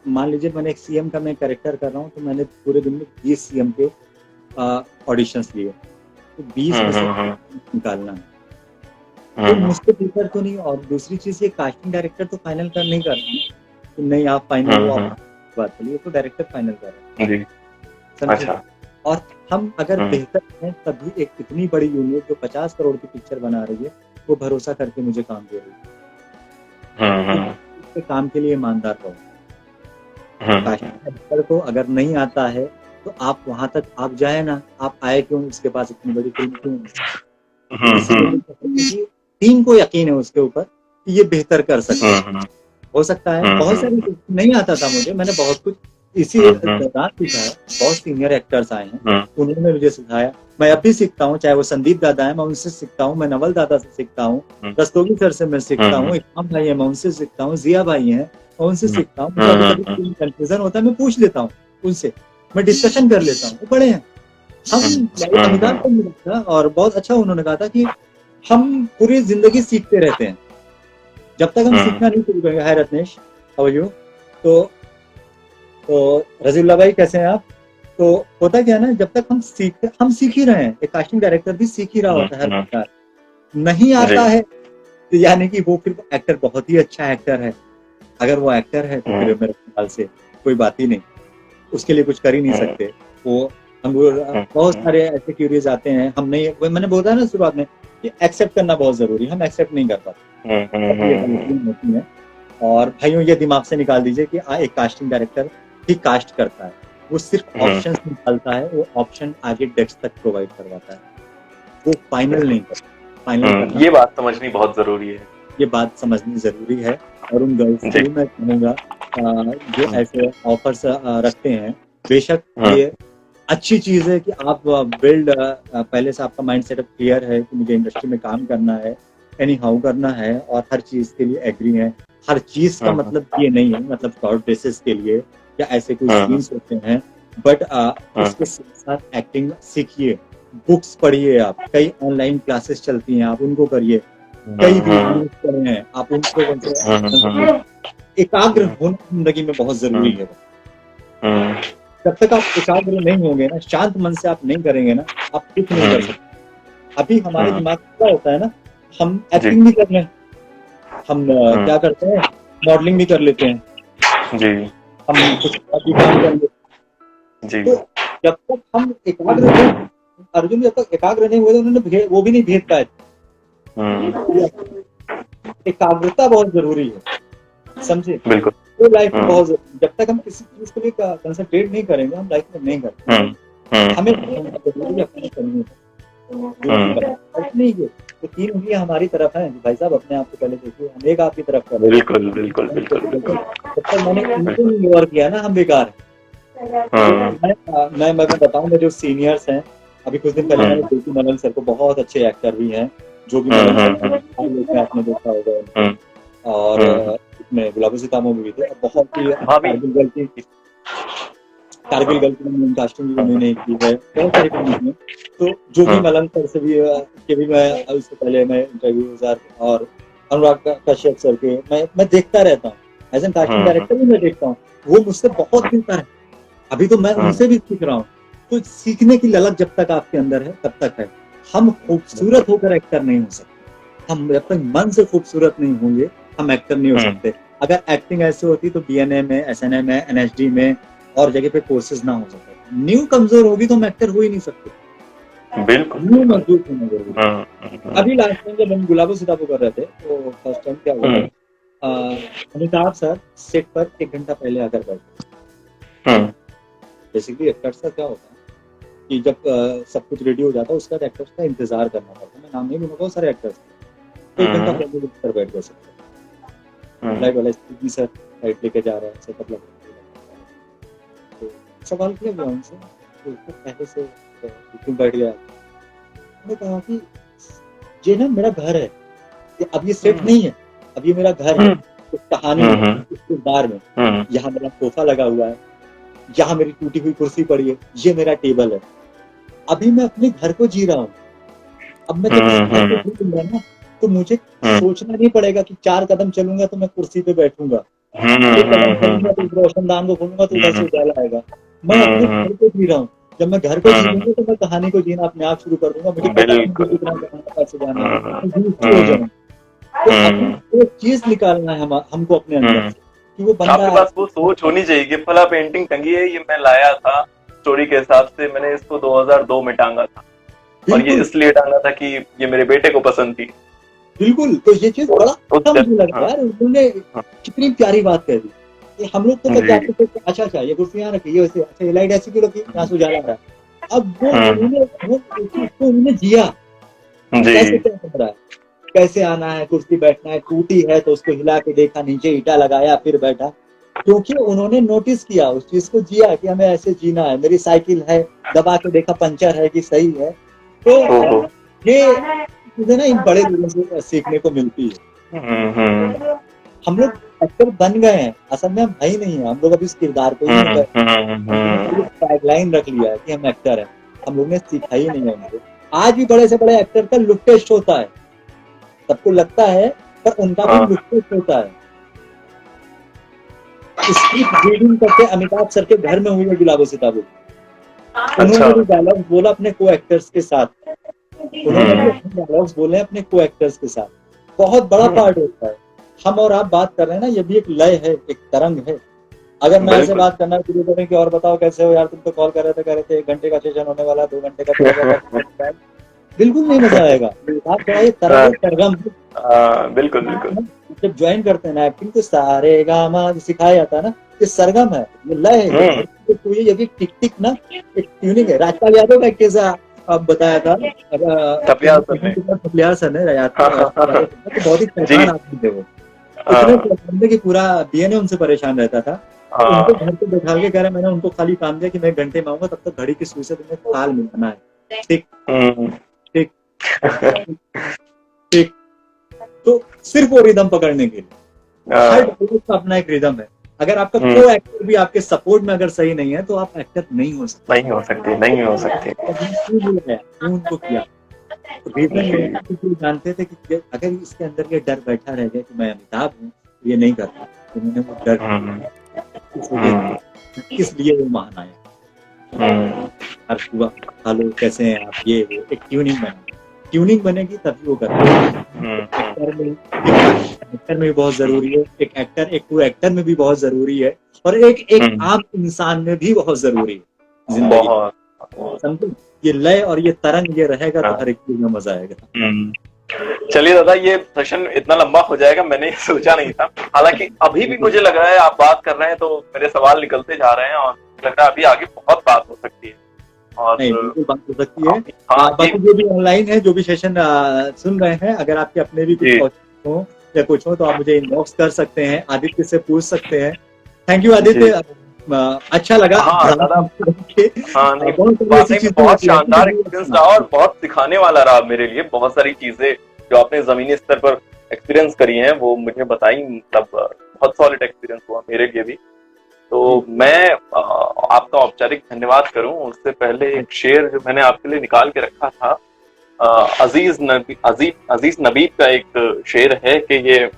S2: मान लीजिए मैंने एक सीएम का मैं कैरेक्टर कर रहा हूँ, तो मैंने पूरे दिन में 20 सीएम के ऑडिशंस लिए, तो 20 में से निकालना है, तो मुझसे बेहतर तो नहीं। और दूसरी चीज, ये कास्टिंग डायरेक्टर तो फाइनल कर नहीं कर रहे, तो नहीं आप फाइनल बात करिए, तो डायरेक्टर फाइनल कर रहे हैं। अच्छा। और हम अगर बेहतर हैं, तभी एक इतनी बड़ी यूनिट जो 50 करोड़ की पिक्चर बना रही है, वो भरोसा करके मुझे काम दे रही है। तो काम के लिए ईमानदार रहो। डायरेक्टर को अगर नहीं आता है, तो आप वहां तक आप जाए ना, आप आए क्यों, उसके पास इतनी बड़ी फिल्म क्यों? टीम को यकीन है उसके ऊपर कि ये बेहतर कर सकता है। हो सकता है बहुत सारी नहीं आता था मुझे, मैंने बहुत कुछ इसी दौरान सीखा है। बहुत सीनियर एक्टर्स आए हैं, उन्होंने मुझे सिखाया। मैं अब भी सीखता हूँ, चाहे वो संदीप दादा है, मैं उनसे सीखता हूँ, मैं नवल दादा से सीखता हूँ, दस्तोगी सर से मैं सीखता हूँ, इमाम भाई है मैं उनसे सीखता हूँ, जिया भाई हैं मैं उनसे सीखता हूँ। कभी कंफ्यूजन होता है, मैं पूछ लेता हूँ उनसे, मैं डिस्कशन कर लेता हूँ, वो बड़े हैं। हम अमिताभ को मिला था और बहुत अच्छा उन्होंने कहा था कि हम पूरी जिंदगी सीखते रहते हैं, जब तक हम सीखना नहीं शुरू करेंगे। हाय रत्नेश, हाउ आर यू? तो रजीउल्लाह भाई कैसे हैं आप? तो होता क्या है ना, जब तक हम सीख ही रहे हैं। एक कास्टिंग डायरेक्टर भी सीख ही रहा होता है। हर प्रकार नहीं आता है तो यानी कि वो फिर एक्टर बहुत ही अच्छा एक्टर है, अगर वो एक्टर है तो फिर मेरे ख्याल से कोई बात ही नहीं, उसके लिए कुछ कर ही नहीं सकते। वो हम बहुत सारे ऐसे क्यूरियस आते हैं, हम नहीं, मैंने बोला ना शुरुआत में कि एक्सेप्ट करना बहुत जरूरी है, हम एक्सेप्ट नहीं कर पाते, ये गलतियां होती हैं। और भाइयों ये दिमाग से निकाल दीजिए कि एक कास्टिंग डायरेक्टर ही कास्ट करता है, वो सिर्फ ऑप्शंस निकालता है, वो ऑप्शन आगे डेस्क तक प्रोवाइड करवाता है, वो फाइनल नहीं करता। फाइनल
S1: ये बात समझनी बहुत जरूरी है, ये
S2: बात समझनी जरूरी है। और उन गर्ल्स को मैं कहूँगा जो ऐसे ऑफर्स रखते हैं, बेशक ये अच्छी चीज है कि आप बिल्ड पहले से आपका माइंड सेटअप क्लियर है कि मुझे इंडस्ट्री में काम करना है, एनी हाउ करना है, और हर चीज के लिए एग्री है। हर चीज का मतलब ये नहीं है, मतलब शॉर्ट ड्रेसेस के लिए या ऐसे कोई सीन्स होते हैं, बट उसके साथ एक्टिंग सीखिए, बुक्स पढ़िए, आप कई ऑनलाइन क्लासेस चलती हैं, आप उनको करिए, कई वीडियोस पढ़े हैं आप उनको, एकाग्र होना जिंदगी में बहुत जरूरी है। जब तक आप एकाग्र नहीं होंगे ना, शांत मन से आप नहीं करेंगे ना, आप कुछ नहीं कर सकते। अभी हमारे दिमाग में क्या होता है ना, हम एक्टिंग भी कर लें, हम क्या करते हैं, मॉडलिंग भी कर लेते हैं जी, हम कुछ भी काम कर लेते हैं जी। तो जब तक हम एकाग्र नहीं, अर्जुन जब तक एकाग्र नहीं हुए, उन्होंने वो भी नहीं भेद पाए। एकाग्रता बहुत जरूरी है, समझे, बिल्कुल। तो लाइफ में बहुत जरूरी, जब तक हम किसी चीज के लिए कंसंट्रेट नहीं करेंगे, हम लाइफ में नहीं करते। हमें अपनी करनी है, तो 3 उंगलियां हमारी तरफ हैं भाई साहब, अपने आप को पहले देखिए, हम एक आपकी तरफ कर रहे हैं। बिल्कुल बिल्कुल बिल्कुल बिल्कुल। जब तक मैंने इनको नहीं गौर किया ना, हम बेकार हैं। मैं बताऊं, मेरे जो सीनियर्स हैं, अभी कुछ दिन पहले मैंने ज्योति मलन सर को, बहुत अच्छे एक्टर भी हैं, जो भी मलन आपने देखा होगा, और इसमें गुलाबो सितामो में भी थे, बहुत ही कारगिल गर्ल की कास्टिंग भी उन्होंने की है, बहुत सारी फिल्म में। तो जो भी मलन सर से भी के भी मैं इससे पहले मैं इंटरव्यूज और अनुराग कश्यप सर के मैं देखता रहता हूँ, एज एन कास्टिंग डायरेक्टर भी मैं देखता हूँ, वो मुझसे बहुत मिलता है। अभी तो मैं उनसे भी सीख रहा हूँ। तो सीखने की ललक जब तक आपके अंदर है तब तक है। हम खूबसूरत होकर एक्टर नहीं हो सकते, हम जब तक मन से खूबसूरत नहीं होंगे हम एक्टर नहीं हो सकते। अगर एक्टिंग ऐसी होती तो बीएनए में, एसएनए में, एनएसडी में और जगह पे कोर्सेज ना हो सकते। न्यू कमजोर होगी तो हम एक्टर हो ही नहीं सकते, बिल्कुल न्यू मजबूत होना जरूरी। अभी लास्ट टाइम जब हम गुलाबो सिताबो कर रहे थे तो फर्स्ट टाइम क्या हुआ, अमिताभ सर सेट पर 1 घंटा पहले आकर बैठे। बेसिकली एक्टर्स का क्या होता है कि जब सब कुछ रेडी हो जाता है उसका एक्टर्स का इंतजार करना पड़ता है। मैं नाम नहीं लूंगा, बहुत सारे एक्टर्स 1 घंटा पहले पर बैठ गए सकते, लाइट वाला स्पीड सर लाइट लेके जा रहा है, सेटअप लगा, तो सवाल किया गया उनसे, तो पहले से क्यों बैठ गया। मैंने कहा कि ये ना मेरा घर है, अब ये सेट नहीं है, अब ये मेरा घर है, उस कहानी में, उस किरदार में। यहाँ मेरा सोफा लगा हुआ है, यहाँ मेरी टूटी हुई कुर्सी पड़ी है, ये मेरा टेबल है। अभी मैं अपने घर को जी रहा हूँ। अब मैं जब इस घर को जीऊंगा ना तो मुझे सोचना नहीं पड़ेगा कि 4 कदम चलूंगा तो मैं कुर्सी पे बैठूंगा, 1 कदम चलूंगा तो रोशनदान को खोलूंगा तो उधर से उजाला आएगा। मैं अपने घर को जी रहा हूँ। जब मैं घर को जीऊंगा तो मैं कहानी को जीना अपने आप शुरू कर दूंगा। मुझे पता नहीं कितना कैसे जाना है, तो एक चीज निकालना है हमको अपने अंदर कि वो बंदा,
S1: आपके पास वो सोच होनी चाहिए कि फला पेंटिंग टंगी है, ये मैं लाया था स्टोरी के हिसाब से, मैंने इसको 2002 में टांगा था और ये इसलिए टांगा था कि ये मेरे बेटे को पसंद थी।
S2: बिल्कुल, तो ये चीज बड़ा अच्छा मुझे लगा यार, उन्होंने कितनी प्यारी बात कह दी। हम लोग तो जाते थे अच्छा ये कुर्सी यहाँ रखी, ये अच्छा ये लाइट ऐसी क्यों रखी, यहाँ से उजाला आ रहा है। अब वो उन्होंने जिया, कैसे क्या कर रहा है, कैसे आना है, कुर्सी बैठना है, टूटी है तो उसको हिला के देखा, नीचे ईटा लगाया फिर बैठा, क्योंकि उन्होंने नोटिस किया, उस चीज को जिया कि हमें ऐसे जीना है। मेरी साइकिल है, दबा के देखा पंचर है कि सही है। तो ये चीजें ना इन बड़े लोगों से सीखने को मिलती है। हम लोग एक्टर बन गए हैं, असल में हम भाई नहीं है, हम लोग अभी इस किरदार को ही टैगलाइन रख लिया है कि हम एक्टर हैं। हम लोग ने सीखा ही नहीं है उनको। आज भी बड़े से बड़े एक्टर का लुक टेस्ट होता है, सबको लगता है, पर उनका भी लुक टेस्ट होता है। स्क्रिप्ट रीडिंग करके अमिताभ सर के घर में हुई है गुलाबो सिताबो। उन्होंने भी डायलॉग्स बोला अपने को एक्टर्स के साथ, उन्होंने भी डायलॉग्स बोले अपने को एक्टर्स के साथ। बहुत बड़ा पार्ट होता है। हम और आप बात कर रहे हैं ना, ये भी एक लय है, एक तरंग है। अगर मैं ऐसे बात करना शुरू करें कि और बताओ कैसे हो यार, तुम तो कॉल कर रहे थे 1 घंटे का सेशन होने वाला, 2 घंटे का चला जाता, बिल्कुल नहीं मजा आएगा। आप थोड़ा ये तरंग सरगम,
S1: बिल्कुल बिल्कुल।
S2: जब ज्वाइन करते हैं ना एक्टिंग, तो सारे गामा सिखाया जाता है ना, ये सरगम है, ये लय है, ये भी टिक टिक ना, एक ट्यूनिंग है। राजपाल यादव का एक किस्सा अब बताया था, थपलियाल सर ने बहुत ही परेशान आदमी थे वो, इतने परेशान कि पूरा बीएनए उनसे परेशान रहता था। उनको घर पे बैठा के कह रहा, मैंने उनको खाली काम दिया कि मैं घंटे में आऊंगा, तब तक घड़ी की सुई से तुम्हें ताल मिलाना है, ठीक ठीक ठीक। तो सिर्फ वो रिदम पकड़ने के लिए, हर डायलॉग का अपना एक रिदम है। अगर आपका को एक्टर भी आपके सपोर्ट में अगर सही नहीं है, तो आप एक्टर नहीं हो सकते,
S1: नहीं हो सकते।
S2: उनको किया रीजन जानते थे कि अगर इसके अंदर ये डर बैठा रह गया कि मैं अमिताभ हूँ, ये नहीं करता, तो मैंने वो डर इसलिए वो महान आया। हुआ हेलो कैसे हैं आप, ये वो एक ट्यूनिंग बनेगी तभी वो करेगा। एक्टर में भी बहुत जरूरी है, एक एक्टर में भी बहुत जरूरी है, और एक आम इंसान में भी बहुत जरूरी है जिंदगी। समझो, ये लय और ये तरंग ये रहेगा तो हर एक चीज में मजा आएगा।
S1: चलिए दादा, ये सेशन इतना लंबा हो जाएगा मैंने सोचा नहीं था। हालांकि अभी भी मुझे लग रहा है आप बात कर रहे हैं तो मेरे सवाल निकलते जा रहे हैं, और लग रहा है अभी आगे बहुत बात हो सकती है। और
S2: नहीं, बिल्कुल बात हो सकती है। बाकी जो भी ऑनलाइन है, जो भी सेशन सुन रहे हैं, अगर आपके अपने भी कुछ हो या कुछ हो तो आप मुझे इनबॉक्स कर सकते हैं, आदित्य से पूछ सकते हैं। थैंक यू आदित्य, अच्छा लगा।
S1: बहुत शानदार एक्सपीरियंस रहा और बहुत सिखाने वाला रहा मेरे लिए। बहुत सारी चीजें जो आपने जमीनी स्तर पर एक्सपीरियंस करी हैं वो मुझे बताई, मतलब बहुत सॉलिड एक्सपीरियंस हुआ मेरे लिए भी। तो मैं आपका औपचारिक धन्यवाद करूं उससे पहले एक शेर जो मैंने आपके लिए निकाल के रखा था, अजीज नबीब का एक शेर है कि ये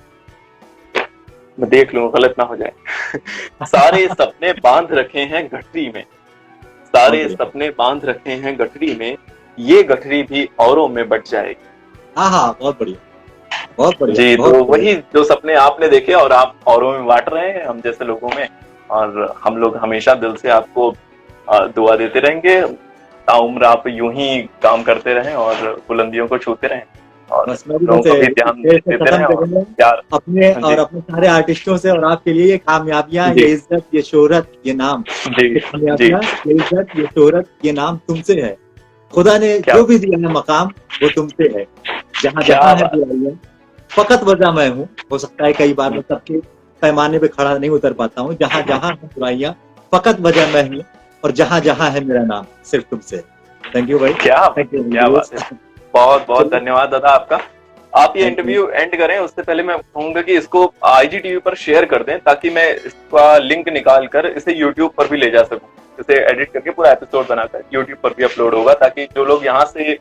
S1: मैं देख लूं गलत ना हो जाए। सारे सपने बांध रखे हैं गठरी में, सारे सपने बांध रखे हैं गठरी में, ये गठरी भी औरों में बट जाएगी।
S2: हाँ, बहुत बढ़िया, बहुत बढ़िया
S1: जी। तो वही जो सपने आपने देखे और आप औरों में बांट रहे हैं हम जैसे लोगों में, और हम लोग हमेशा दिल से आपको दुआ देते रहेंगे। ताउम्र आप यूं ही काम करते रहें और बुलंदियों को छूते रहें, और लोगों को भी ध्यान देते रहें और प्यार
S2: अपने और अपने सारे आर्टिस्टों से। और आपके लिए ये कामयाबियां, ये इज्जत, ये शोहरत, ये नाम, ये कामयाबियां, ये इज्जत, ये शोहरत, ये नाम तुमसे है। खुदा ने जो भी दिया है मकाम वो तुमसे है। जहाँ जहाँ है बुराइयां, फकत वजह मैं हूँ। हो सकता है कई बार मैं सबके पैमाने पे खड़ा नहीं उतर पाता हूँ। जहाँ जहाँ है बुराइयां, फकत वजह मैं हूँ, और जहाँ जहाँ है मेरा नाम सिर्फ तुमसे। थैंक यू भाई,
S1: क्या बात है। बहुत बहुत धन्यवाद दादा आपका। आप ये इंटरव्यू एंड करें उससे पहले मैं कहूंगा कि इसको IGTV पर शेयर कर दें, ताकि मैं इसका लिंक निकाल कर इसे यूट्यूब पर भी ले जा सकूं। इसे एडिट करके पूरा एपिसोड बनाकर यूट्यूब पर भी अपलोड होगा, ताकि जो लोग यहाँ से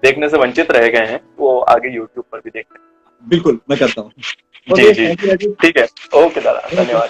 S1: देखने से वंचित रह गए हैं वो आगे यूट्यूब पर भी देख लें।
S2: बिल्कुल, मैं करता हूँ।
S1: जी, ठीक है। ओके दादा, धन्यवाद।